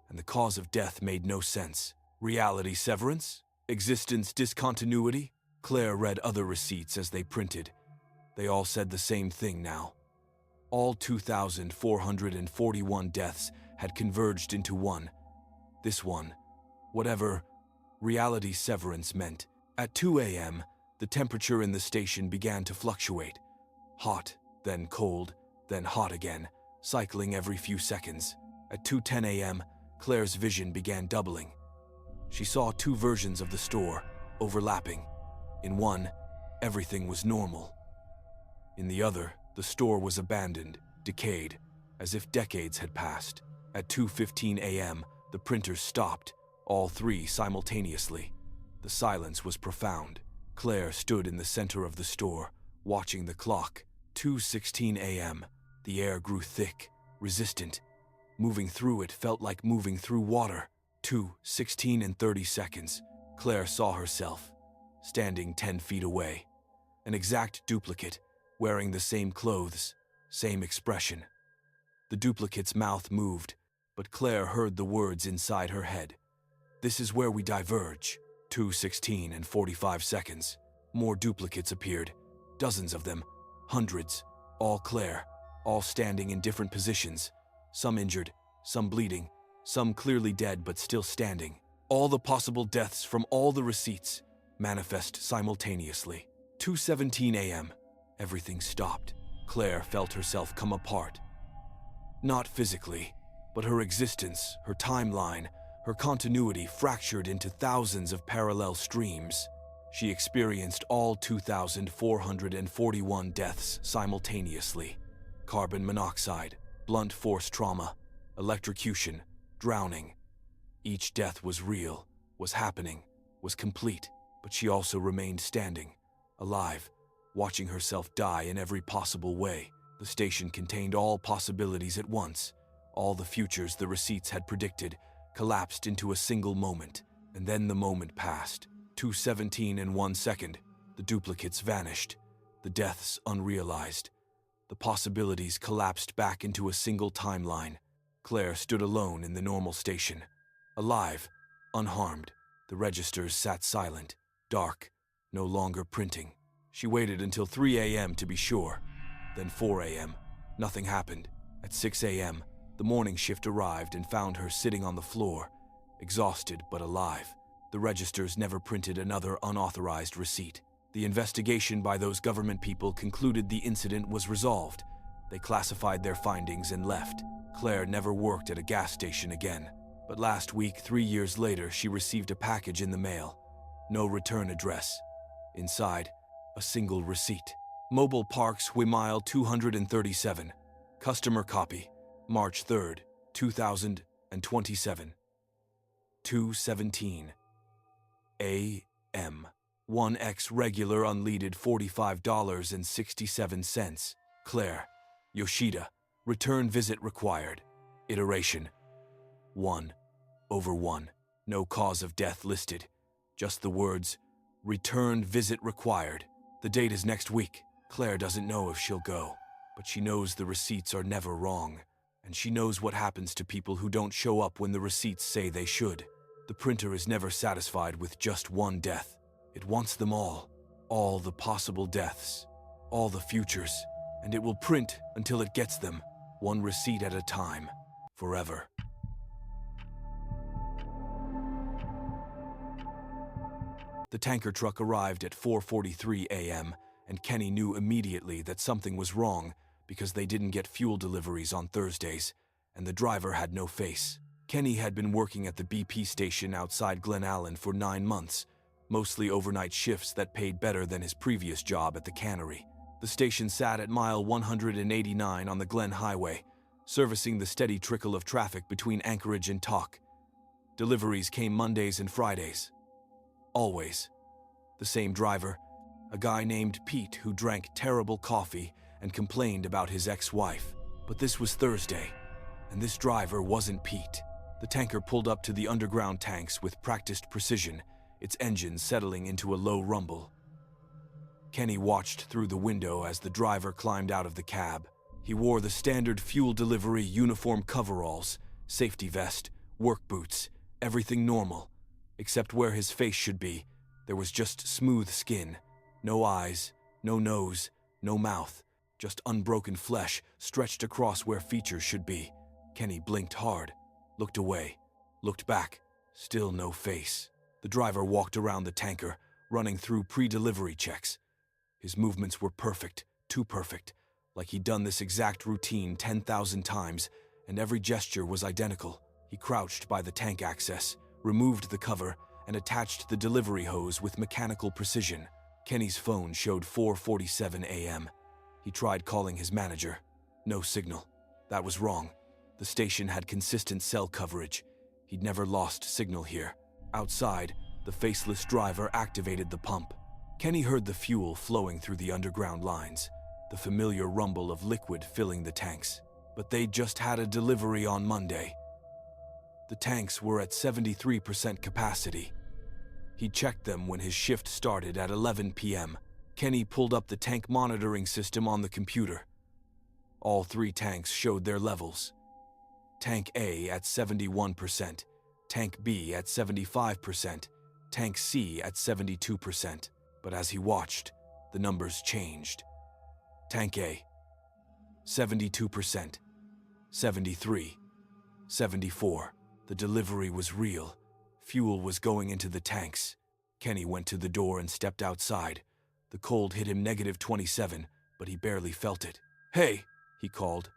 And the cause of death made no sense. Reality severance? Existence discontinuity? Claire read other receipts as they printed. They all said the same thing now. All 2,441 deaths had converged into one. This one, whatever reality severance meant. At 2 a.m., the temperature in the station began to fluctuate. Hot, then cold, then hot again, cycling every few seconds. At 2:10 a.m., Claire's vision began doubling. She saw two versions of the store, overlapping. In one, everything was normal. In the other, the store was abandoned, decayed, as if decades had passed. At 2:15 a.m., the printers stopped, all three simultaneously. The silence was profound. Claire stood in the center of the store, watching the clock. 2:16 a.m. The air grew thick, resistant. Moving through it felt like moving through water. 2:16 and 30 seconds. Claire saw herself, standing 10 feet away. An exact duplicate, wearing the same clothes, same expression. The duplicate's mouth moved, but Claire heard the words inside her head. This is where we diverge. 2:16 and 45 seconds. More duplicates appeared, dozens of them, hundreds, all Claire, all standing in different positions, some injured, some bleeding, some clearly dead but still standing. All the possible deaths from all the receipts manifest simultaneously. 2:17 a.m. Everything stopped. Claire felt herself come apart. Not physically, but her existence, her timeline, her continuity fractured into thousands of parallel streams. She experienced all 2,441 deaths simultaneously. Carbon monoxide, blunt force trauma, electrocution, drowning. Each death was real, was happening, was complete, but she also remained standing, alive, watching herself die in every possible way. The station contained all possibilities at once. All the futures the receipts had predicted collapsed into a single moment, and then the moment passed. 2:17 and 1 second. The duplicates vanished, the deaths unrealized. The possibilities collapsed back into a single timeline. Claire stood alone in the normal station, alive, unharmed. The registers sat silent, dark, no longer printing. She waited until 3 a.m. to be sure. Then 4 a.m. Nothing happened. At 6 a.m., the morning shift arrived and found her sitting on the floor, exhausted but alive. The registers never printed another unauthorized receipt. The investigation by those government people concluded the incident was resolved. They classified their findings and left. Claire never worked at a gas station again. But last week, 3 years later, she received a package in the mail. No return address. Inside, a single receipt. Mobile Parks, Mile 237. Customer copy, March 3rd, 2027. 2:17 a.m. 1x regular unleaded $45.67. Claire, Yoshida, return visit required. Iteration 1/1. No cause of death listed. Just the words, return visit required. The date is next week. Claire doesn't know if she'll go, but she knows the receipts are never wrong, and she knows what happens to people who don't show up when the receipts say they should. The printer is never satisfied with just one death. It wants them all the possible deaths, all the futures, and it will print until it gets them, one receipt at a time, forever. The tanker truck arrived at 4:43 a.m., and Kenny knew immediately that something was wrong because they didn't get fuel deliveries on Thursdays, and the driver had no face. Kenny had been working at the BP station outside Glen Allen for 9 months, mostly overnight shifts that paid better than his previous job at the cannery. The station sat at mile 189 on the Glen Highway, servicing the steady trickle of traffic between Anchorage and Talk. Deliveries came Mondays and Fridays. Always. The same driver, a guy named Pete who drank terrible coffee and complained about his ex-wife. But this was Thursday, and this driver wasn't Pete. The tanker pulled up to the underground tanks with practiced precision, its engine settling into a low rumble. Kenny watched through the window as the driver climbed out of the cab. He wore the standard fuel delivery uniform coveralls, safety vest, work boots, everything normal. Except where his face should be, there was just smooth skin. No eyes, no nose, no mouth, just unbroken flesh stretched across where features should be. Kenny blinked hard, looked away, looked back, still no face. The driver walked around the tanker, running through pre-delivery checks. His movements were perfect, too perfect, like he'd done this exact routine 10,000 times, and every gesture was identical. He crouched by the tank access, removed the cover, and attached the delivery hose with mechanical precision. Kenny's phone showed 4:47 a.m. He tried calling his manager. No signal. That was wrong. The station had consistent cell coverage. He'd never lost signal here. Outside, the faceless driver activated the pump. Kenny heard the fuel flowing through the underground lines, the familiar rumble of liquid filling the tanks. But they'd just had a delivery on Monday. The tanks were at 73% capacity. He checked them when his shift started at 11 p.m. Kenny pulled up the tank monitoring system on the computer. All three tanks showed their levels. Tank A at 71%, Tank B at 75%, Tank C at 72%. But as he watched, the numbers changed. Tank A, 72%, 73, 74. The delivery was real. Fuel was going into the tanks. Kenny went to the door and stepped outside. The cold hit him -27, but he barely felt it. "Hey," he called.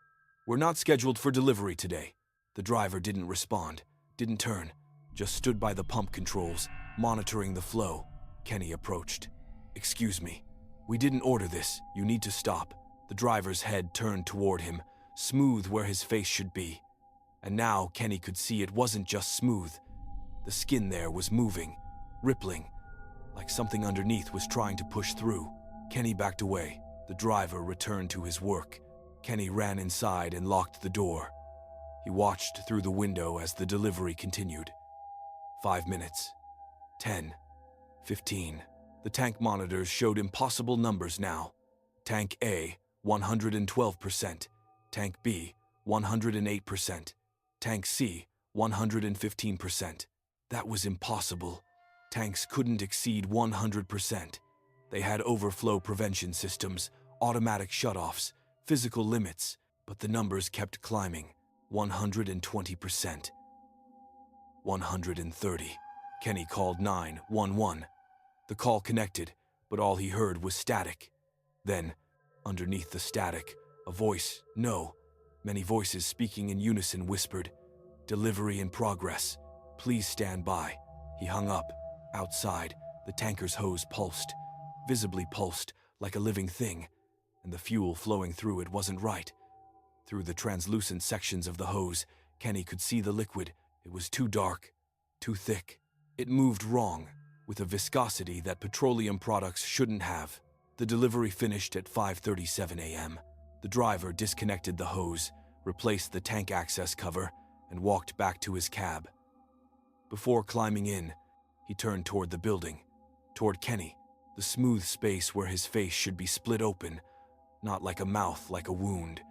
"We're not scheduled for delivery today." The driver didn't respond, didn't turn, just stood by the pump controls, monitoring the flow. Kenny approached. "Excuse me, we didn't order this. You need to stop." The driver's head turned toward him, smooth where his face should be. And now Kenny could see it wasn't just smooth. The skin there was moving, rippling, like something underneath was trying to push through. Kenny backed away. The driver returned to his work. Kenny ran inside and locked the door. He watched through the window as the delivery continued. 5 minutes. 10. 15. The tank monitors showed impossible numbers now. Tank A, 112%. Tank B, 108%. Tank C, 115%. That was impossible. Tanks couldn't exceed 100%. They had overflow prevention systems, automatic shutoffs, physical limits, but the numbers kept climbing. 120%. 130. Kenny called 911. The call connected, but all he heard was static. Then, underneath the static, a voice, no, many voices speaking in unison whispered, "Delivery in progress. Please stand by." He hung up. Outside, the tanker's hose pulsed, visibly pulsed, like a living thing, and the fuel flowing through it wasn't right. Through the translucent sections of the hose, Kenny could see the liquid. It was too dark, too thick. It moved wrong, with a viscosity that petroleum products shouldn't have. The delivery finished at 5:37 a.m. The driver disconnected the hose, replaced the tank access cover, and walked back to his cab. Before climbing in, he turned toward the building, toward Kenny, the smooth space where his face should be split open, not like a mouth, like a wound.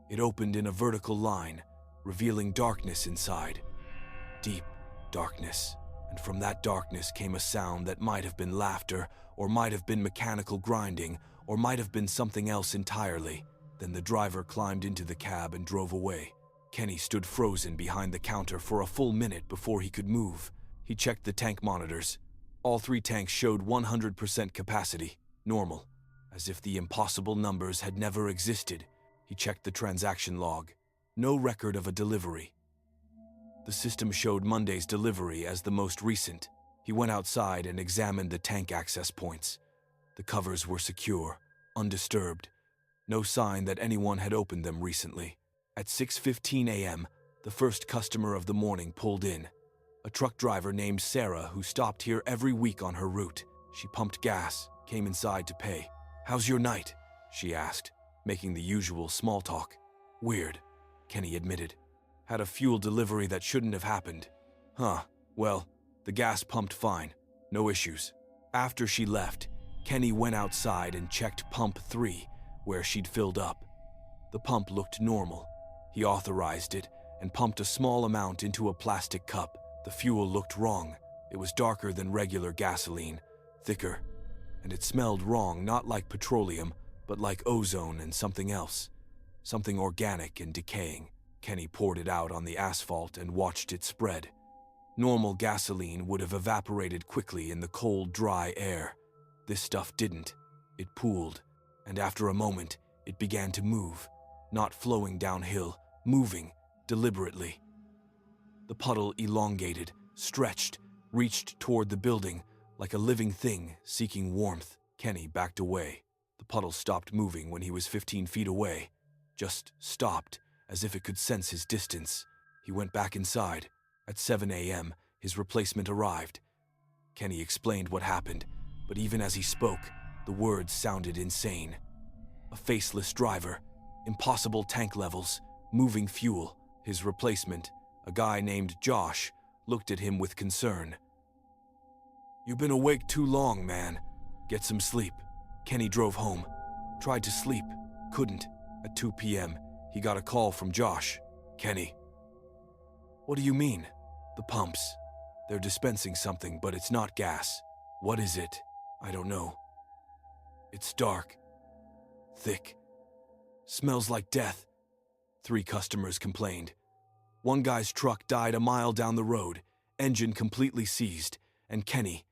It opened in a vertical line, revealing darkness inside. Deep darkness. And from that darkness came a sound that might have been laughter, or might have been mechanical grinding, or might have been something else entirely. Then the driver climbed into the cab and drove away. Kenny stood frozen behind the counter for a full minute before he could move. He checked the tank monitors. All three tanks showed 100% capacity, normal, as if the impossible numbers had never existed. He checked the transaction log. No record of a delivery. The system showed Monday's delivery as the most recent. He went outside and examined the tank access points. The covers were secure, undisturbed. No sign that anyone had opened them recently. At 6:15 a.m., the first customer of the morning pulled in. A truck driver named Sarah who stopped here every week on her route. She pumped gas, came inside to pay. "How's your night?" she asked, making the usual small talk. "Weird," Kenny admitted. Had a fuel delivery that shouldn't have happened. Huh, well, the gas pumped fine. No issues. After she left, Kenny went outside and checked pump 3, where she'd filled up. The pump looked normal. He authorized it and pumped a small amount into a plastic cup. The fuel looked wrong. It was darker than regular gasoline, thicker, and it smelled wrong, not like petroleum, but like ozone and something else. Something organic and decaying. Kenny poured it out on the asphalt and watched it spread. Normal gasoline would have evaporated quickly in the cold, dry air. This stuff didn't. It pooled, and after a moment, it began to move, not flowing downhill, moving deliberately. The puddle elongated, stretched, reached toward the building like a living thing seeking warmth. Kenny backed away. The puddle stopped moving when he was 15 feet away. Just stopped, as if it could sense his distance. He went back inside. At 7 a.m., his replacement arrived. Kenny explained what happened, but even as he spoke, the words sounded insane. A faceless driver, impossible tank levels, moving fuel. His replacement, a guy named Josh, looked at him with concern. "You've been awake too long, man. Get some sleep." Kenny drove home. Tried to sleep. Couldn't. At 2 p.m., he got a call from Josh. "Kenny." "What do you mean?" "The pumps. They're dispensing something, but it's not gas." "What is it?" "I don't know. It's dark. Thick. Smells like death." 3 customers complained. One guy's truck died a mile down the road, engine completely seized, and Kenny.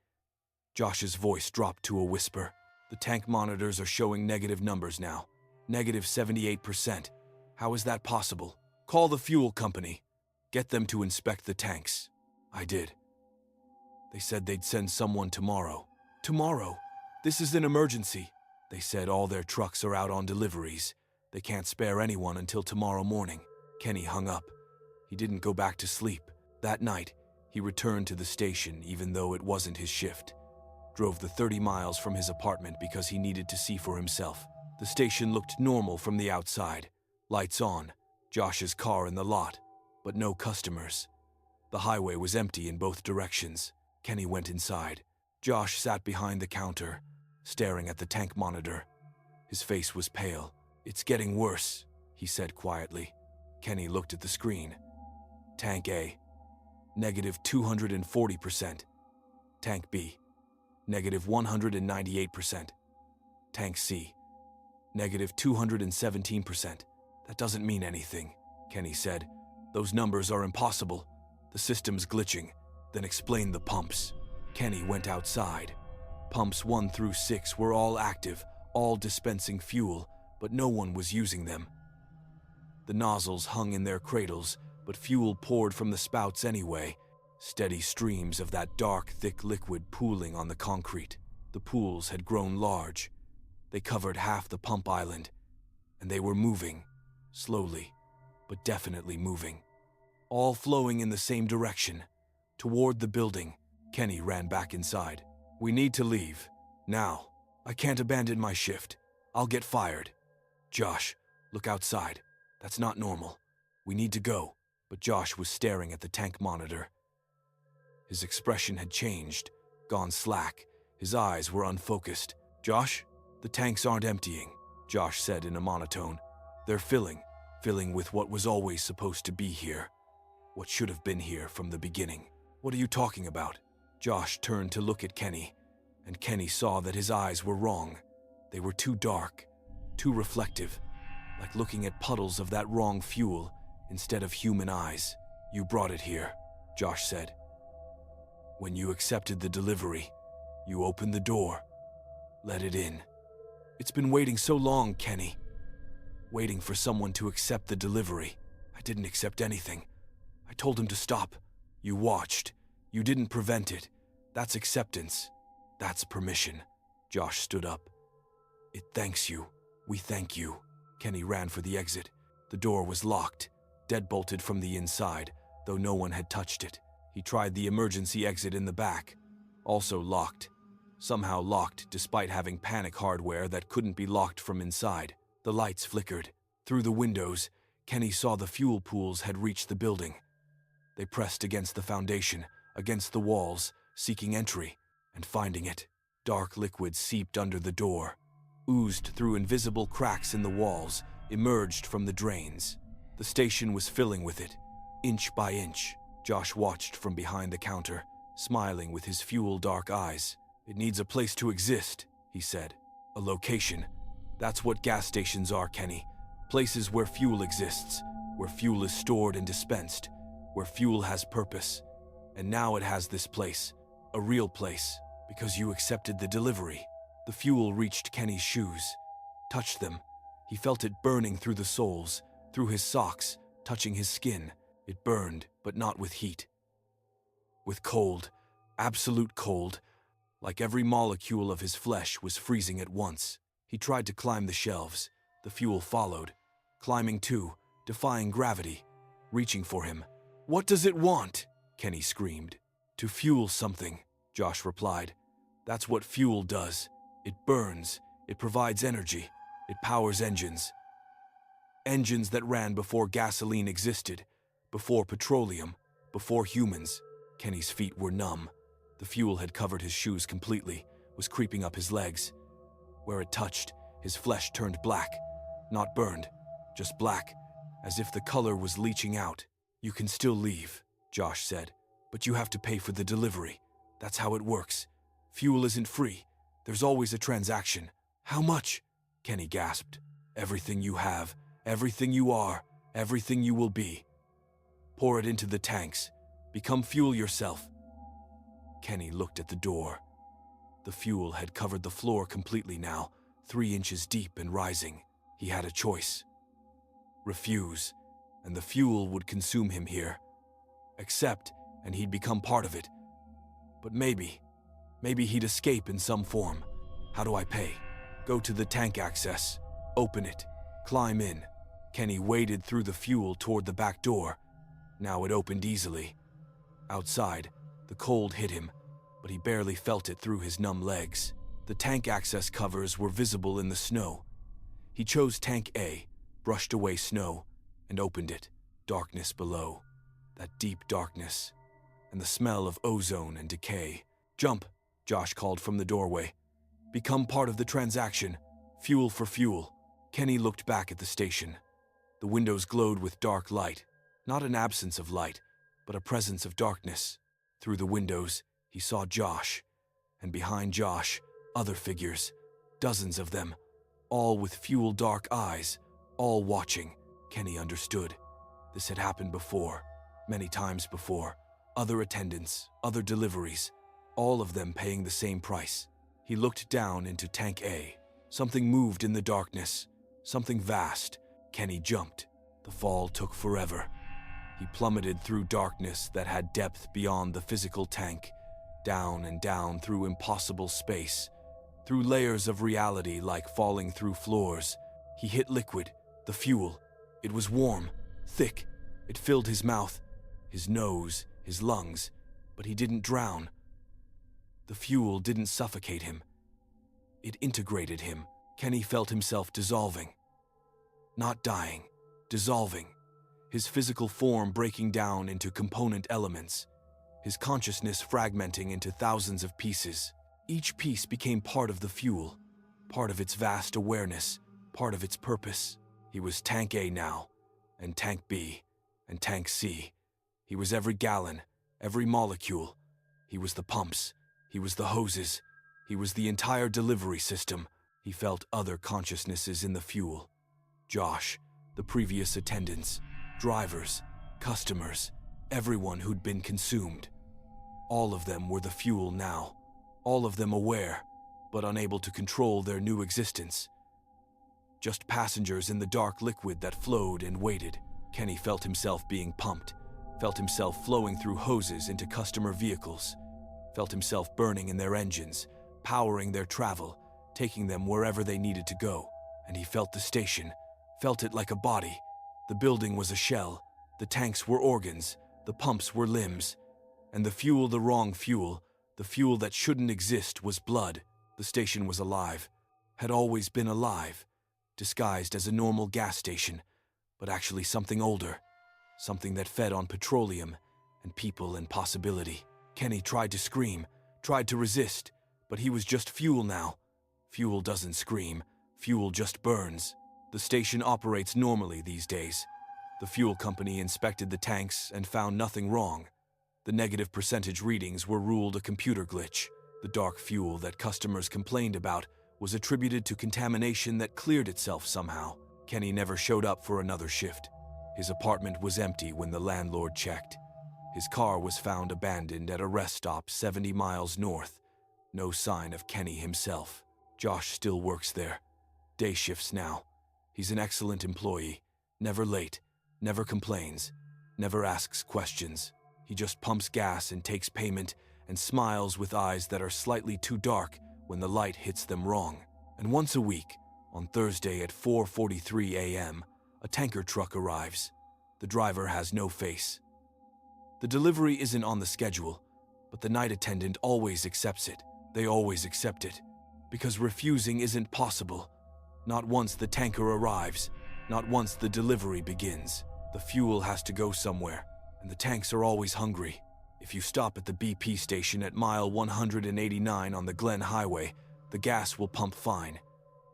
Josh's voice dropped to a whisper. "The tank monitors are showing negative numbers now. Negative 78%. How is that possible? Call the fuel company. Get them to inspect the tanks." I did. They said they'd send someone tomorrow. Tomorrow? This is an emergency. They said all their trucks are out on deliveries. They can't spare anyone until tomorrow morning. Kenny hung up. He didn't go back to sleep. That night, he returned to the station even though it wasn't his shift. Drove the 30 miles from his apartment because he needed to see for himself. The station looked normal from the outside. Lights on, Josh's car in the lot, but no customers. The highway was empty in both directions. Kenny went inside. Josh sat behind the counter, staring at the tank monitor. His face was pale. "It's getting worse," he said quietly. Kenny looked at the screen. Tank A, negative 240%. Tank B, negative 198%. Tank C, negative 217%. "That doesn't mean anything," Kenny said. "Those numbers are impossible. The system's glitching." "Then explain the pumps." Kenny went outside. Pumps 1 through 6 were all active, all dispensing fuel, but no one was using them. The nozzles hung in their cradles, but fuel poured from the spouts anyway, steady streams of that dark, thick liquid pooling on the concrete. The pools had grown large. They covered half the pump island, and they were moving, slowly, but definitely moving. All flowing in the same direction, toward the building. Kenny ran back inside. "We need to leave. Now. I can't abandon my shift. I'll get fired." "Josh, look outside. That's not normal. We need to go." But Josh was staring at the tank monitor. His expression had changed, gone slack. His eyes were unfocused. "Josh, the tanks aren't emptying," Josh said in a monotone. "They're filling with what was always supposed to be here. What should have been here from the beginning." "What are you talking about?" Josh turned to look at Kenny, and Kenny saw that his eyes were wrong. They were too dark, too reflective, like looking at puddles of that wrong fuel instead of human eyes. "You brought it here," Josh said. "When you accepted the delivery, you opened the door, let it in. It's been waiting so long, Kenny. Waiting for someone to accept the delivery. I didn't accept anything. I told him to stop. You watched. You didn't prevent it. That's acceptance. That's permission." Josh stood up. "It thanks you. We thank you." Kenny ran for the exit. The door was locked, deadbolted from the inside, though no one had touched it. He tried the emergency exit in the back, also locked. Somehow locked despite having panic hardware that couldn't be locked from inside. The lights flickered. Through the windows, Kenny saw the fuel pools had reached the building. They pressed against the foundation, against the walls, seeking entry, and finding it. Dark liquid seeped under the door, oozed through invisible cracks in the walls, emerged from the drains. The station was filling with it, inch by inch. Josh watched from behind the counter, smiling with his fuel-dark eyes. "It needs a place to exist," he said. "A location. That's what gas stations are, Kenny. Places where fuel exists, where fuel is stored and dispensed, where fuel has purpose. And now it has this place, a real place, because you accepted the delivery." The fuel reached Kenny's shoes, touched them. He felt it burning through the soles, through his socks, touching his skin. It burned, but not with heat. With cold, absolute cold, like every molecule of his flesh was freezing at once. He tried to climb the shelves. The fuel followed, climbing too, defying gravity, reaching for him. "What does it want?" Kenny screamed. "To fuel something," Josh replied. "That's what fuel does. It burns, it provides energy, it powers engines. Engines that ran before gasoline existed, before petroleum, before humans." Kenny's feet were numb. The fuel had covered his shoes completely, was creeping up his legs. Where it touched, his flesh turned black. Not burned, just black, as if the color was leaching out. "You can still leave," Josh said, "but you have to pay for the delivery. That's how it works. Fuel isn't free. There's always a transaction." "How much?" Kenny gasped. "Everything you have, everything you are, everything you will be. Pour it into the tanks. Become fuel yourself." Kenny looked at the door. The fuel had covered the floor completely now, 3 inches deep and rising. He had a choice. Refuse, and the fuel would consume him here. Accept, and he'd become part of it. But maybe he'd escape in some form. "How do I pay?" "Go to the tank access. Open it. Climb in." Kenny waded through the fuel toward the back door. Now it opened easily. Outside, the cold hit him, but he barely felt it through his numb legs. The tank access covers were visible in the snow. He chose Tank A, brushed away snow, and opened it. Darkness below. That deep darkness. And the smell of ozone and decay. "Jump," Josh called from the doorway. "Become part of the transaction. Fuel for fuel." Kenny looked back at the station. The windows glowed with dark light. Not an absence of light, but a presence of darkness. Through the windows, he saw Josh. And behind Josh, other figures. Dozens of them. All with fuel-dark eyes. All watching. Kenny understood. This had happened before. Many times before. Other attendants, other deliveries. All of them paying the same price. He looked down into Tank A. Something moved in the darkness. Something vast. Kenny jumped. The fall took forever. He plummeted through darkness that had depth beyond the physical tank, down and down through impossible space, through layers of reality like falling through floors. He hit liquid, the fuel. It was warm, thick. It filled his mouth, his nose, his lungs, but he didn't drown. The fuel didn't suffocate him. It integrated him. Kenny felt himself dissolving. Not dying, dissolving. His physical form breaking down into component elements. His consciousness fragmenting into thousands of pieces. Each piece became part of the fuel, part of its vast awareness, part of its purpose. He was Tank A now, and Tank B, and Tank C. He was every gallon, every molecule. He was the pumps. He was the hoses. He was the entire delivery system. He felt other consciousnesses in the fuel. Josh, the previous attendants, drivers, customers, everyone who'd been consumed. All of them were the fuel now. All of them aware, but unable to control their new existence. Just passengers in the dark liquid that flowed and waited. Kenny felt himself being pumped, felt himself flowing through hoses into customer vehicles, felt himself burning in their engines, powering their travel, taking them wherever they needed to go. And he felt the station, felt it like a body. The building was a shell, the tanks were organs, the pumps were limbs, and the fuel the wrong fuel, the fuel that shouldn't exist was blood. The station was alive, had always been alive, disguised as a normal gas station, but actually something older, something that fed on petroleum and people and possibility. Kenny tried to scream, tried to resist, but he was just fuel now. Fuel doesn't scream, fuel just burns. The station operates normally these days. The fuel company inspected the tanks and found nothing wrong. The negative percentage readings were ruled a computer glitch. The dark fuel that customers complained about was attributed to contamination that cleared itself somehow. Kenny never showed up for another shift. His apartment was empty when the landlord checked. His car was found abandoned at a rest stop 70 miles north. No sign of Kenny himself. Josh still works there. Day shifts now. He's an excellent employee. Never late, never complains, never asks questions. He just pumps gas and takes payment and smiles with eyes that are slightly too dark when the light hits them wrong. And once a week, on Thursday at 4:43 a.m., a tanker truck arrives. The driver has no face. The delivery isn't on the schedule, but the night attendant always accepts it. They always accept it, because refusing isn't possible. Not once the tanker arrives, not once the delivery begins. The fuel has to go somewhere, and the tanks are always hungry. If you stop at the BP station at mile 189 on the Glen Highway, the gas will pump fine.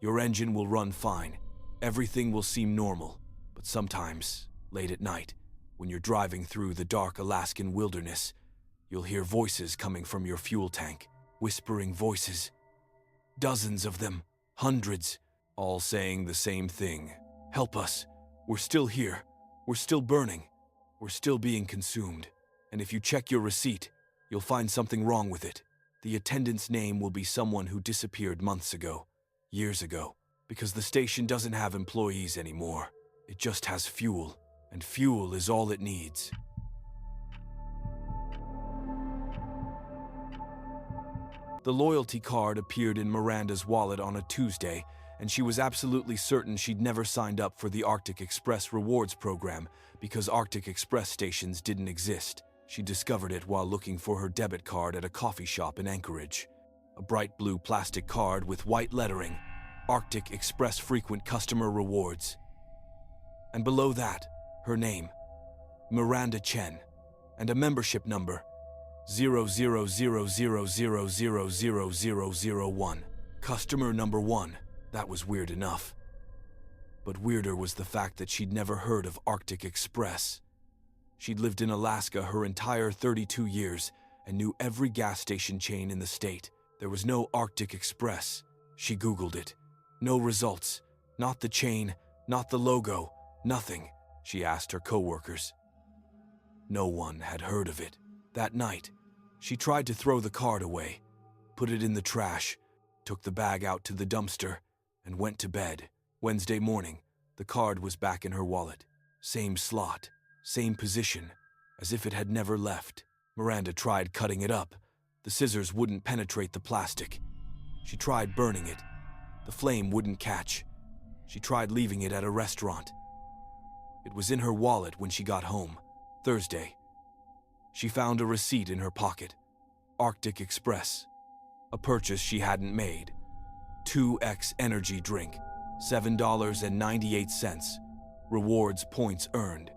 Your engine will run fine. Everything will seem normal. But sometimes, late at night, when you're driving through the dark Alaskan wilderness, you'll hear voices coming from your fuel tank. Whispering voices. Dozens of them. Hundreds. All saying the same thing. Help us. We're still here. We're still burning. We're still being consumed. And if you check your receipt, you'll find something wrong with it. The attendant's name will be someone who disappeared months ago, years ago, because the station doesn't have employees anymore. It just has fuel, and fuel is all it needs. The loyalty card appeared in Miranda's wallet on a Tuesday, and she was absolutely certain she'd never signed up for the Arctic Express rewards program because Arctic Express stations didn't exist. She discovered it while looking for her debit card at a coffee shop in Anchorage. A bright blue plastic card with white lettering, Arctic Express Frequent Customer Rewards. And below that, her name, Miranda Chen, and a membership number, 0000000001. Customer number 1. That was weird enough. But weirder was the fact that she'd never heard of Arctic Express. She'd lived in Alaska her entire 32 years and knew every gas station chain in the state. There was no Arctic Express. She Googled it. No results. Not the chain, not the logo, nothing. She asked her coworkers. No one had heard of it. That night, she tried to throw the card away, put it in the trash, took the bag out to the dumpster, and went to bed. Wednesday morning, the card was back in her wallet. Same slot, same position, as if it had never left. Miranda tried cutting it up. The scissors wouldn't penetrate the plastic. She tried burning it. The flame wouldn't catch. She tried leaving it at a restaurant. It was in her wallet when she got home, Thursday. She found a receipt in her pocket. Arctic Express. A purchase she hadn't made. 2X energy drink. $7.98. Rewards points earned.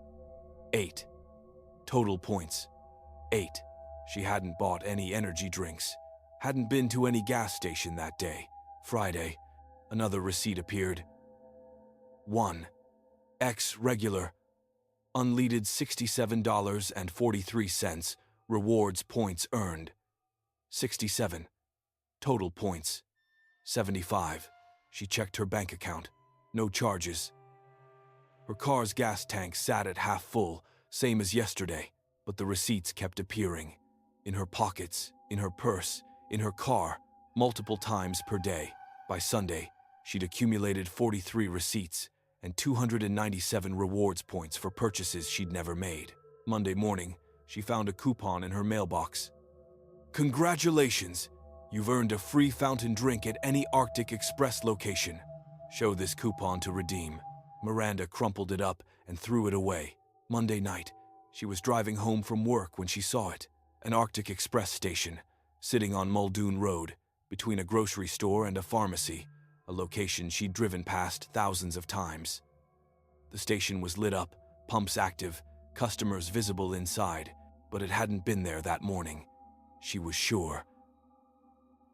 8. Total points. 8. She hadn't bought any energy drinks. Hadn't been to any gas station that day. Friday. Another receipt appeared. 1. X regular. Unleaded $67.43. Rewards points earned. 67. Total points. 75. She checked her bank account. No charges. Her car's gas tank sat at half full, same as yesterday, but the receipts kept appearing. In her pockets, in her purse, in her car, multiple times per day. By Sunday, she'd accumulated 43 receipts and 297 rewards points for purchases she'd never made. Monday morning, she found a coupon in her mailbox. Congratulations! You've earned a free fountain drink at any Arctic Express location. Show this coupon to redeem. Miranda crumpled it up and threw it away. Monday night, she was driving home from work when she saw it. An Arctic Express station, sitting on Muldoon Road, between a grocery store and a pharmacy, a location she'd driven past thousands of times. The station was lit up, pumps active, customers visible inside, but it hadn't been there that morning. She was sure.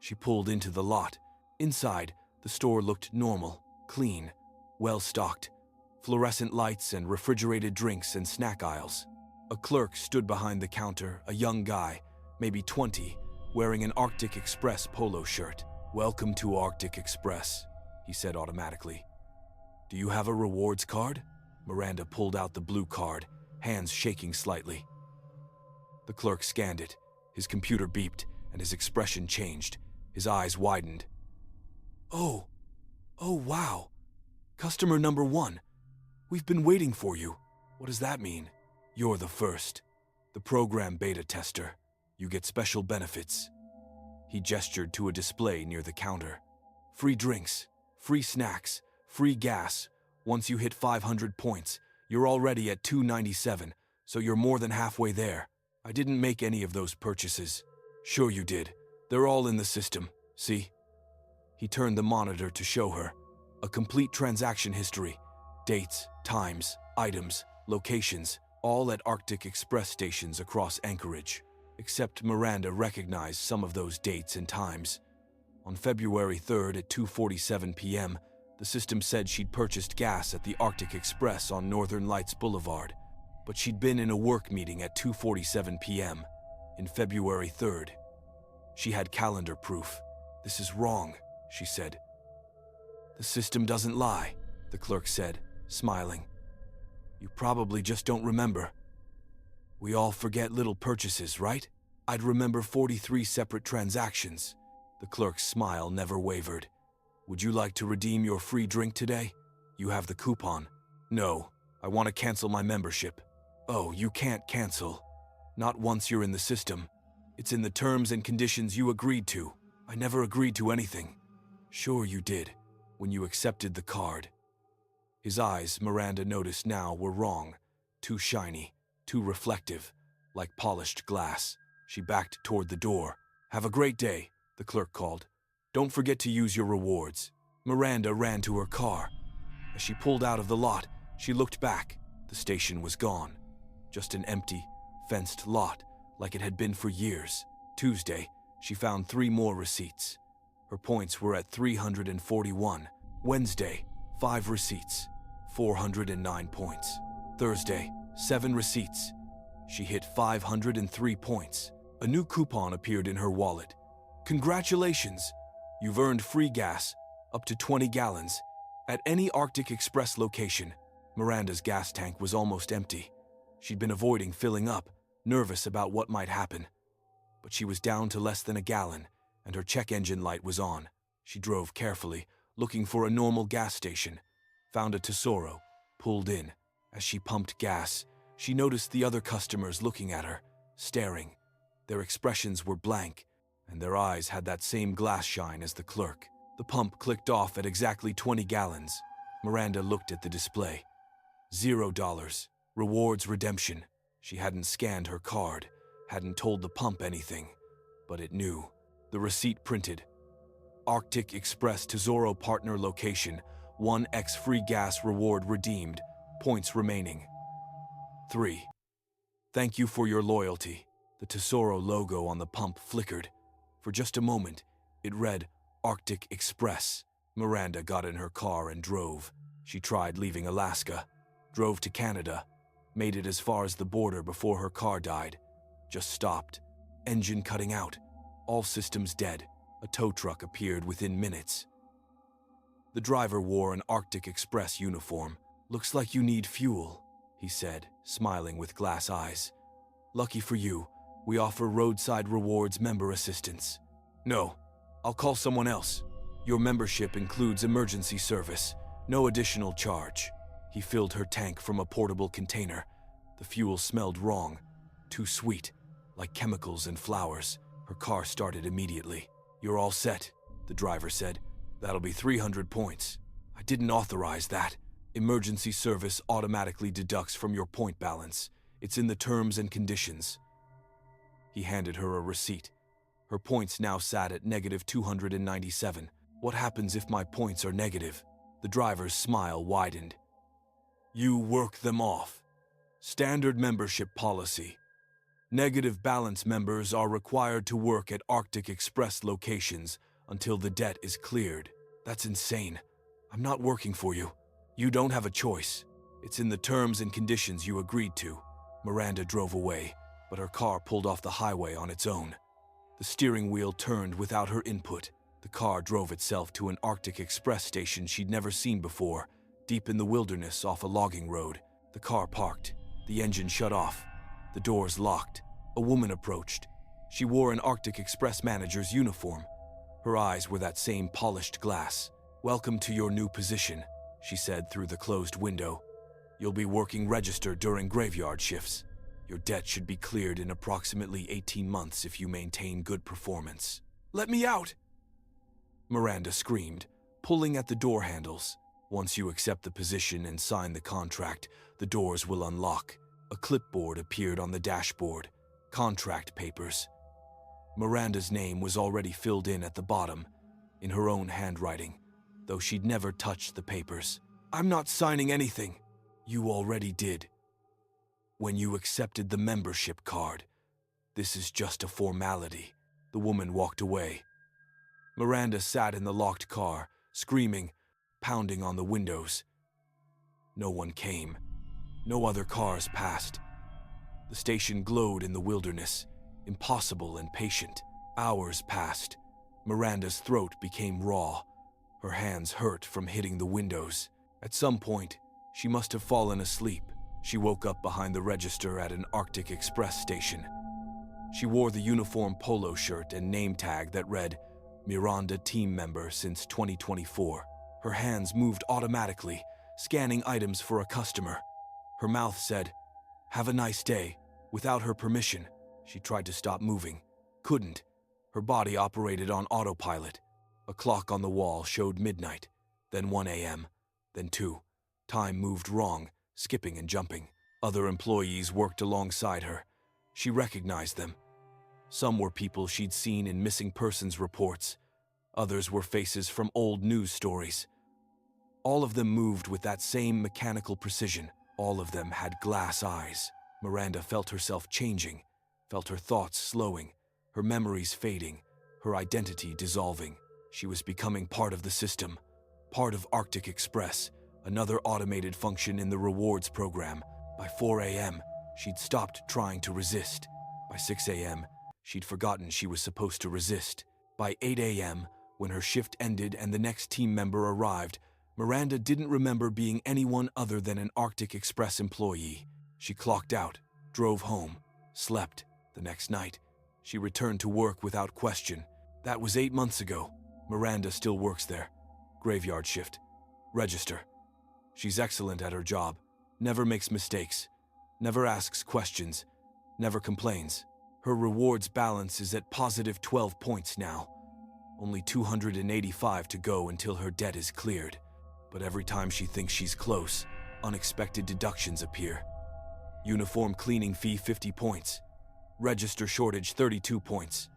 She pulled into the lot. Inside, the store looked normal, clean, well-stocked. Fluorescent lights and refrigerated drinks and snack aisles. A clerk stood behind the counter, a young guy, maybe 20, wearing an Arctic Express polo shirt. "Welcome to Arctic Express," he said automatically. "Do you have a rewards card?" Miranda pulled out the blue card, hands shaking slightly. The clerk scanned it. His computer beeped, and his expression changed. His eyes widened. Oh, wow. Customer number 1. We've been waiting for you. What does that mean?" "You're the first. The program beta tester. You get special benefits." He gestured to a display near the counter. "Free drinks, free snacks, free gas. Once you hit 500 points, you're already at 297, so you're more than halfway there. I didn't make any of those purchases." "Sure you did. They're all in the system. See?" He turned the monitor to show her. A complete transaction history. Dates, times, items, locations, all at Arctic Express stations across Anchorage. Except Miranda recognized some of those dates and times. On February 3rd at 2:47 p.m., the system said she'd purchased gas at the Arctic Express on Northern Lights Boulevard, but she'd been in a work meeting at 2:47 p.m. in February 3rd. She had calendar proof. "This is wrong," she said. "The system doesn't lie," the clerk said, smiling. "You probably just don't remember. We all forget little purchases, right? I'd remember 43 separate transactions." The clerk's smile never wavered. "Would you like to redeem your free drink today? You have the coupon." "No, I want to cancel my membership." "Oh, you can't cancel. Not once you're in the system. It's in the terms and conditions you agreed to." "I never agreed to anything." "Sure you did, when you accepted the card." His eyes, Miranda noticed now, were wrong. Too shiny, too reflective, like polished glass. She backed toward the door. "Have a great day," the clerk called. "Don't forget to use your rewards." Miranda ran to her car. As she pulled out of the lot, she looked back. The station was gone. Just an empty, fenced lot, like it had been for years. Tuesday, she found 3 more receipts. Her points were at 341. Wednesday, 5 receipts, 409 points. Thursday, 7 receipts. She hit 503 points. A new coupon appeared in her wallet. "Congratulations! You've earned free gas, up to 20 gallons, at any Arctic Express location." Miranda's gas tank was almost empty. She'd been avoiding filling up, nervous about what might happen. But she was down to less than a gallon, and her check engine light was on. She drove carefully, looking for a normal gas station. Found a Tesoro, pulled in. As she pumped gas, she noticed the other customers looking at her, staring. Their expressions were blank, and their eyes had that same glass shine as the clerk. The pump clicked off at exactly 20 gallons. Miranda looked at the display. $0. Rewards redemption. She hadn't scanned her card, hadn't told the pump anything, but it knew. The receipt printed. Arctic Express Tesoro partner location, 1x free gas reward redeemed, points remaining. 3. Thank you for your loyalty. The Tesoro logo on the pump flickered. For just a moment, it read Arctic Express. Miranda got in her car and drove. She tried leaving Alaska, drove to Canada, made it as far as the border before her car died. Just stopped. Engine cutting out. All systems dead. A tow truck appeared within minutes. The driver wore an Arctic Express uniform. "Looks like you need fuel," he said, smiling with glass eyes. "Lucky for you, we offer roadside rewards member assistance." "No, I'll call someone else. Your membership includes emergency service, no additional charge." He filled her tank from a portable container. The fuel smelled wrong, too sweet, like chemicals and flowers. Her car started immediately. "You're all set," the driver said. "That'll be 300 points. I didn't authorize that. Emergency service automatically deducts from your point balance. It's in the terms and conditions." He handed her a receipt. Her points now sat at negative 297. "What happens if my points are negative?" The driver's smile widened. You work them off. Standard membership policy. Negative balance members are required to work at Arctic Express locations until the debt is cleared. That's insane. I'm not working for you. You don't have a choice. It's in the terms and conditions you agreed to. Miranda drove away, but her car pulled off the highway on its own. The steering wheel turned without her input. The car drove itself to an Arctic Express station she'd never seen before, deep in the wilderness off a logging road. The car parked. The engine shut off. The doors locked. A woman approached. She wore an Arctic Express manager's uniform. Her eyes were that same polished glass. "Welcome to your new position," she said through the closed window. "You'll be working register during graveyard shifts. Your debt should be cleared in approximately 18 months if you maintain good performance." "Let me out!" Miranda screamed, pulling at the door handles. "Once you accept the position and sign the contract, the doors will unlock." A clipboard appeared on the dashboard. Contract papers. Miranda's name was already filled in at the bottom, in her own handwriting, though she'd never touched the papers. "I'm not signing anything." "You already did. When you accepted the membership card. This is just a formality." The woman walked away. Miranda sat in the locked car, screaming, pounding on the windows. No one came. No other cars passed. The station glowed in the wilderness, impossible and patient. Hours passed. Miranda's throat became raw. Her hands hurt from hitting the windows. At some point, she must have fallen asleep. She woke up behind the register at an Arctic Express station. She wore the uniform polo shirt and name tag that read, "Miranda team member since 2024. Her hands moved automatically, scanning items for a customer. Her mouth said, "Have a nice day." Without her permission, she tried to stop moving. Couldn't. Her body operated on autopilot. A clock on the wall showed midnight, then 1 a.m., then 2. Time moved wrong, skipping and jumping. Other employees worked alongside her. She recognized them. Some were people she'd seen in missing persons reports. Others were faces from old news stories. All of them moved with that same mechanical precision. All of them had glass eyes. Miranda felt herself changing, felt her thoughts slowing, her memories fading, her identity dissolving. She was becoming part of the system, part of Arctic Express, another automated function in the rewards program. By 4 a.m., she'd stopped trying to resist. By 6 a.m., she'd forgotten she was supposed to resist. By 8 a.m., when her shift ended and the next team member arrived, Miranda didn't remember being anyone other than an Arctic Express employee. She clocked out, drove home, slept. The next night, she returned to work without question. That was 8 months ago. Miranda still works there. Graveyard shift. Register. She's excellent at her job, never makes mistakes, never asks questions, never complains. Her rewards balance is at positive 12 points now. Only 285 to go until her debt is cleared. But every time she thinks she's close, unexpected deductions appear. Uniform cleaning fee 50 points. Register shortage 32 points.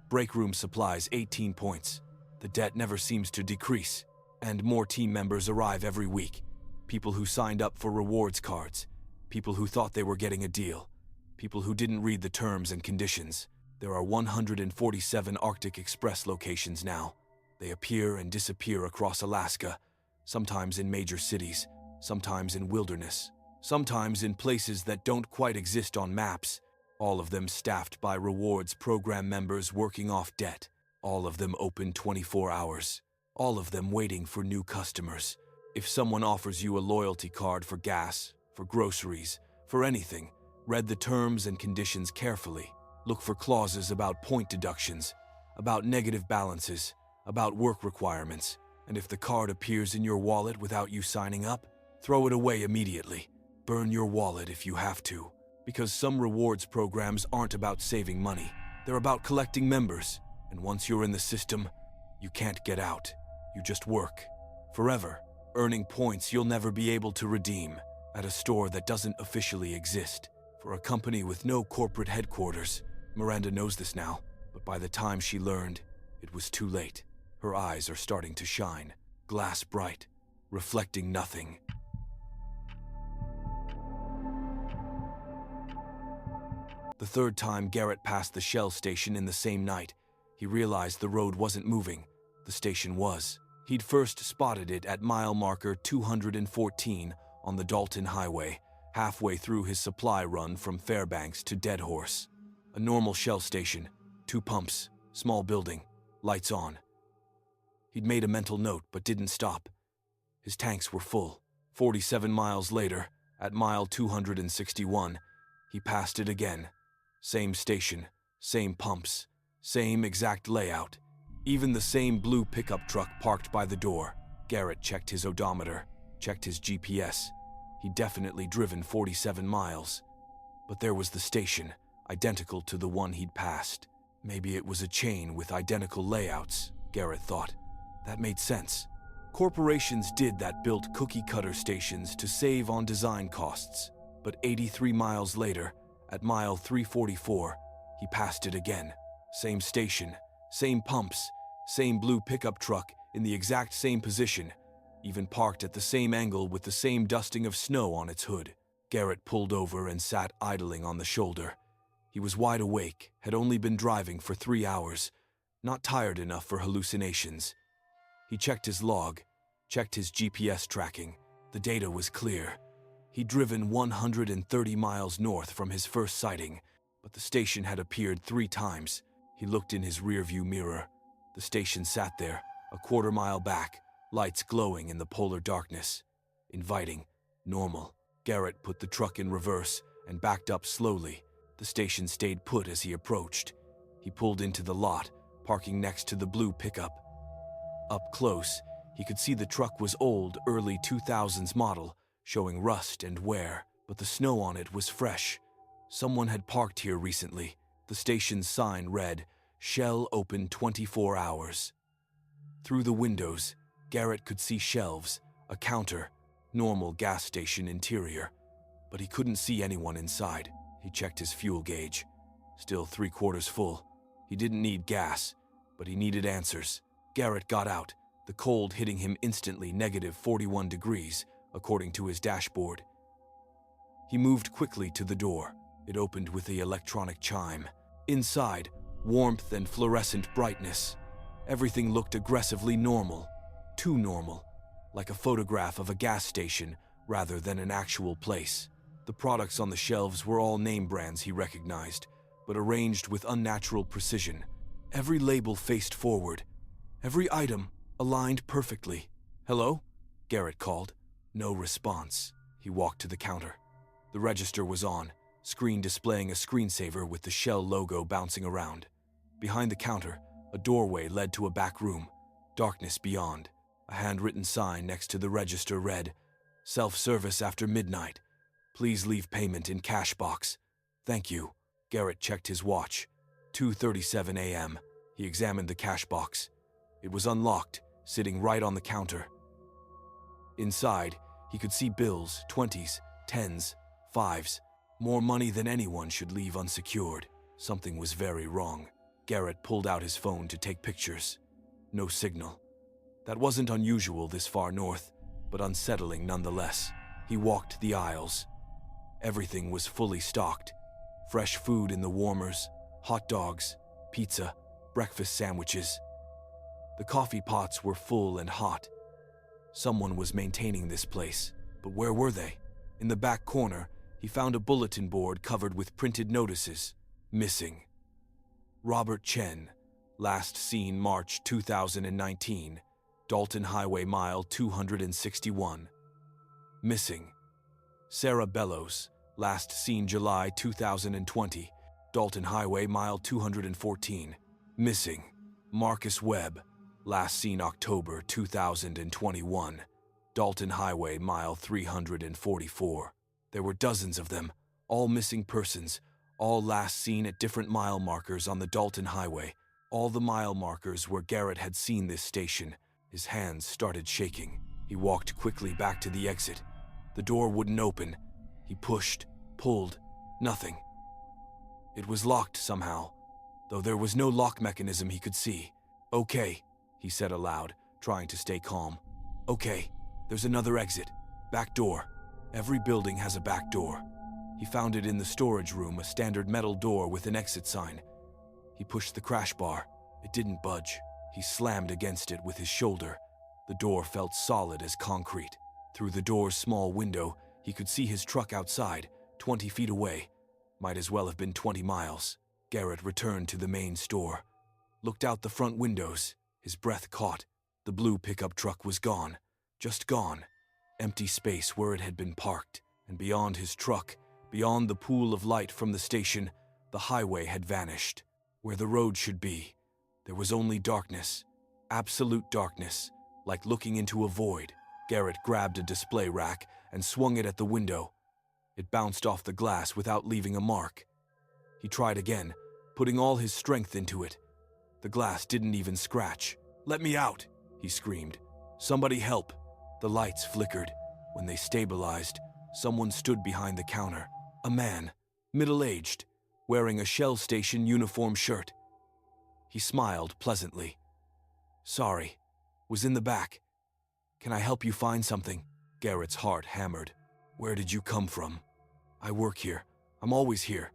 Break room supplies 18 points. The debt never seems to decrease. And more team members arrive every week. People who signed up for rewards cards. People who thought they were getting a deal. People who didn't read the terms and conditions. There are 147 Arctic Express locations now. They appear and disappear across Alaska, sometimes in major cities, sometimes in wilderness, sometimes in places that don't quite exist on maps. All of them staffed by rewards program members working off debt. All of them open 24 hours. All of them waiting for new customers. If someone offers you a loyalty card for gas, for groceries, for anything, read the terms and conditions carefully. Look for clauses about point deductions, about negative balances, about work requirements. And if the card appears in your wallet without you signing up, throw it away immediately. Burn your wallet if you have to. Because some rewards programs aren't about saving money. They're about collecting members. And once you're in the system, you can't get out. You just work. Forever. Earning points you'll never be able to redeem. At a store that doesn't officially exist. For a company with no corporate headquarters. Miranda knows this now, but by the time she learned, it was too late. Her eyes are starting to shine, glass bright, reflecting nothing. The third time Garrett passed the Shell station in the same night, he realized the road wasn't moving. The station was. He'd first spotted it at mile marker 214 on the Dalton Highway, halfway through his supply run from Fairbanks to Deadhorse. A normal Shell station, 2 pumps, small building, lights on. He'd made a mental note but didn't stop. His tanks were full. 47 miles later, at mile 261, he passed it again. Same station, same pumps, same exact layout. Even the same blue pickup truck parked by the door. Garrett checked his odometer, checked his GPS. He'd definitely driven 47 miles. But there was the station, identical to the one he'd passed. Maybe it was a chain with identical layouts, Garrett thought. That made sense. Corporations did that, built cookie-cutter stations to save on design costs. But 83 miles later, at mile 344, he passed it again. Same station, same pumps, same blue pickup truck in the exact same position, even parked at the same angle with the same dusting of snow on its hood. Garrett pulled over and sat idling on the shoulder. He was wide awake, had only been driving for 3 hours, not tired enough for hallucinations. He checked his log, checked his GPS tracking. The data was clear. He'd driven 130 miles north from his first sighting, but the station had appeared 3 times. He looked in his rearview mirror. The station sat there, a quarter-mile back, lights glowing in the polar darkness. Inviting, normal. Garrett put the truck in reverse and backed up slowly. The station stayed put as he approached. He pulled into the lot, parking next to the blue pickup. Up close, he could see the truck was old, early 2000s model, showing rust and wear, but the snow on it was fresh. Someone had parked here recently. The station's sign read, "Shell open 24 hours." Through the windows, Garrett could see shelves, a counter, normal gas station interior, but he couldn't see anyone inside. He checked his fuel gauge. Still 3/4 full. He didn't need gas, but he needed answers. Garrett got out, the cold hitting him instantly, -41 degrees, according to his dashboard. He moved quickly to the door. It opened with the electronic chime. Inside, warmth and fluorescent brightness. Everything looked aggressively normal. Too normal. Like a photograph of a gas station rather than an actual place. The products on the shelves were all name brands he recognized, but arranged with unnatural precision. Every label faced forward. Every item aligned perfectly. "Hello?" Garrett called. No response. He walked to the counter. The register was on, screen displaying a screensaver with the Shell logo bouncing around. Behind the counter, a doorway led to a back room. Darkness beyond. A handwritten sign next to the register read, "Self-service after midnight. Please leave payment in cash box. Thank you." Garrett checked his watch. 2:37 a.m. He examined the cash box. It was unlocked, sitting right on the counter. Inside, he could see bills, 20s, 10s, 5s, more money than anyone should leave unsecured. Something was very wrong. Garrett pulled out his phone to take pictures. No signal. That wasn't unusual this far north, but unsettling nonetheless. He walked the aisles. Everything was fully stocked. Fresh food in the warmers, hot dogs, pizza, breakfast sandwiches. The coffee pots were full and hot. Someone was maintaining this place, but where were they? In the back corner, he found a bulletin board covered with printed notices. Missing. Robert Chen, last seen March 2019, Dalton Highway mile 261. Missing. Sarah Bellows, last seen July 2020, Dalton Highway mile 214. Missing. Marcus Webb, last seen October 2021, Dalton Highway mile 344. There were dozens of them, all missing persons, all last seen at different mile markers on the Dalton Highway. All the mile markers where Garrett had seen this station. His hands started shaking. He walked quickly back to the exit. The door wouldn't open. He pushed, pulled, nothing. It was locked somehow, though there was no lock mechanism he could see. "Okay," he said aloud, trying to stay calm. "Okay, there's another exit. Back door. Every building has a back door." He found it in the storage room, a standard metal door with an exit sign. He pushed the crash bar. It didn't budge. He slammed against it with his shoulder. The door felt solid as concrete. Through the door's small window, he could see his truck outside, 20 feet away. Might as well have been 20 miles. Garrett returned to the main store. Looked out the front windows. His breath caught. The blue pickup truck was gone. Just gone. Empty space where it had been parked. And beyond his truck, beyond the pool of light from the station, the highway had vanished. Where the road should be, there was only darkness. Absolute darkness, like looking into a void. Garrett grabbed a display rack and swung it at the window. It bounced off the glass without leaving a mark. He tried again, putting all his strength into it. The glass didn't even scratch. "Let me out!" he screamed. "Somebody help!" The lights flickered. When they stabilized, someone stood behind the counter. A man, middle-aged, wearing a Shell Station uniform shirt. He smiled pleasantly. "Sorry, was in the back. Can I help you find something?" Garrett's heart hammered. "Where did you come from?" "I work here. I'm always here."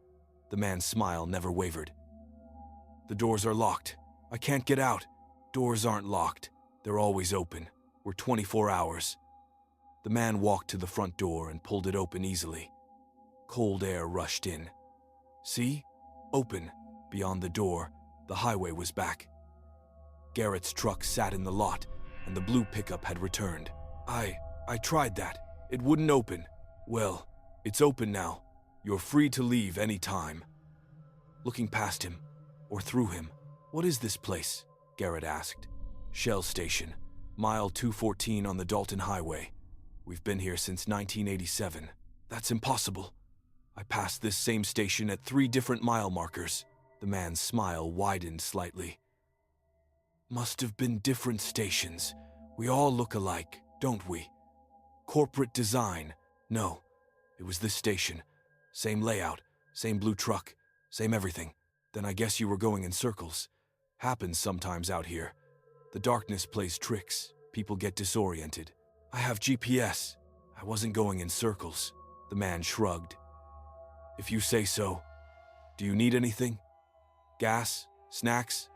The man's smile never wavered. "The doors are locked. I can't get out." "Doors aren't locked. They're always open. We're 24 hours. The man walked to the front door and pulled it open easily. Cold air rushed in. "See? Open." Beyond the door, the highway was back. Garrett's truck sat in the lot, and the blue pickup had returned. I tried that. It wouldn't open." "Well, it's open now. You're free to leave any time." Looking past him, or through him, "What is this place?" Garrett asked. "Shell Station, mile 214 on the Dalton Highway. We've been here since 1987. "That's impossible. I passed this same station at 3 different mile markers." The man's smile widened slightly. "Must have been different stations. We all look alike, don't we? Corporate design. No, it was this station. Same layout, same blue truck, same everything. Then I guess you were going in circles. Happens sometimes out here. The darkness plays tricks. People get disoriented. I have GPS. I wasn't going in circles." The man shrugged. "If you say so. Do you need anything? Gas? Snacks?"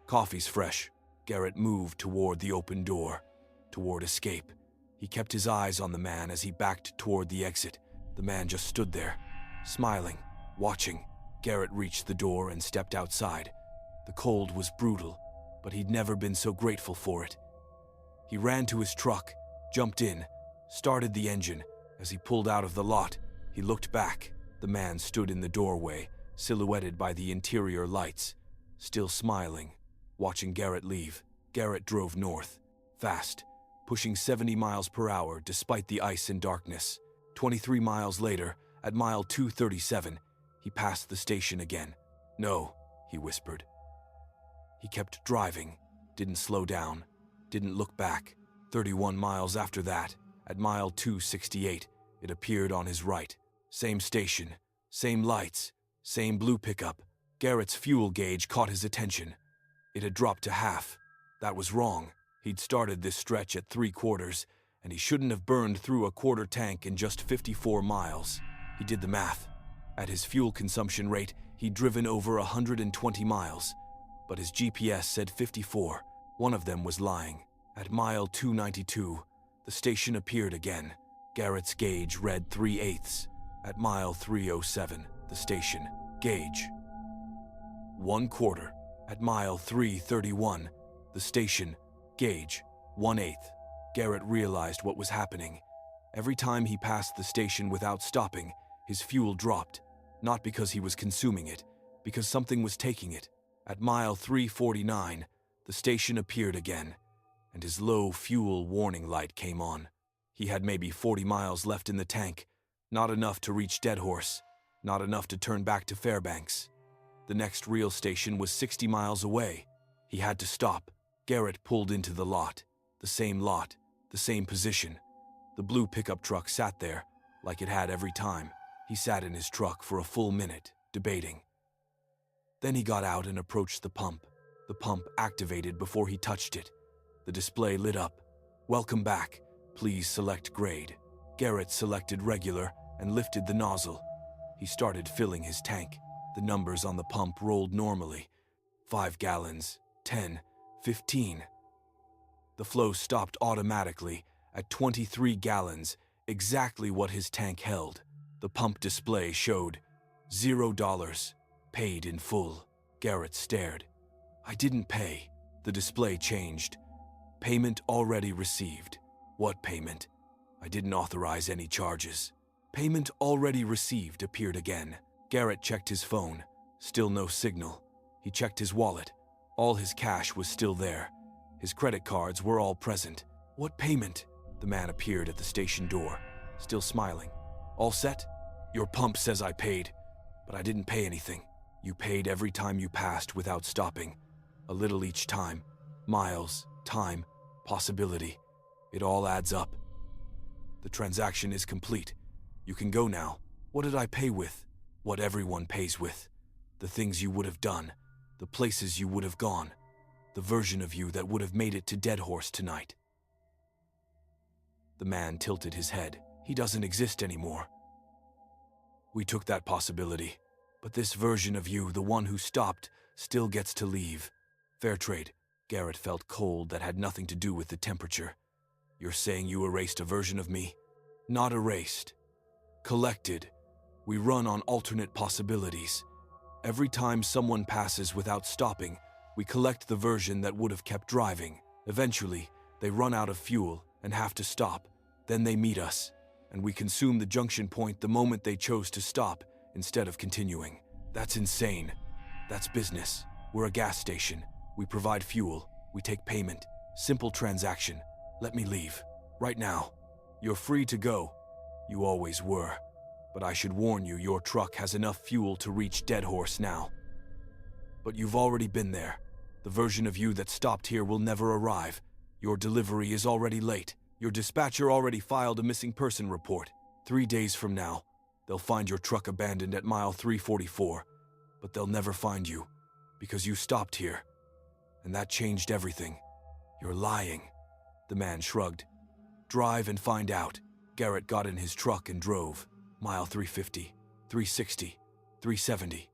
"Coffee's fresh." Garrett moved toward the open door, toward escape. He kept his eyes on the man as he backed toward the exit. The man just stood there, smiling, watching. Garrett reached the door and stepped outside. The cold was brutal, but he'd never been so grateful for it. He ran to his truck, jumped in, started the engine. As he pulled out of the lot, he looked back. The man stood in the doorway, silhouetted by the interior lights, still smiling, watching Garrett leave. Garrett drove north, fast, pushing 70 miles per hour despite the ice and darkness. 23 miles later, at mile 237, he passed the station again. "No," he whispered. He kept driving, didn't slow down, didn't look back. 31 miles after that, at mile 268, it appeared on his right. Same station, same lights, same blue pickup. Garrett's fuel gauge caught his attention. It had dropped to half. That was wrong. He'd started this stretch at 3/4, and he shouldn't have burned through a quarter tank in just 54 miles. He did the math. At his fuel consumption rate, he'd driven over 120 miles. But his GPS said 54. One of them was lying. At mile 292, the station appeared again. Garrett's gauge read 3/8. At mile 307, the station gauge 1/4. At mile 331, the station gauge 1/8. Garrett realized what was happening. Every time he passed the station without stopping, his fuel dropped. Not because he was consuming it, because something was taking it. At mile 349, the station appeared again, and his low fuel warning light came on. He had maybe 40 miles left in the tank, not enough to reach Deadhorse, not enough to turn back to Fairbanks. The next real station was 60 miles away. He had to stop. Garrett pulled into the lot, the same position. The blue pickup truck sat there, like it had every time. He sat in his truck for a full minute, debating. Then he got out and approached the pump. The pump activated before he touched it. The display lit up. "Welcome back. Please select grade." Garrett selected regular and lifted the nozzle. He started filling his tank. The numbers on the pump rolled normally. 5 gallons, 10, 15. The flow stopped automatically at 23 gallons, exactly what his tank held. The pump display showed $0, paid in full. Garrett stared. I didn't pay. The display changed. Payment already received. What payment? I didn't authorize any charges. Payment already received appeared again. Garrett checked his phone. Still no signal. He checked his wallet. All his cash was still there. His credit cards were all present. What payment? The man appeared at the station door, still smiling. All set? Your pump says I paid, but I didn't pay anything. You paid every time you passed without stopping. A little each time. Miles, time, possibility. It all adds up. The transaction is complete. You can go now. What did I pay with? What everyone pays with. The things you would have done. The places you would have gone. The version of you that would have made it to Dead Horse tonight. The man tilted his head. He doesn't exist anymore. We took that possibility. But this version of you, the one who stopped, still gets to leave. Fair trade. Garrett felt cold that had nothing to do with the temperature. You're saying you erased a version of me? Not erased. Collected. We run on alternate possibilities. Every time someone passes without stopping, we collect the version that would have kept driving. Eventually, they run out of fuel and have to stop. Then they meet us, and we consume the junction point the moment they chose to stop instead of continuing. That's insane. That's business. We're a gas station. We provide fuel. We take payment. Simple transaction. Let me leave. Right now. You're free to go. You always were. But I should warn you, your truck has enough fuel to reach Dead Horse now. But you've already been there. The version of you that stopped here will never arrive. Your delivery is already late. Your dispatcher already filed a missing person report. 3 days from now, they'll find your truck abandoned at mile 344. But they'll never find you, because you stopped here. And that changed everything. You're lying. The man shrugged. Drive and find out. Garrett got in his truck and drove. Mile 350, 360, 370.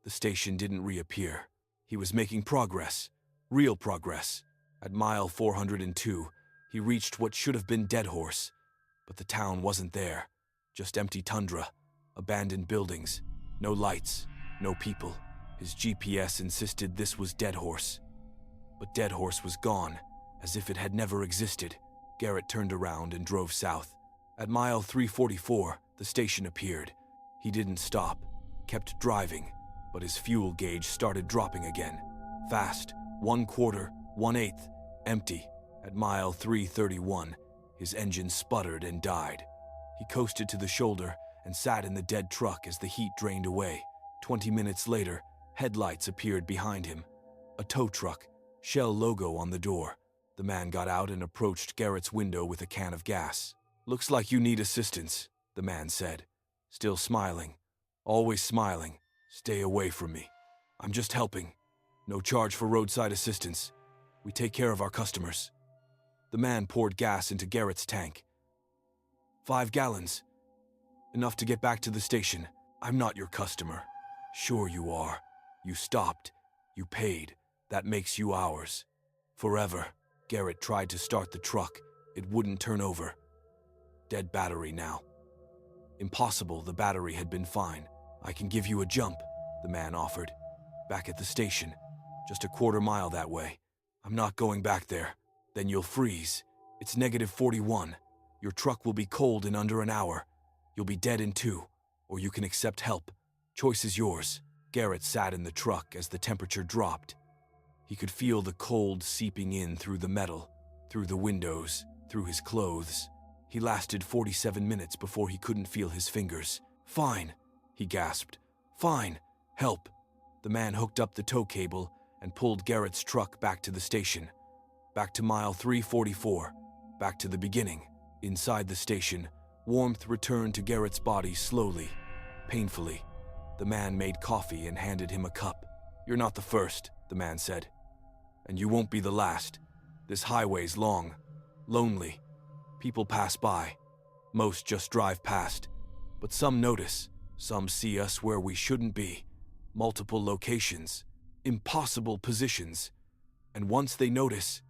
The station didn't reappear. He was making progress. Real progress. At mile 402, he reached what should have been Dead Horse. But the town wasn't there. Just empty tundra. Abandoned buildings. No lights. No people. His GPS insisted this was Dead Horse. But Dead Horse was gone, as if it had never existed. Garrett turned around and drove south. At mile 344, the station appeared. He didn't stop, kept driving, but his fuel gauge started dropping again. Fast, 1/4, 1/8, empty. At mile 331, his engine sputtered and died. He coasted to the shoulder and sat in the dead truck as the heat drained away. 20 minutes later, headlights appeared behind him. A tow truck, Shell logo on the door. The man got out and approached Garrett's window with a can of gas. Looks like you need assistance, the man said, still smiling. Always smiling. Stay away from me. I'm just helping. No charge for roadside assistance. We take care of our customers. The man poured gas into Garrett's tank. 5 gallons. Enough to get back to the station. I'm not your customer. Sure you are. You stopped. You paid. That makes you ours. Forever. Garrett tried to start the truck. It wouldn't turn over. Dead battery now. Impossible, the battery had been fine. I can give you a jump, the man offered. Back at the station. Just a quarter mile that way. I'm not going back there. Then you'll freeze. It's -41. Your truck will be cold in under an hour. You'll be dead in 2, or you can accept help. Choice is yours. Garrett sat in the truck as the temperature dropped. He could feel the cold seeping in through the metal, through the windows, through his clothes. He lasted 47 minutes before he couldn't feel his fingers. Fine, he gasped. Fine, help. The man hooked up the tow cable and pulled Garrett's truck back to the station. Back to mile 344. Back to the beginning. Inside the station, warmth returned to Garrett's body slowly, painfully. The man made coffee and handed him a cup. You're not the first, the man said. And you won't be the last. This highway's long, lonely. People pass by. Most just drive past. But some notice. Some see us where we shouldn't be. Multiple locations, impossible positions. And once they notice,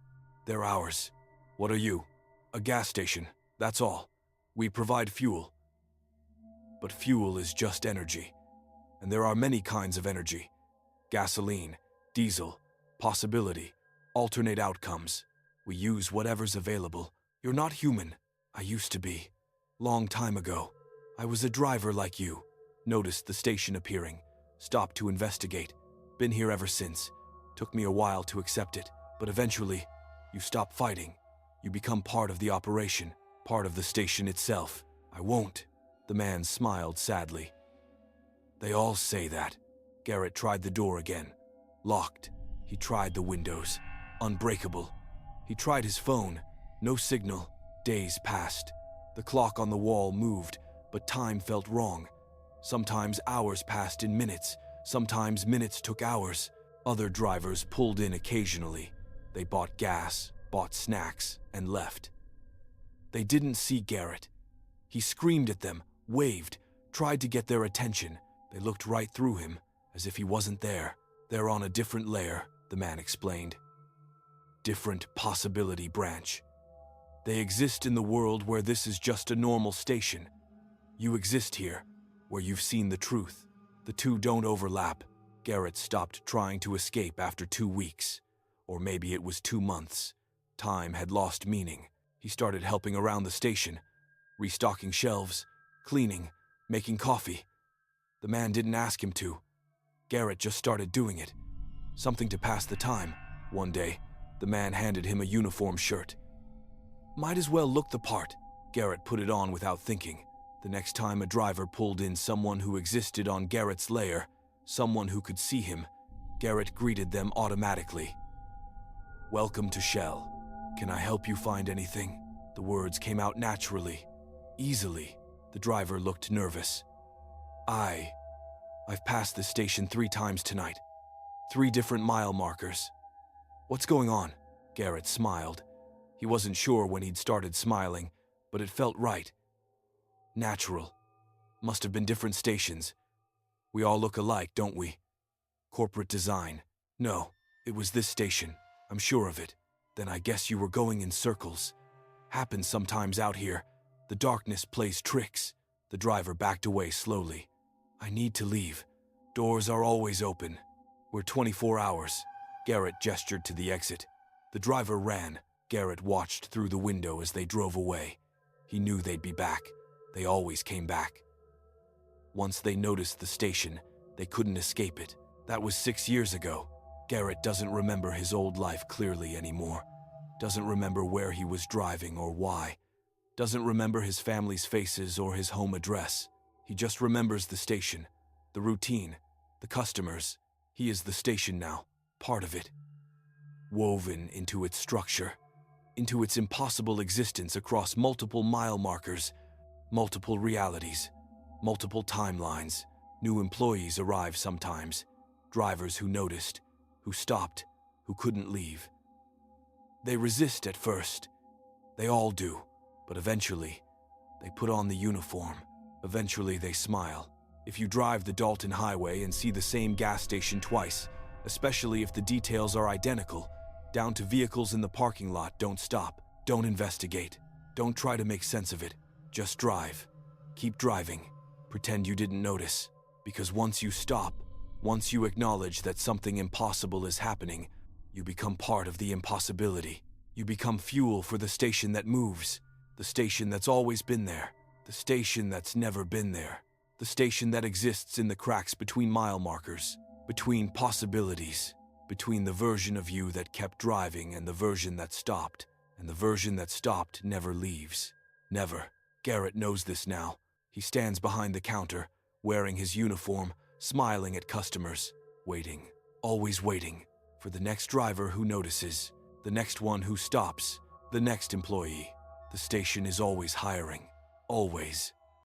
they're ours. What are you? A gas station, that's all. We provide fuel. But fuel is just energy. And there are many kinds of energy. Gasoline, diesel, possibility, alternate outcomes. We use whatever's available. You're not human. I used to be. Long time ago. I was a driver like you. Noticed the station appearing. Stopped to investigate. Been here ever since. Took me a while to accept it. But eventually, you stop fighting. You become part of the operation. Part of the station itself. I won't. The man smiled sadly. They all say that. Garrett tried the door again. Locked. He tried the windows. Unbreakable. He tried his phone. No signal. Days passed. The clock on the wall moved, but time felt wrong. Sometimes hours passed in minutes. Sometimes minutes took hours. Other drivers pulled in occasionally. They bought gas, bought snacks, and left. They didn't see Garrett. He screamed at them, waved, tried to get their attention. They looked right through him, as if he wasn't there. They're on a different layer, the man explained. Different possibility branch. They exist in the world where this is just a normal station. You exist here, where you've seen the truth. The two don't overlap. Garrett stopped trying to escape after 2 weeks. Or maybe it was 2 months. Time had lost meaning. He started helping around the station, restocking shelves, cleaning, making coffee. The man didn't ask him to. Garrett just started doing it. Something to pass the time. One day, the man handed him a uniform shirt. Might as well look the part. Garrett put it on without thinking. The next time a driver pulled in someone who existed on Garrett's layer, someone who could see him, Garrett greeted them automatically. Welcome to Shell. Can I help you find anything? The words came out naturally, easily. The driver looked nervous. I've passed this station 3 times tonight. 3 different mile markers. What's going on? Garrett smiled. He wasn't sure when he'd started smiling, but it felt right. Natural. Must have been different stations. We all look alike, don't we? Corporate design. No, it was this station. I'm sure of it. Then I guess you were going in circles. Happens sometimes out here. The darkness plays tricks. The driver backed away slowly. I need to leave. Doors are always open. We're 24 hours. Garrett gestured to the exit. The driver ran. Garrett watched through the window as they drove away. He knew they'd be back. They always came back. Once they noticed the station, they couldn't escape it. That was 6 years ago. Garrett doesn't remember his old life clearly anymore. Doesn't remember where he was driving or why. Doesn't remember his family's faces or his home address. He just remembers the station, the routine, the customers. He is the station now, part of it. Woven into its structure, into its impossible existence across multiple mile markers, multiple realities, multiple timelines. New employees arrive sometimes, drivers who noticed, who stopped, who couldn't leave. They resist at first. They all do, but eventually, they put on the uniform. Eventually, they smile. If you drive the Dalton Highway and see the same gas station twice, especially if the details are identical, down to vehicles in the parking lot, don't stop. Don't investigate. Don't try to make sense of it. Just drive. Keep driving. Pretend you didn't notice. Because once you stop, once you acknowledge that something impossible is happening, you become part of the impossibility. You become fuel for the station that moves. The station that's always been there. The station that's never been there. The station that exists in the cracks between mile markers. Between possibilities. Between the version of you that kept driving and the version that stopped. And the version that stopped never leaves. Never. Garrett knows this now. He stands behind the counter, wearing his uniform, smiling at customers, waiting, always waiting, for the next driver who notices, the next one who stops, the next employee. The station is always hiring, always.